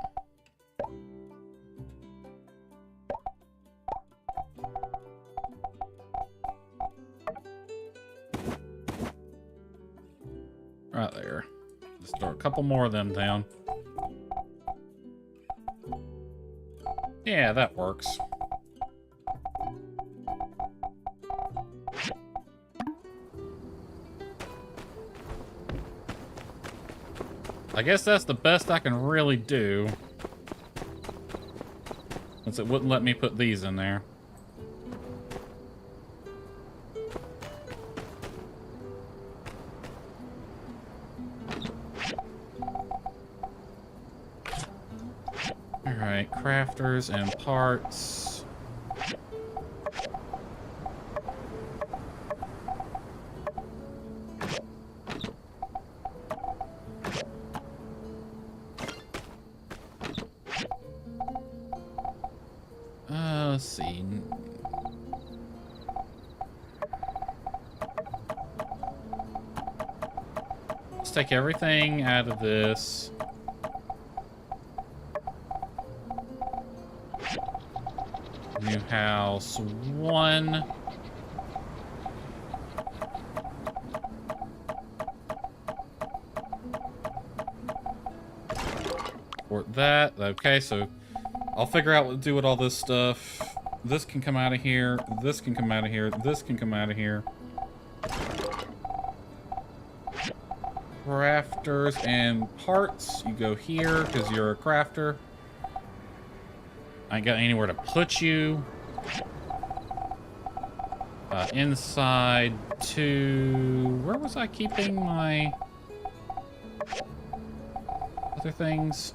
Right there. Just throw a couple more of them down. Yeah, that works. I guess that's the best I can really do. Since it wouldn't let me put these in there. Alright, crafters and parts. Let's see. Let's take everything out of this. New house 1. Or that. Okay, so I'll figure out what to do with all this stuff. This can come out of here. This can come out of here. This can come out of here. Crafters and parts. You go here because you're a crafter. I ain't got anywhere to put you. Inside to... Where was I keeping my other things?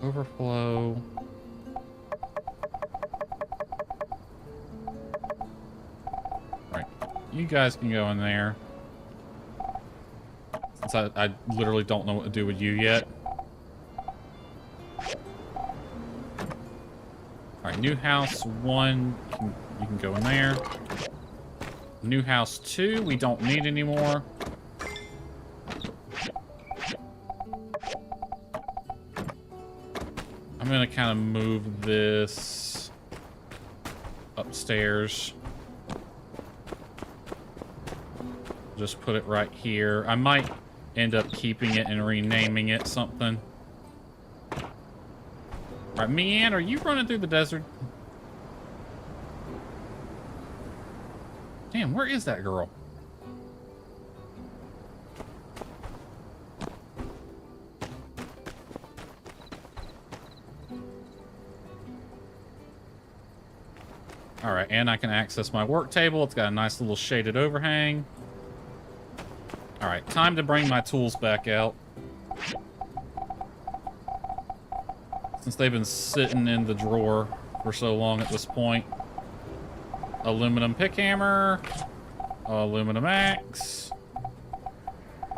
Overflow. Right. You guys can go in there. Since I literally don't know what to do with you yet. Alright, new house 1, you can go in there. New house 2, we don't need anymore. I'm gonna kind of move this upstairs. Just put it right here. I might end up keeping it and renaming it something. All right, Mianne, are you running through the desert? Damn, where is that girl? All right, and I can access my work table. It's got a nice little shaded overhang. All right, time to bring my tools back out. Since they've been sitting in the drawer for so long at this point. aluminum pick hammer, aluminum axe,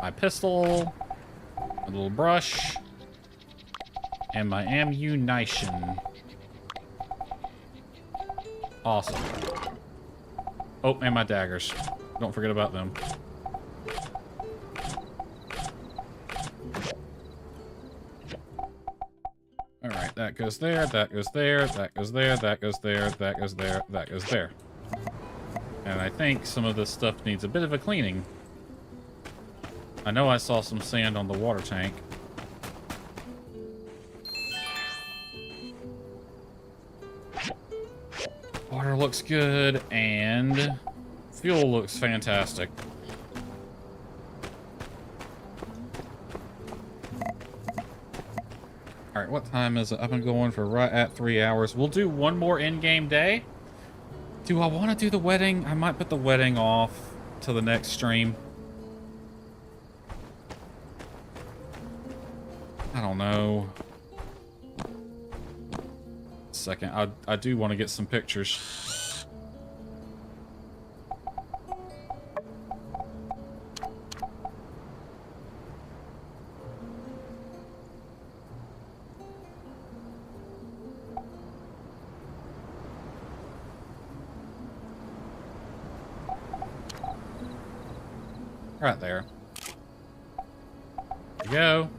my pistol, a little brush, and my ammunition. Awesome. Oh, and my daggers. Don't forget about them. Alright, that goes there, that goes there, that goes there, that goes there, that goes there, that goes there. And I think some of this stuff needs a bit of a cleaning. I know I saw some sand on the water tank. Water looks good, and fuel looks fantastic. Alright, what time is it? I've been going for right at 3 hours. We'll do one more in-game day. Do I want to do the wedding? I might put the wedding off to the next stream. I don't know. Second, I do want to get some pictures. Right there. There you go.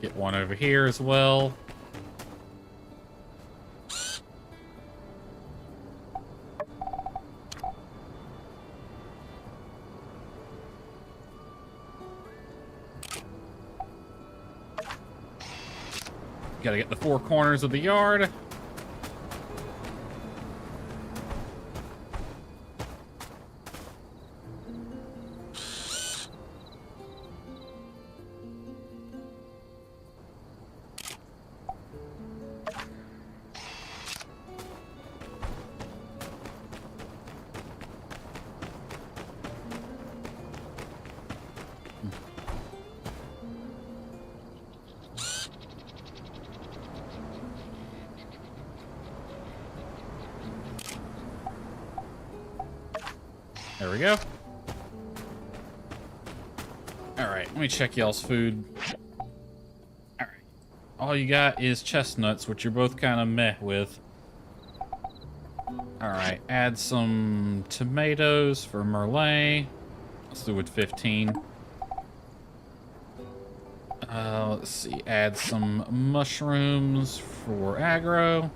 Get one over here as well. Gotta get the 4 corners of the yard. There we go. Alright, let me check y'all's food. Alright. All you got is chestnuts, which you're both kind of meh with. Alright, add some tomatoes for Merlot. Let's do with 15. Let's see, add some mushrooms for aggro.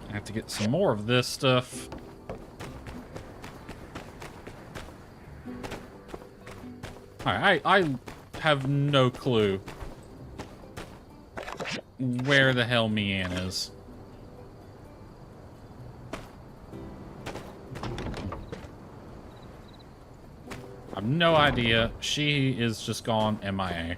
I have to get some more of this stuff. Alright, I have no clue where the hell Mian is. I have no idea. She is just gone MIA.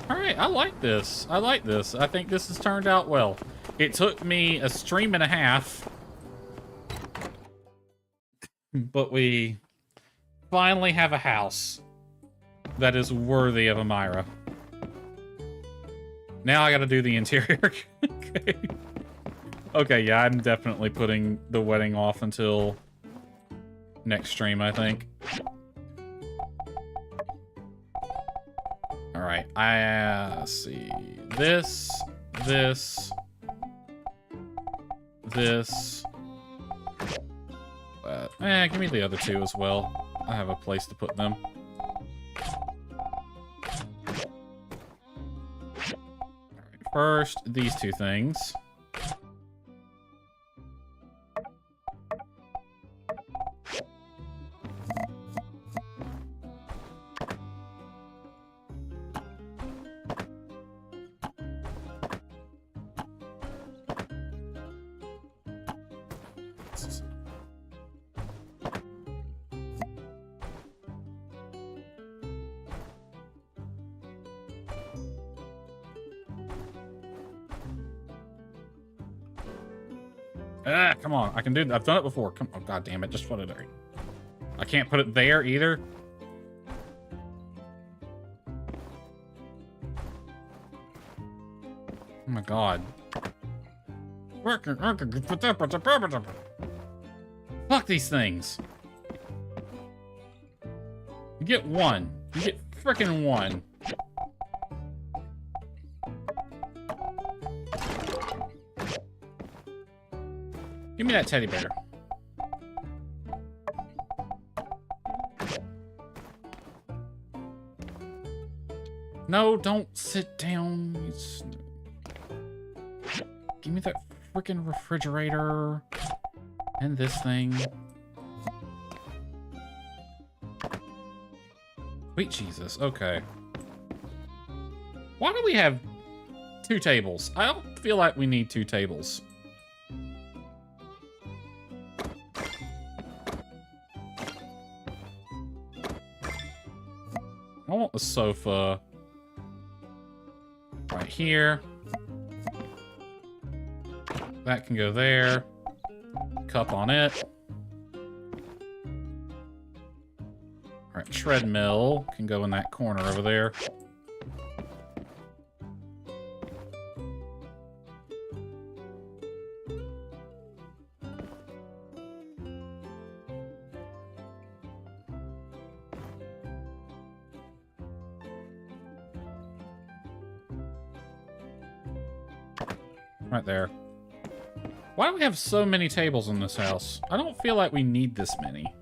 Alright, I like this. I like this. I think this has turned out well. It took me a stream and a half, but we finally have a house that is worthy of a Myra. Now I gotta do the interior. Okay. Okay, yeah, I'm definitely putting the wedding off until next stream, I think. Alright, let's see. This. Give me the other two as well. I have a place to put them. Alright, first, these two things. Come on. I can do it. I've done it before. Come on. God damn it. Just put it there. I can't put it there either. Oh my god. Fuck these things. You get one. You get frickin' one. Give me that teddy bear. No, don't sit down. Give me that freaking refrigerator. And this thing. Sweet Jesus, okay. Why do we have 2 tables? I don't feel like we need 2 tables. I want the sofa right here. That can go there. Cup on it. Alright, treadmill can go in that corner over there. Right there. Why do we have so many tables in this house? I don't feel like we need this many.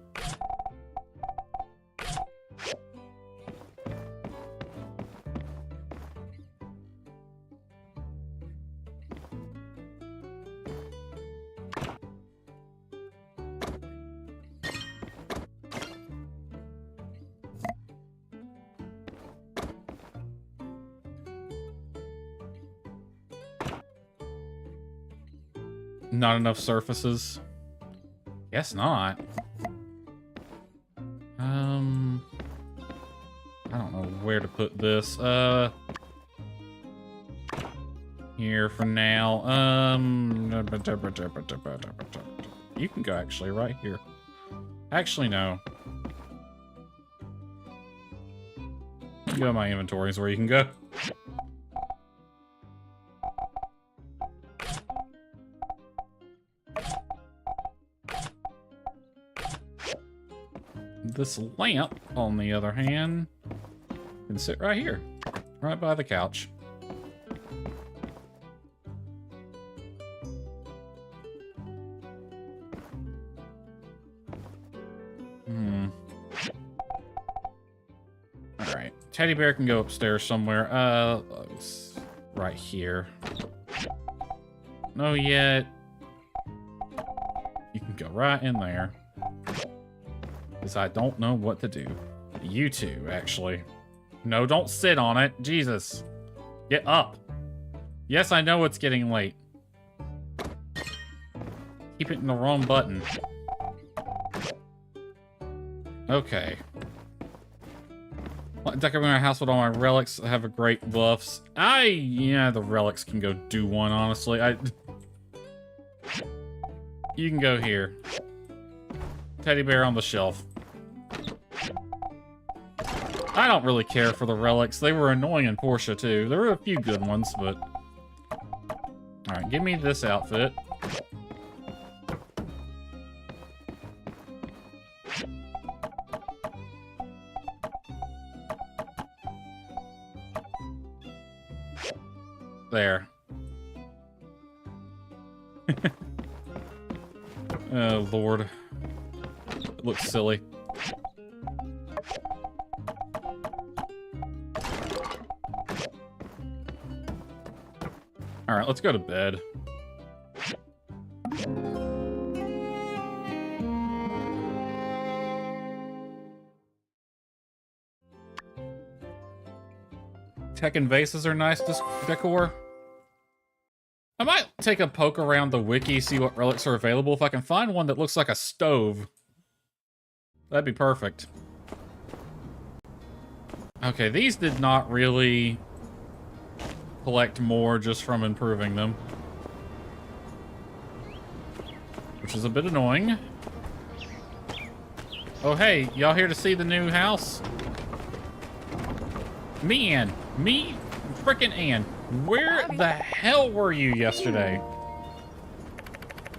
Not enough surfaces? Guess not. I don't know where to put this. Here for now. You can go actually right here. Actually, no. You go to my inventory is where you can go. This lamp, on the other hand, can sit right here, right by the couch. Alright, teddy bear can go upstairs somewhere. Right here. No, yet. You can go right in there. Because I don't know what to do. You two, actually. No, don't sit on it. Jesus. Get up. Yes, I know it's getting late. Keep it in the wrong button. Okay. Decorating my house with all my relics. I have a great buffs. Yeah, the relics can go do one, honestly. You can go here. Teddy bear on the shelf. I don't really care for the relics. They were annoying in Portia, too. There were a few good ones, but... Alright, give me this outfit. There. Oh, Lord. It looks silly. Alright, let's go to bed. Tekken vases are nice decor. I might take a poke around the wiki, see what relics are available. If I can find one that looks like a stove, that'd be perfect. Okay, these did not really collect more just from improving them, which is a bit annoying. Oh, hey, y'all here to see the new house? Me, Ann. Me, frickin' Ann. Where the hell were you yesterday?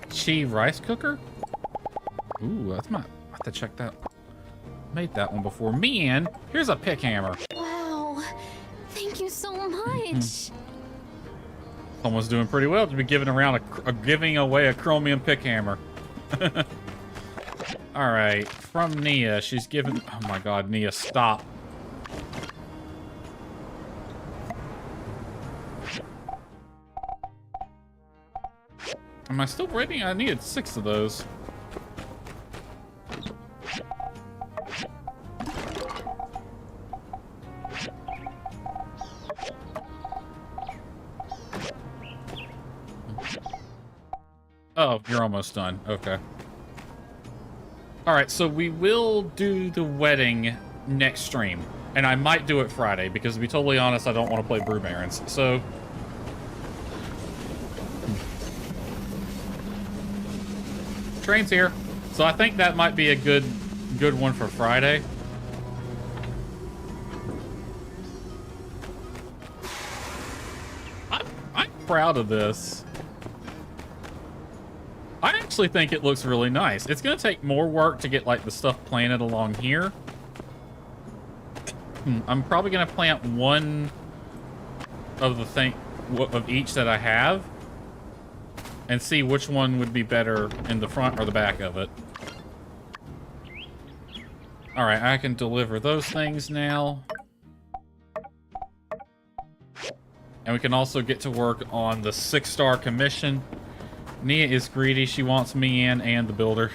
Chi rice cooker? Ooh, that's my... I have to check that. Made that one before. Me, Ann. Here's a pick hammer. Wow. Thank you so much. Someone's doing pretty well to be giving away a chromium pick hammer. All right, from Nia, she's given. Oh my God, Nia, stop! Am I still waiting? I needed 6 of those. Oh, you're almost done. Okay. All right, so we will do the wedding next stream. And I might do it Friday, because to be totally honest, I don't want to play Brood Barons. So... Train's here. So I think that might be a good one for Friday. I'm proud of this. I actually think it looks really nice. It's going to take more work to get like the stuff planted along here. I'm probably going to plant one of of each that I have and see which one would be better in the front or the back of it. All right, I can deliver those things now. And we can also get to work on the 6-star commission. Nia is greedy. She wants me in and the builder.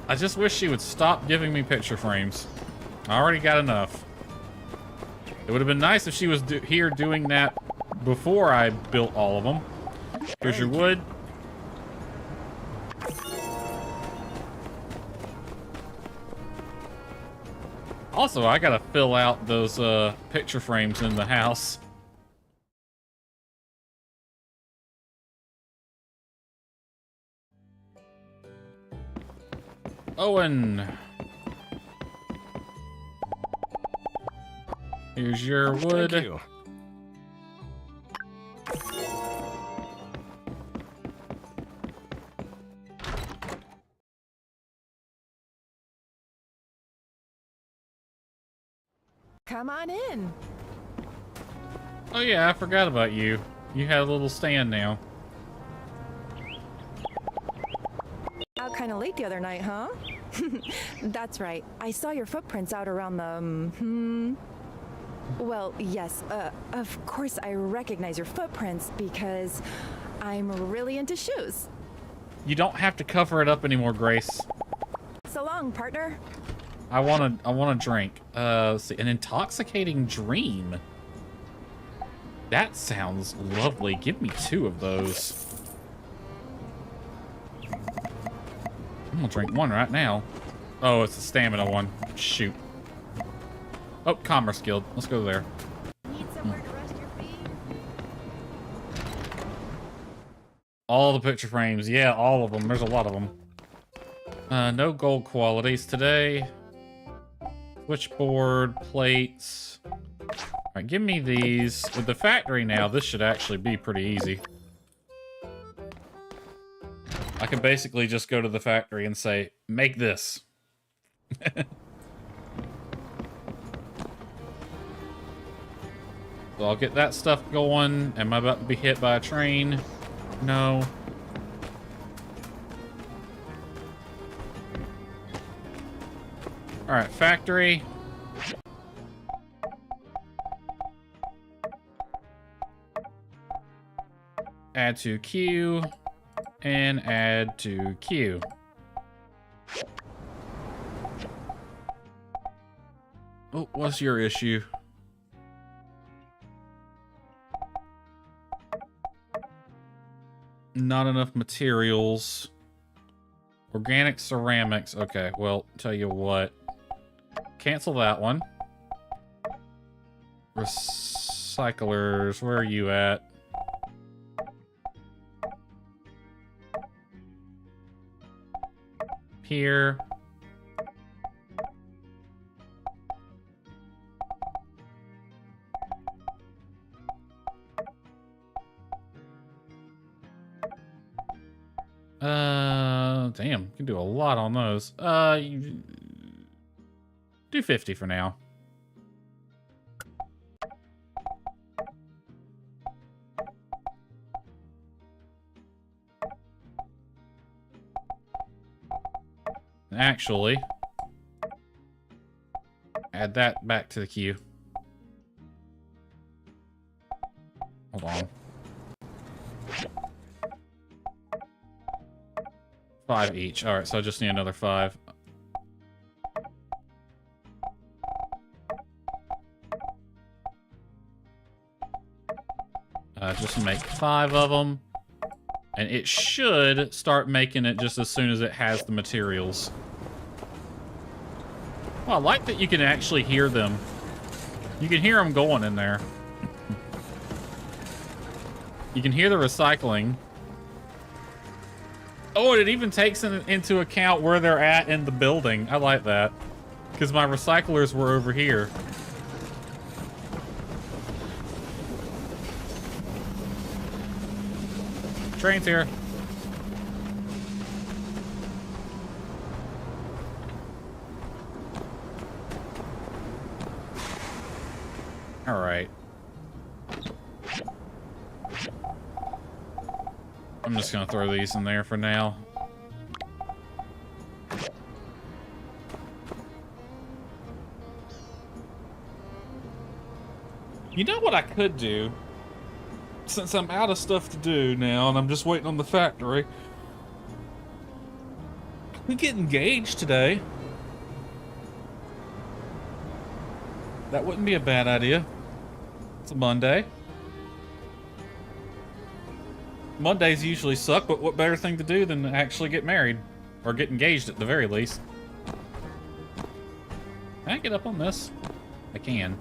I just wish she would stop giving me picture frames. I already got enough. It would have been nice if she was here doing that before I built all of them. Here's your wood. Also, I gotta fill out those picture frames in the house. Owen. Here's your wood. Thank you. Come on in. Oh yeah, I forgot about you. You had a little stand now. Out kind of late the other night, huh? That's right. I saw your footprints out around the, Well, yes, of course I recognize your footprints because I'm really into shoes. You don't have to cover it up anymore, Grace. So long, partner. I want a drink. Let's see, an intoxicating dream. That sounds lovely. Give me 2 of those. I'm gonna drink one right now. Oh, it's the stamina one. Shoot. Oh, Commerce Guild. Let's go there. Need somewhere to rest your feet? All the picture frames. Yeah, all of them. There's a lot of them. No gold qualities today. Switchboard, plates. All right, give me these. With the factory now, this should actually be pretty easy. I can basically just go to the factory and say, make this. So I'll get that stuff going. Am I about to be hit by a train? No. All right, factory. Add to queue. And add to queue. Oh, what's your issue? Not enough materials. Organic ceramics. Okay, well, tell you what. Cancel that one. Recyclers, where are you at? here. Damn, you can do a lot on those. Do 50 for now. Actually, add that back to the queue. Hold on. 5 each. Alright, so I just need another 5. Just make 5 of them. And it should start making it just as soon as it has the materials. Well, I like that you can actually hear them. You can hear them going in there. You can hear the recycling. Oh, and it even takes into account where they're at in the building. I like that. Because my recyclers were over here. Train's here. All right. I'm just gonna throw these in there for now. You know what I could do? Since I'm out of stuff to do now and I'm just waiting on the factory. We get engaged today. That wouldn't be a bad idea. It's a Monday. Mondays usually suck, but what better thing to do than to actually get married? Or get engaged at the very least. Can I get up on this? I can.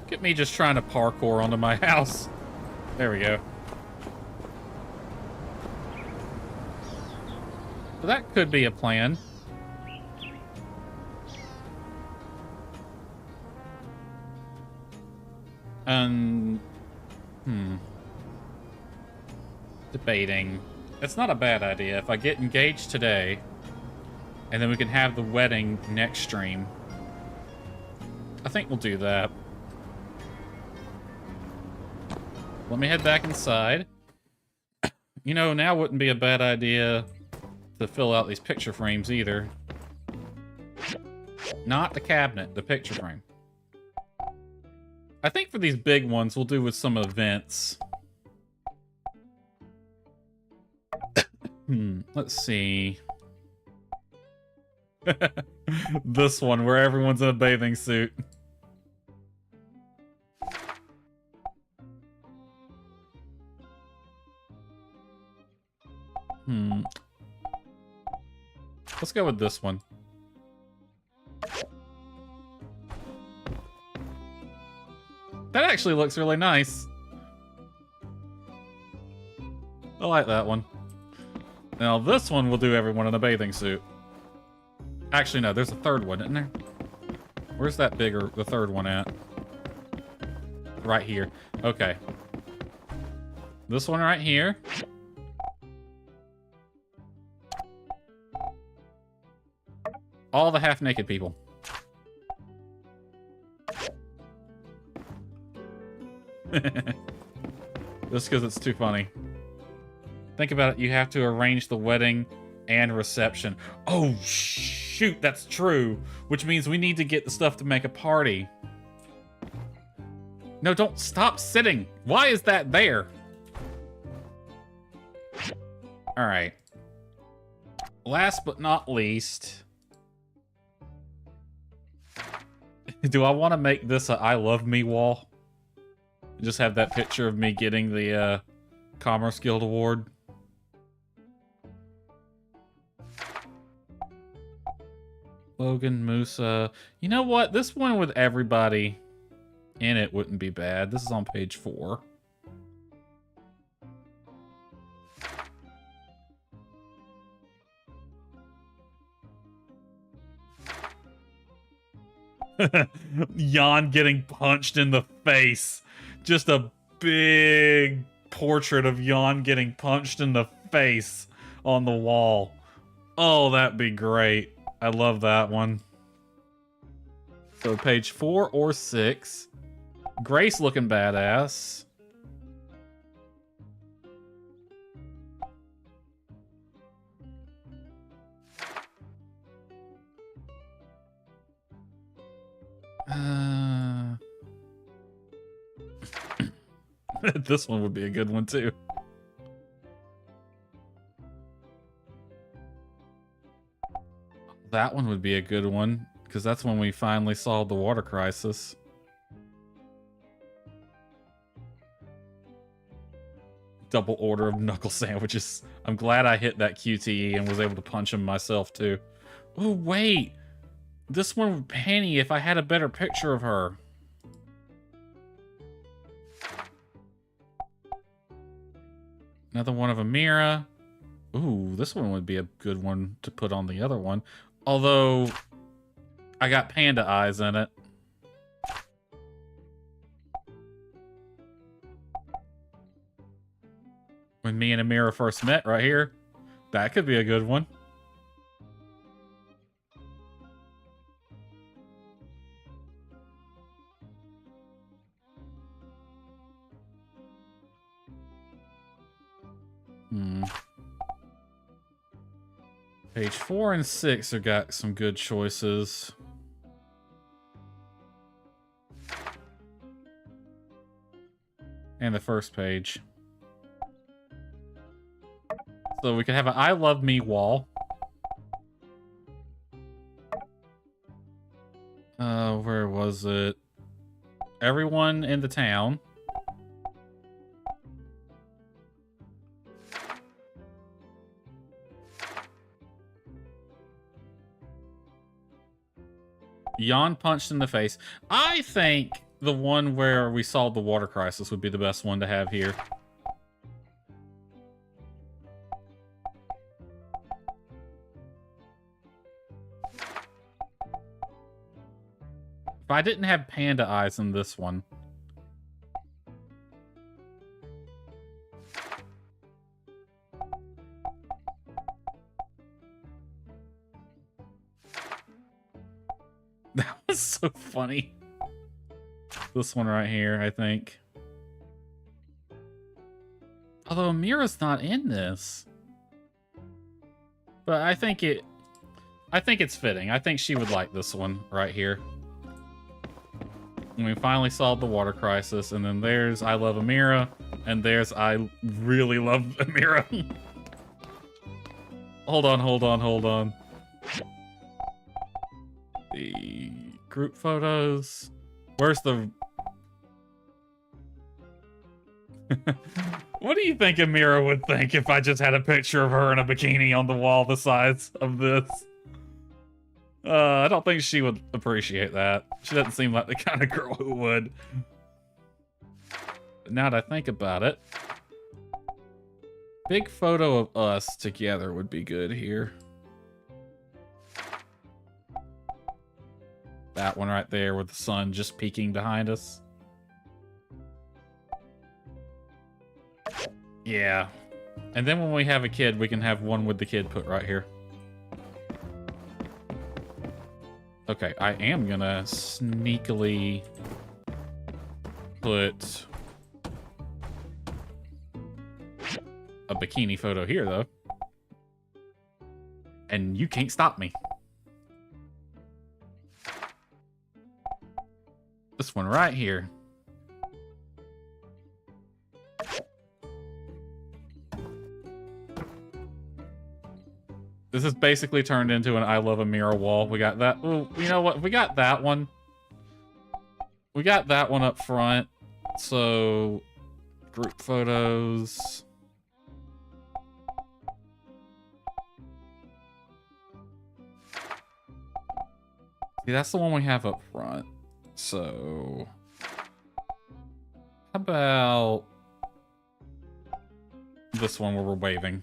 Get me just trying to parkour onto my house. There we go. So that could be a plan. Debating. It's not a bad idea. If I get engaged today, and then we can have the wedding next stream. I think we'll do that. Let me head back inside. You know, now wouldn't be a bad idea to fill out these picture frames either. Not the cabinet, the picture frame. I think for these big ones, we'll do with some events. Let's see. This one, where everyone's in a bathing suit. Let's go with this one. That actually looks really nice. I like that one. Now this one will do everyone in a bathing suit. Actually, no, there's a third one, isn't there? Where's that bigger, the third one at? Right here. Okay. This one right here. All the half-naked people. Just because it's too funny. Think about it, you have to arrange the wedding and reception. Oh, shoot, that's true. Which means we need to get the stuff to make a party. No, don't stop sitting. Why is that there? Alright. Last but not least... Do I want to make this a I love me wall? Just have that picture of me getting the Commerce Guild Award. Logan, Musa. You know what? This one with everybody in it wouldn't be bad. This is on page 4. Jan getting punched in the face. Just a big portrait of Jan getting punched in the face on the wall. Oh, that'd be great. I love that one. So page 4 or 6. Grace looking badass. This one would be a good one too. That one would be a good one, because that's when we finally solved the water crisis. Double order of knuckle sandwiches. I'm glad I hit that QTE and was able to punch him myself too. Oh, wait. This one with Penny, if I had a better picture of her. Another one of Amira. Ooh, this one would be a good one to put on the other one. Although, I got panda eyes in it. When me and Amira first met right here. That could be a good one. Page 4 and 6 have got some good choices. And the first page. So we could have an I love me wall. Where was it? Everyone in the town. Jan punched in the face. I think the one where we solved the water crisis would be the best one to have here. If I didn't have panda eyes in this one. That was so funny. This one right here, I think. Although Amira's not in this. But I think it's fitting. I think she would like this one right here. And we finally solved the water crisis, and then there's I love Amira, and there's I really love Amira. Hold on. The group photos. Where's the... What do you think Amira would think if I just had a picture of her in a bikini on the wall the size of this? I don't think she would appreciate that. She doesn't seem like the kind of girl who would. But now that I think about it, big photo of us together would be good here. That one right there with the sun just peeking behind us. Yeah. And then when we have a kid, we can have one with the kid put right here. Okay, I am gonna sneakily put a bikini photo here, though. And you can't stop me. This one right here. This is basically turned into an I love Amira wall. We got that. Oh, you know what? We got that one. We got that one up front. So, group photos. See, that's the one we have up front. So, about this one where we're waving?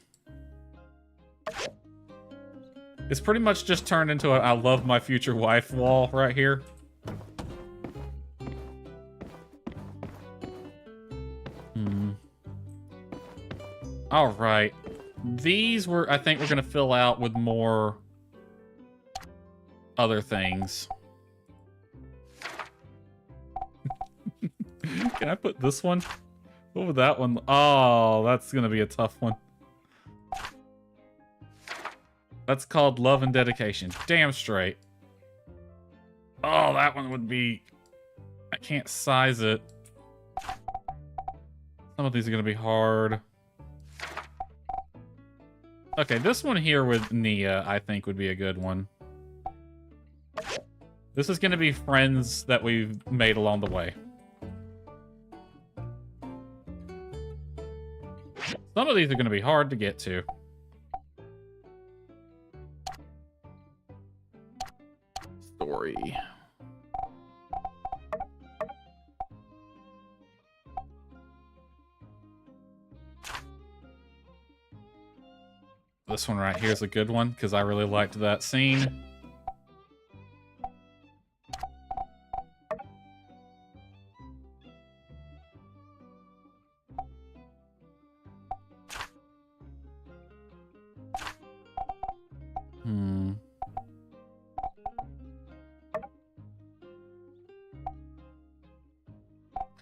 It's pretty much just turned into a I love my future wife wall right here. All right. These I think we're going to fill out with more other things. Can I put this one? What would that one? Oh, that's going to be a tough one. That's called Love and Dedication. Damn straight. Oh, that one would be... I can't size it. Some of these are going to be hard. Okay, this one here with Nia, I think would be a good one. This is going to be friends that we've made along the way. Some of these are going to be hard to get to. Story. This one right here is a good one because I really liked that scene.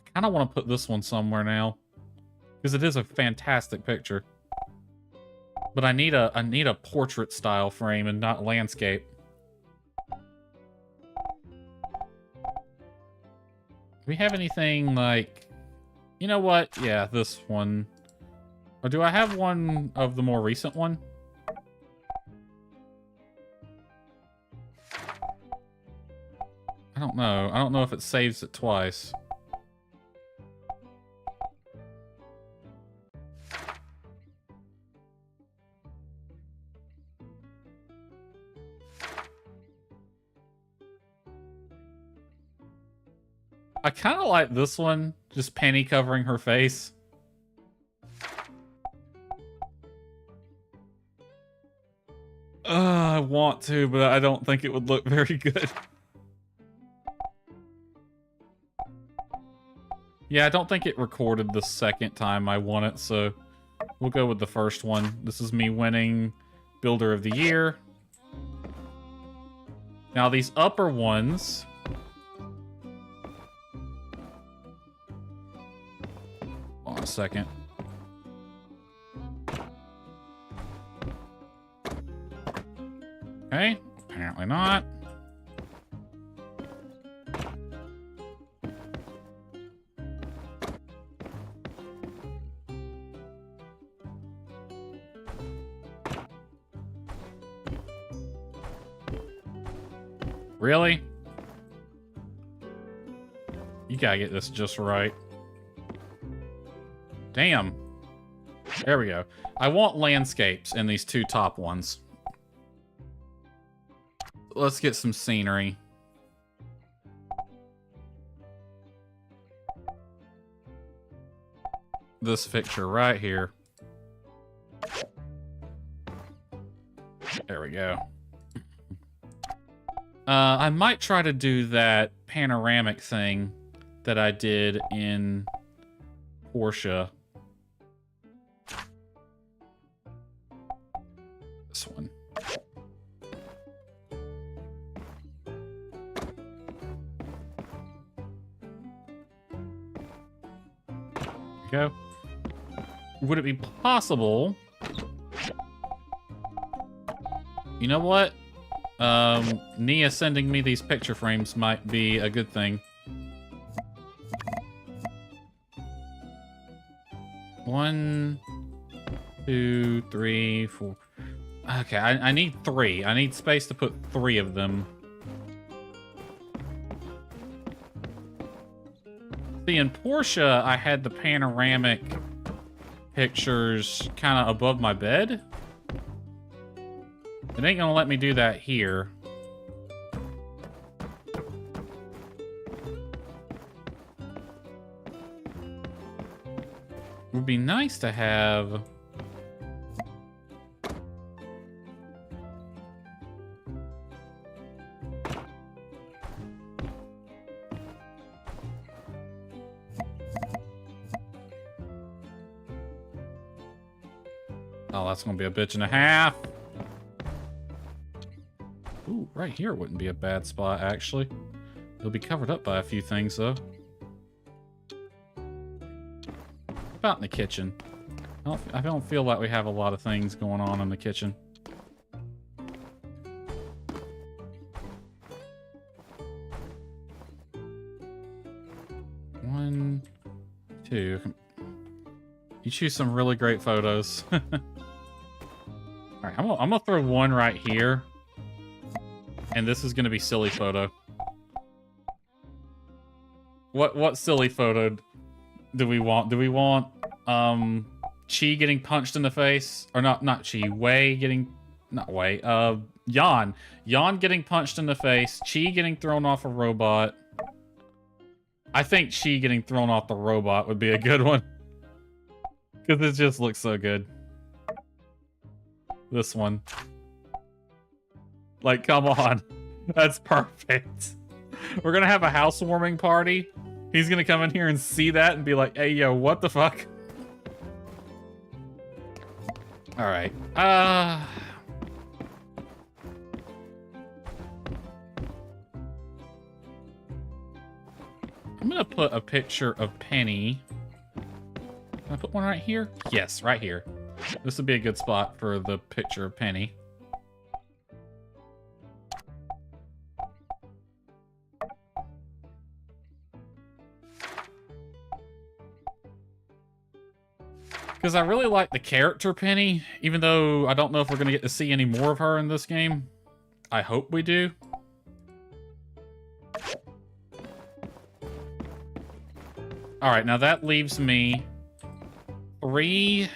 I kind of want to put this one somewhere now because it is a fantastic picture. But I need a portrait style frame and not landscape. Do we have anything like... You know what? Yeah, this one. Or do I have one of the more recent one? I don't know. I don't know if it saves it twice. I kind of like this one, just Penny covering her face. I want to, but I don't think it would look very good. Yeah, I don't think it recorded the second time I won it, so we'll go with the first one. This is me winning Builder of the Year. Now these upper ones... Hold on a second. Okay, apparently not. Really? You gotta get this just right. Damn. There we go. I want landscapes in these two top ones. Let's get some scenery. This picture right here. There we go. I might try to do that panoramic thing that I did in Portia. This one. Go. Would it be possible? You know what? Nia sending me these picture frames might be a good thing. One, two, three, four. Okay, I need three. I need space to put three of them. See, in Portia, I had the panoramic pictures kind of above my bed. It ain't gonna let me do that here. would be nice to have... Oh, that's gonna be a bitch and a half. Ooh, right here wouldn't be a bad spot, actually. It'll be covered up by a few things, though. About in the kitchen. I don't feel like we have a lot of things going on in the kitchen. One, two. You choose some really great photos. Alright, I'm gonna throw one right here. And this is gonna be silly photo. What silly photo do we want? Do we want Chi getting punched in the face? Or not Chi, Wei getting Yan. Yan getting punched in the face, Chi getting thrown off a robot. I think Chi getting thrown off the robot would be a good one. Because it just looks so good. This one. Like, come on. That's perfect. We're gonna have a housewarming party. He's gonna come in here and see that and be like, hey, yo, what the fuck? Alright. I'm gonna put a picture of Penny. Can I put one right here? Yes, right here. This would be a good spot for the picture of Penny. Because I really like the character Penny, even though I don't know if we're going to get to see any more of her in this game. I hope we do. Alright, now that leaves me three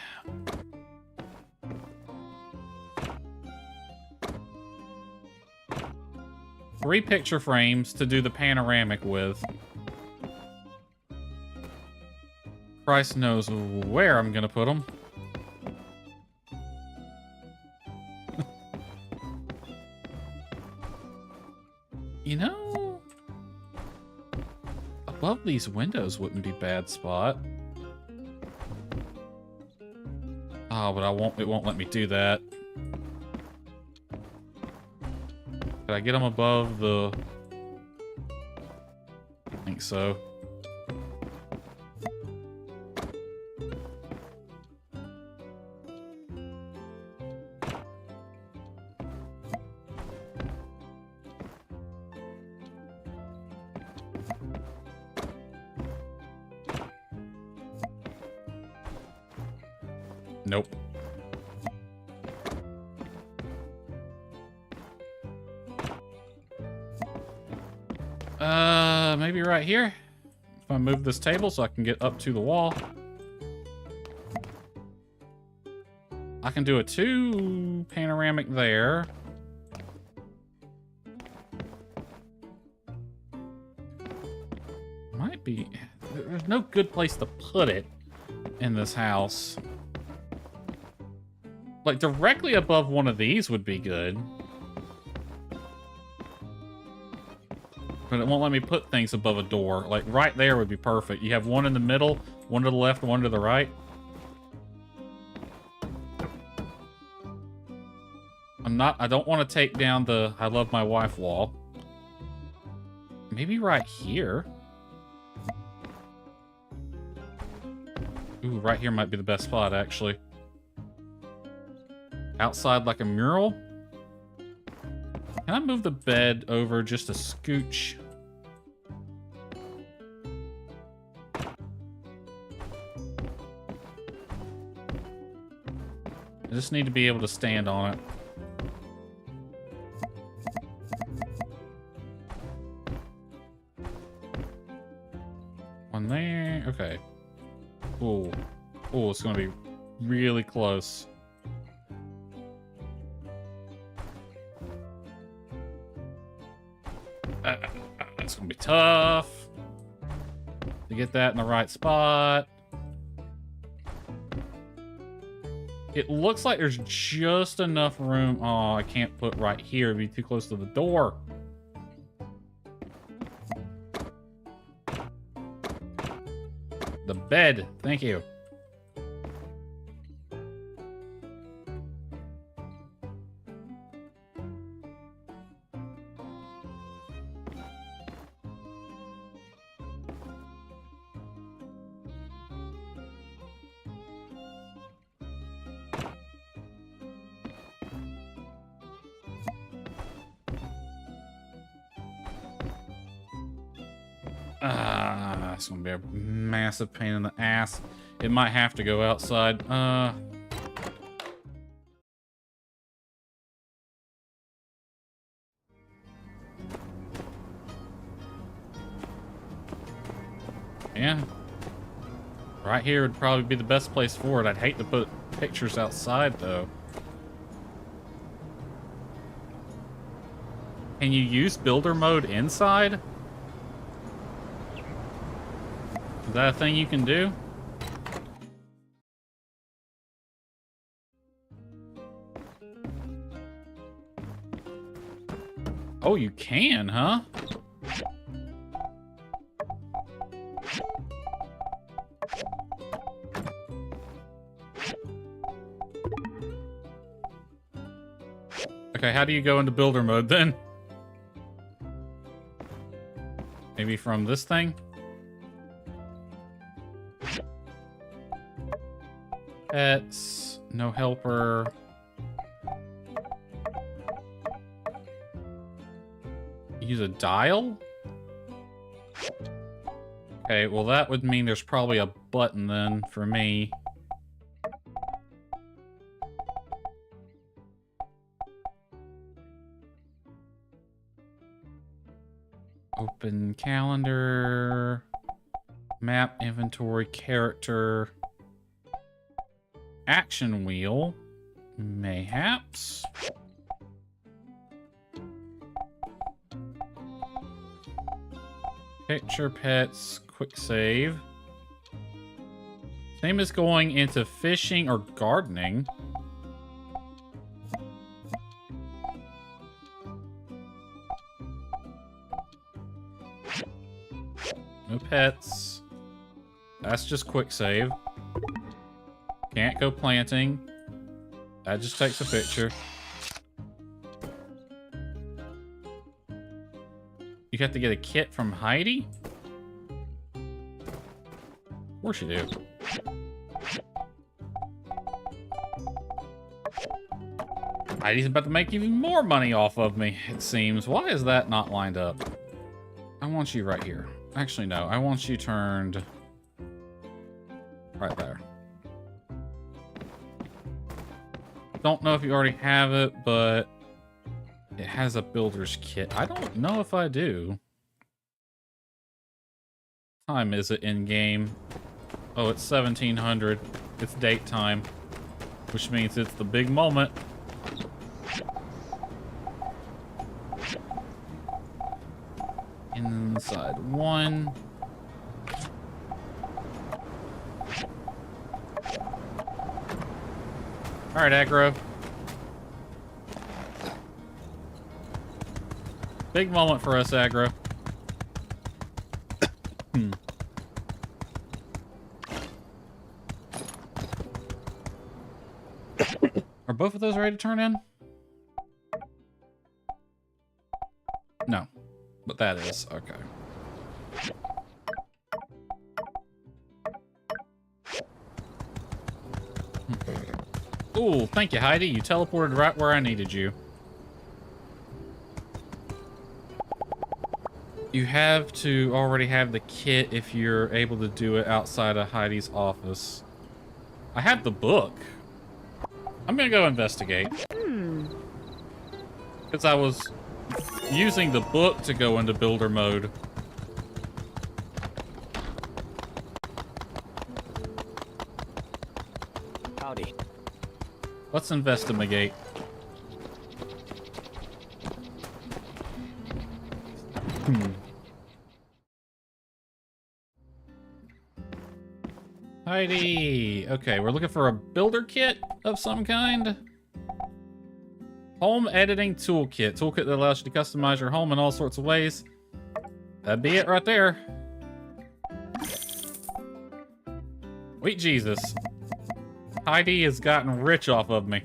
picture frames to do the panoramic with. Christ knows where I'm gonna put them. You know, above these windows wouldn't be a bad spot. Oh, but it won't let me do that. Could I get them above the... I think so. Nope. Maybe right here. If I move this table so I can get up to the wall. I can do a 2 panoramic there. Might be... There's no good place to put it in this house. Like, directly above one of these would be good. But it won't let me put things above a door. Like, right there would be perfect. You have one in the middle, one to the left, one to the right. I don't want to take down the I love my wife wall. Maybe right here. Ooh, right here might be the best spot, actually. Outside like a mural. Can I move the bed over just a scooch? I just need to be able to stand on it. One there. Okay. Ooh. Ooh, it's gonna be really close. It's gonna be tough to get that in the right spot. It looks like there's just enough room. Oh, I can't put right here. It'd be too close to the door. The bed. Thank you. It's gonna be a massive pain in the ass. It might have to go outside. Yeah. Right here would probably be the best place for it. I'd hate to put pictures outside, though. Can you use builder mode inside? Is that a thing you can do? Oh, you can, huh? Okay, how do you go into builder mode then? Maybe from this thing? Pets, no helper. Use a dial? Okay, well that would mean there's probably a button then for me. Open calendar, map, inventory, character, action wheel, mayhaps. Picture, pets, quick save. Same as going into fishing or gardening. No pets. That's just quick save. Can't go planting. That just takes a picture. You have to get a kit from Heidi? Of course you do. Heidi's about to make even more money off of me, it seems. Why is that not lined up? I want you right here. Actually, no. I want you turned right there. Don't know if you already have it, but it has a builder's kit. I don't know if I do. What time is it in game? Oh, it's 1700. It's date time, which means it's the big moment. Inside one. All right, aggro. Big moment for us, aggro. Are both of those ready to turn in? No. But that is, okay. Ooh, thank you, Heidi. You teleported right where I needed you. You have to already have the kit if you're able to do it outside of Heidi's office. I have the book. I'm gonna go investigate. Because I was using the book to go into builder mode. Howdy. Let's investigate. Alrighty. Okay, we're looking for a builder kit of some kind. Home editing toolkit. Toolkit that allows you to customize your home in all sorts of ways. That'd be it right there. Sweet Jesus. Heidi has gotten rich off of me.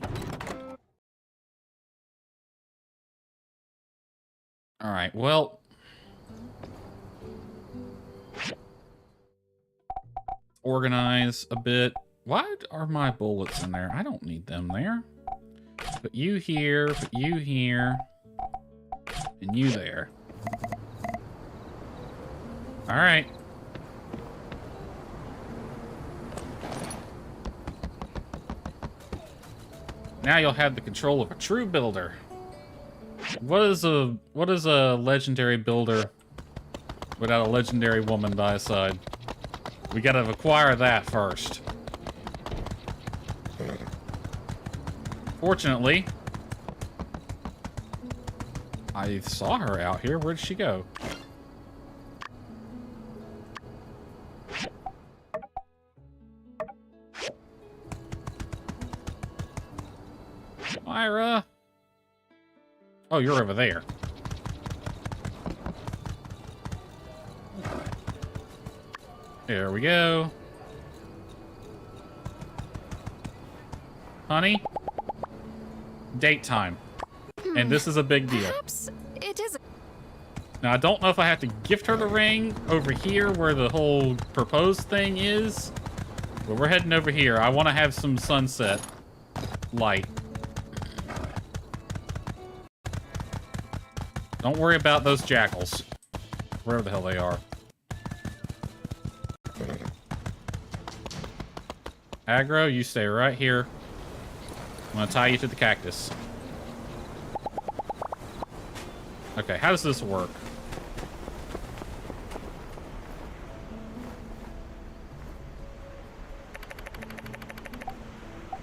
Alright, well. Organize a bit. Why are my bullets in there? I don't need them there. Put you here, and you there. Alright. Now you'll have the control of a true builder. What is a legendary builder without a legendary woman by his side? We gotta acquire that first. Fortunately, I saw her out here. Where'd she go? Myra. Oh, you're over there. There we go. Honey, date time. And this is a big deal. Perhaps it is. Now, I don't know if I have to gift her the ring over here where the whole proposed thing is, but we're heading over here. I want to have some sunset light. Don't worry about those jackals. Wherever the hell they are. Aggro, you stay right here. I'm gonna tie you to the cactus. Okay, how does this work?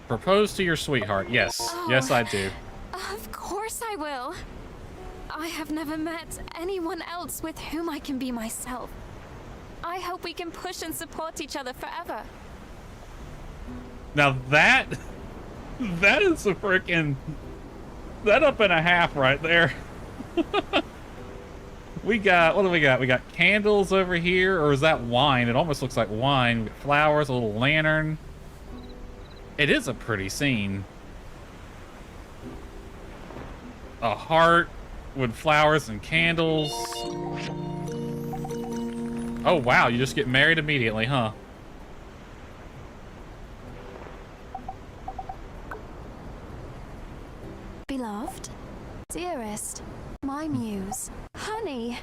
Propose to your sweetheart. Yes. Oh, yes, I do. Of course I will. I have never met anyone else with whom I can be myself. I hope we can push and support each other forever. Now that is a freaking that up and a half right there. We got, what do we got? We got candles over here, or is that wine? It almost looks like wine. We got flowers, a little lantern. It is a pretty scene. A heart with flowers and candles. Oh wow, you just get married immediately, huh? Beloved, dearest, my muse, honey,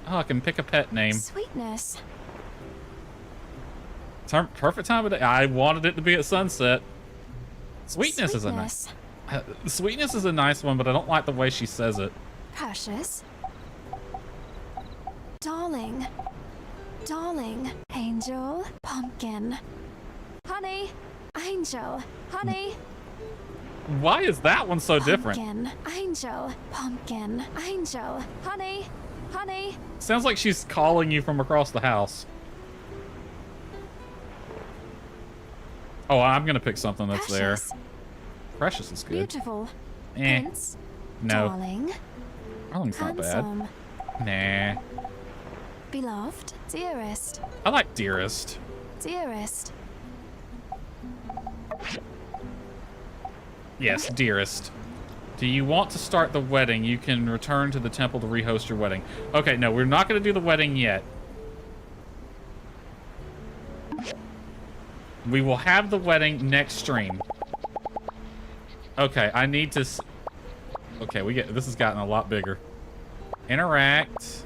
Oh, I can pick a pet name. sweetness. Perfect time of day. I wanted it to be at sunset. Sweetness is a nice. Sweetness is a nice one, but I don't like the way she says it. Precious. Darling. Darling. Angel. Pumpkin. Honey. Angel. Honey. Why is that one so different? Pumpkin. Angel. Pumpkin. Angel. Honey. Honey. Sounds like she's calling you from across the house. Oh, I'm gonna pick something that's Precious. there. Precious is good. Beautiful. Eh, Prince. no. Darling. Darling's not bad. Handsome. Nah. Beloved. Dearest. I like dearest. Dearest. Yes, dearest. Do you want to start the wedding? You can return to the temple to rehost your wedding. Okay, no, we're not going to do the wedding yet. We will have the wedding next stream. Okay, I need to... Okay, this has gotten a lot bigger. Interact.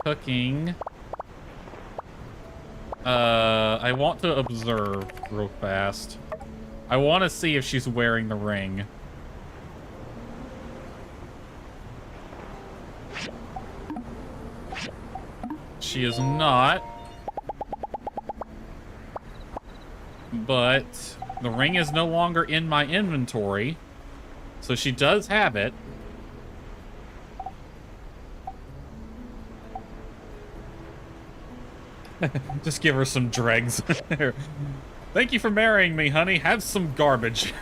Cooking. I want to observe real fast. I want to see if she's wearing the ring. She is not. But the ring is no longer in my inventory. So she does have it. Just give her some dregs. Thank you for marrying me, honey. Have some garbage.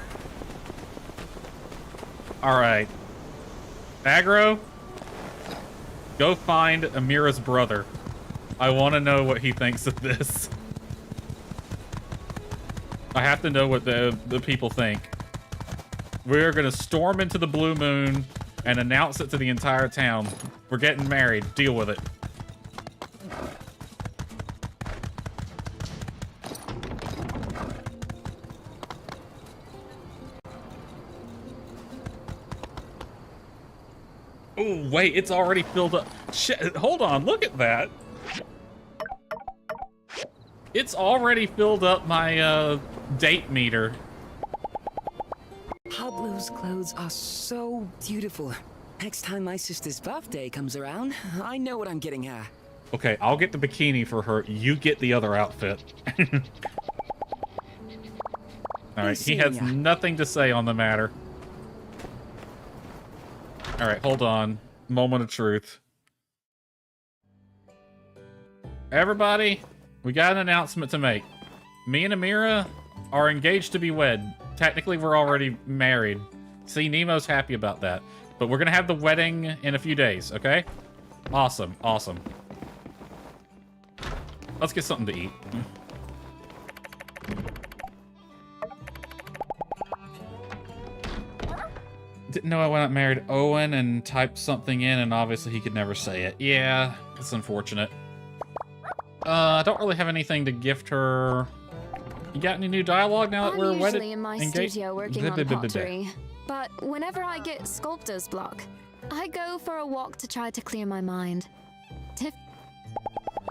Alright. Aggro, go find Amira's brother. I want to know what he thinks of this. I have to know what the people think. We're going to storm into the Blue Moon and announce it to the entire town. We're getting married. Deal with it. Oh, wait, it's already filled up. Shit, hold on, look at that. It's already filled up my date meter. Pablo's clothes are so beautiful. Next time my sister's birthday comes around, I know what I'm getting her. Okay, I'll get the bikini for her. You get the other outfit. Alright, he has nothing to say on the matter. Alright, hold on. Moment of truth. Everybody, we got an announcement to make. Me and Amira are engaged to be wed. Technically, we're already married. See, Nemo's happy about that. But we're gonna have the wedding in a few days, okay? Awesome, awesome. Let's get something to eat. Didn't know I went married Owen and typed something in, and obviously he could never say it. Yeah, it's unfortunate. I don't really have anything to gift her. You got any new dialogue now that we're wedded? I'm usually in my studio working on pottery, but whenever I get sculptor's block, I go for a walk to try to clear my mind.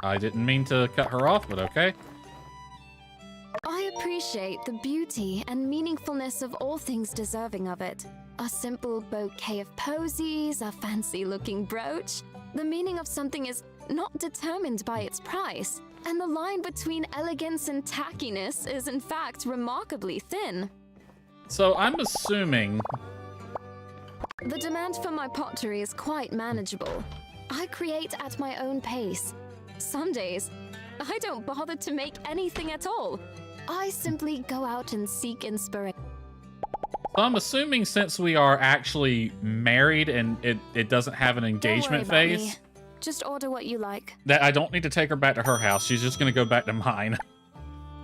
I didn't mean to cut her off, but okay. I appreciate the beauty and meaningfulness of all things deserving of it. A simple bouquet of posies, a fancy-looking brooch. The meaning of something is not determined by its price, and the line between elegance and tackiness is in fact remarkably thin. So I'm assuming... The demand for my pottery is quite manageable. I create at my own pace. Some days, I don't bother to make anything at all. I simply go out and seek inspiration. So I'm assuming since we are actually married and it doesn't have an engagement Don't worry about phase, me. Just order what you like. that I don't need to take her back to her house. She's just gonna go back to mine.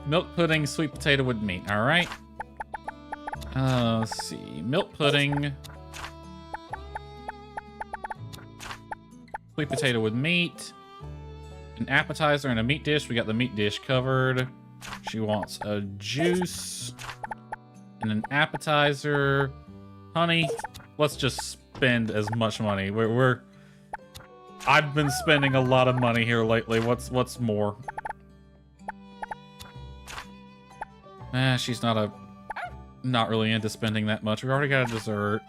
Milk pudding, sweet potato with meat. All right. Let's see. Milk pudding. Sweet potato with meat. An appetizer and a meat dish. We got the meat dish covered. She wants a juice and an appetizer. Honey, let's just spend as much money. I've been spending a lot of money here lately. What's more? She's not really into spending that much. We already got a dessert.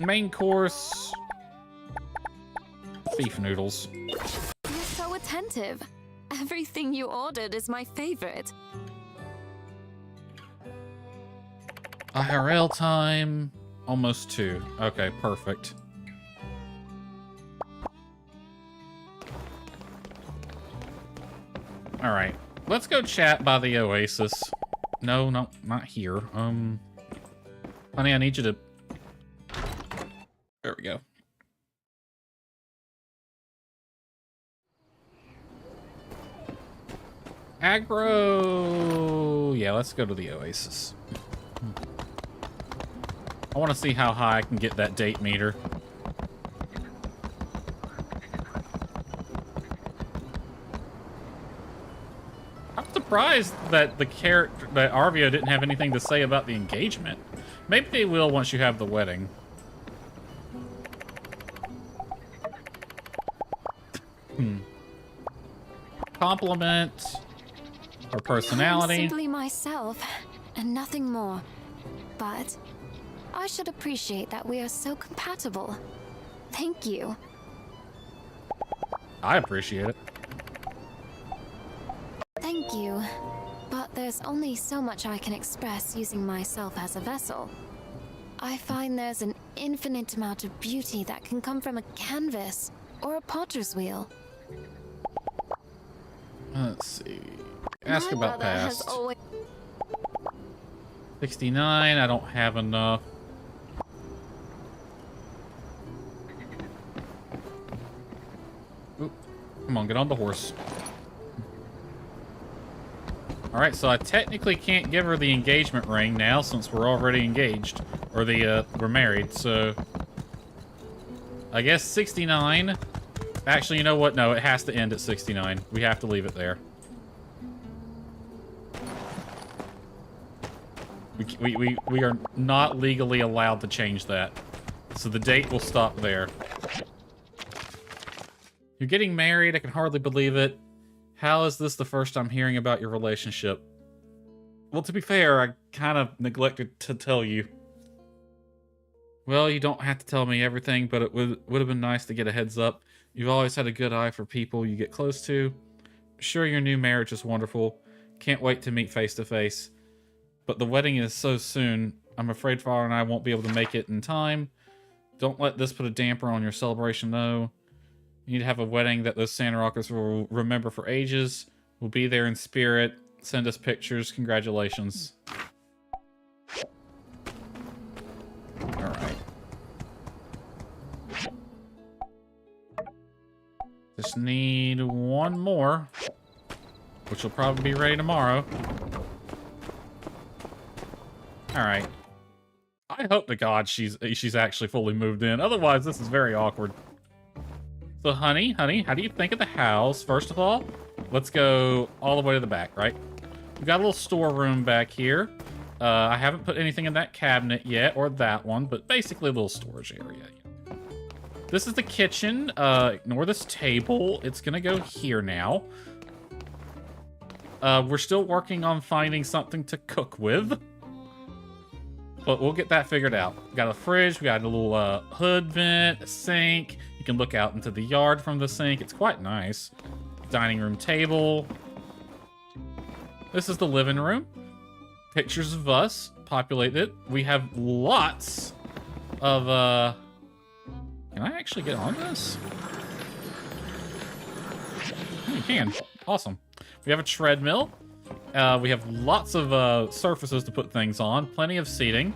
Main course. Beef noodles. You're so attentive. Everything you ordered is my favorite. IRL time. Almost 2. Okay, perfect. Alright. Let's go chat by the oasis. No, not here. Honey, I need you to... There we go. Aggro... Yeah, let's go to the oasis. I want to see how high I can get that date meter. I'm surprised that that Arvio didn't have anything to say about the engagement. Maybe they will once you have the wedding. Compliment or personality. I'm simply myself and nothing more. But I should appreciate that we are so compatible. Thank you. I appreciate it. Thank you. But there's only so much I can express using myself as a vessel. I find there's an infinite amount of beauty that can come from a canvas. or a potter's wheel. Let's see. Ask My about mother has past. always 69, I don't have enough. Oop. Come on, get on the horse. Alright, so I technically can't give her the engagement ring now since we're already engaged. Or we're married, so... I guess 69. Actually, you know what? No, it has to end at 69. We have to leave it there. We are not legally allowed to change that. So the date will stop there. You're getting married, I can hardly believe it. How is this the first I'm hearing about your relationship? Well, to be fair, I kind of neglected to tell you. Well, you don't have to tell me everything, but it would have been nice to get a heads up. You've always had a good eye for people you get close to. Sure, your new marriage is wonderful. Can't wait to meet face to face. But the wedding is so soon. I'm afraid Father and I won't be able to make it in time. Don't let this put a damper on your celebration, though. You need to have a wedding that those Santa Rockers will remember for ages. We'll be there in spirit. Send us pictures. Congratulations. Alright. Just need one more, which will probably be ready tomorrow. Alright. I hope to God she's actually fully moved in. Otherwise, this is very awkward. So, honey, how do you think of the house? First of all, let's go all the way to the back, right? We've got a little storeroom back here. I haven't put anything in that cabinet yet, or that one, but basically a little storage area. This is the kitchen. Ignore this table. It's gonna go here now. We're still working on finding something to cook with. But we'll get that figured out. We got a fridge, we got a little hood vent, a sink. You can look out into the yard from the sink. It's quite nice. Dining room table. This is the living room. Pictures of us populate it. We have lots of can I actually get on this? Oh, you can. Awesome. We have a treadmill. We have lots of surfaces to put things on. Plenty of seating.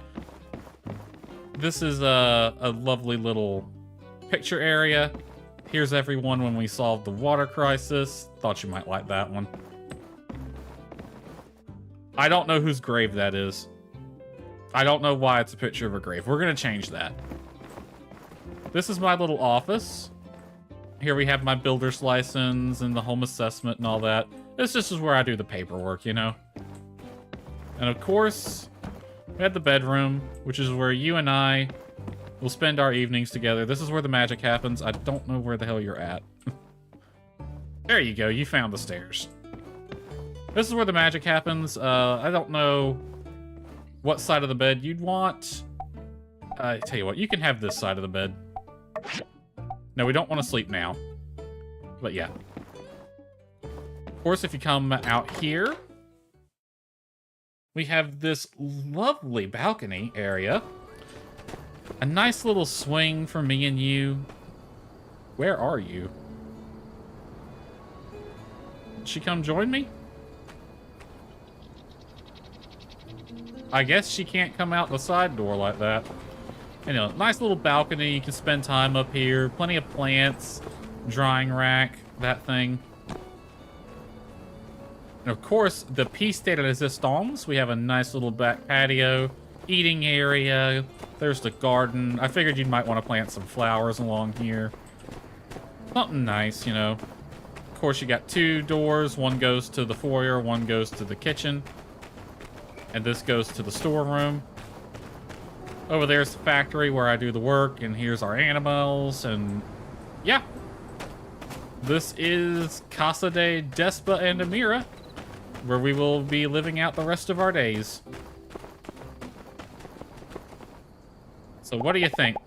This is a lovely little picture area. Here's everyone when we solved the water crisis. Thought you might like that one. I don't know whose grave that is. I don't know why it's a picture of a grave. We're going to change that. This is my little office. Here we have my builder's license and the home assessment and all that. This just is where I do the paperwork, you know? And of course, we had the bedroom, which is where you and I will spend our evenings together. This is where the magic happens. I don't know where the hell you're at. There you go. You found the stairs. This is where the magic happens. I don't know what side of the bed you'd want. I tell you what, you can have this side of the bed. No, we don't want to sleep now. But yeah. Of course, if you come out here, we have this lovely balcony area. A nice little swing for me and you. Where are you? Did she come join me? I guess she can't come out the side door like that. Anyway, nice little balcony. You can spend time up here. Plenty of plants, drying rack, that thing. And of course, the piece de resistance. We have a nice little back patio, eating area. There's the garden. I figured you might want to plant some flowers along here. Something nice, you know. Of course, you got two doors. One goes to the foyer, one goes to the kitchen. And this goes to the storeroom. Over there's the factory where I do the work, and here's our animals, and yeah. This is Casa de Despa and Amira, where we will be living out the rest of our days. So what do you think?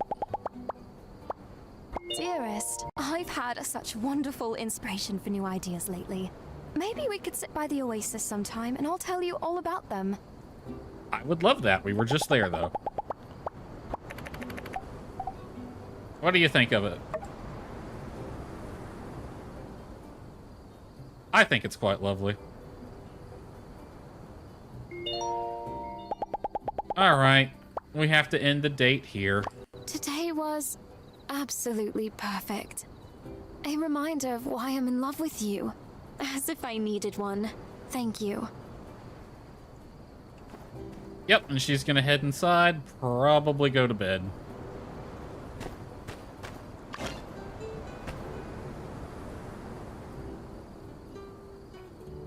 Dearest, I've had such wonderful inspiration for new ideas lately. Maybe we could sit by the oasis sometime and I'll tell you all about them. I would love that. We were just there, though. What do you think of it? I think it's quite lovely. Alright, we have to end the date here. Today was absolutely perfect. A reminder of why I'm in love with you. As if I needed one. Thank you. Yep, and she's gonna head inside, probably go to bed.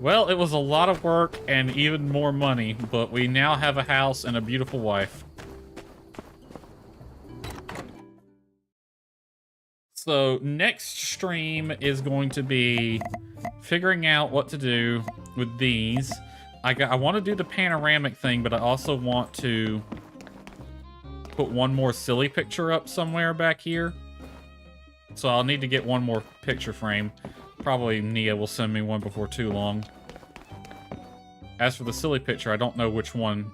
Well, it was a lot of work and even more money, but we now have a house and a beautiful wife. So, next stream is going to be figuring out what to do with these. I want to do the panoramic thing, but I also want to put one more silly picture up somewhere back here. So I'll need to get one more picture frame. Probably Nia will send me one before too long. As for the silly picture, I don't know which one.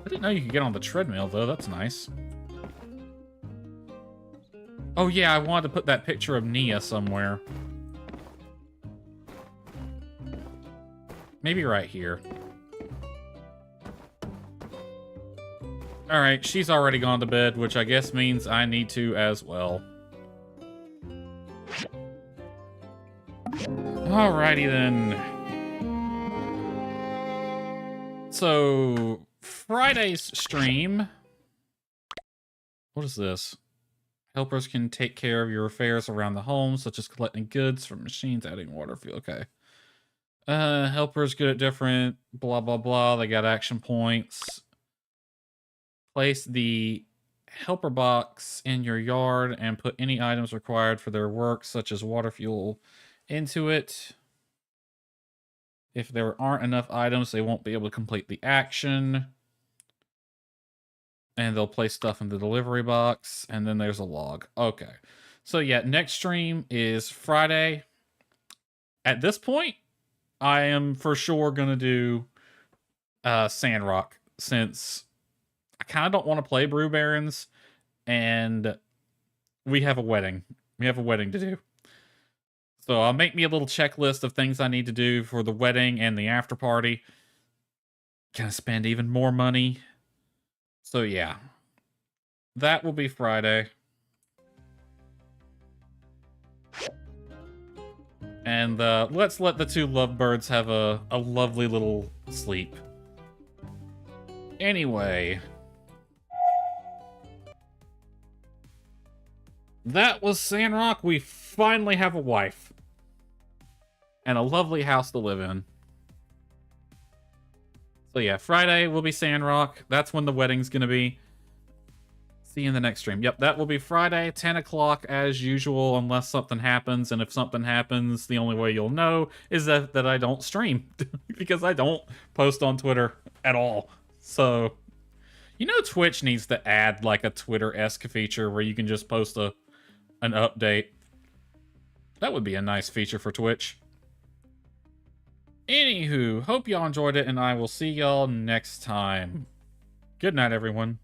I didn't know you could get on the treadmill, though. That's nice. Oh, yeah, I wanted to put that picture of Nia somewhere. Maybe right here. Alright, she's already gone to bed, which I guess means I need to as well. Alrighty then. So, Friday's stream... What is this? Helpers can take care of your affairs around the home, such as collecting goods from machines, adding water, fuel. Okay. Helpers good at different blah blah blah. They got action points. Place the helper box in your yard and put any items required for their work, such as water, fuel, into it. If there aren't enough items, they won't be able to complete the action. And they'll place stuff in the delivery box, and then there's a log. Okay. So yeah, next stream is Friday. At this point, I am for sure going to do Sandrock, since I kind of don't want to play Brew Barons, and we have a wedding. We have a wedding to do. So I'll make me a little checklist of things I need to do for the wedding and the after party. Gonna spend even more money. So yeah, that will be Friday. And let's let the two lovebirds have a lovely little sleep. Anyway. That was Sandrock. We finally have a wife. And a lovely house to live in. So yeah, Friday will be Sandrock. That's when the wedding's gonna be. See you in the next stream. Yep, that will be Friday, 10 o'clock as usual, unless something happens. And if something happens, the only way you'll know is that I don't stream. Because I don't post on Twitter at all. So, you know, Twitch needs to add like a Twitter-esque feature where you can just post an update. That would be a nice feature for Twitch. Anywho, hope y'all enjoyed it, and I will see y'all next time. Good night, everyone.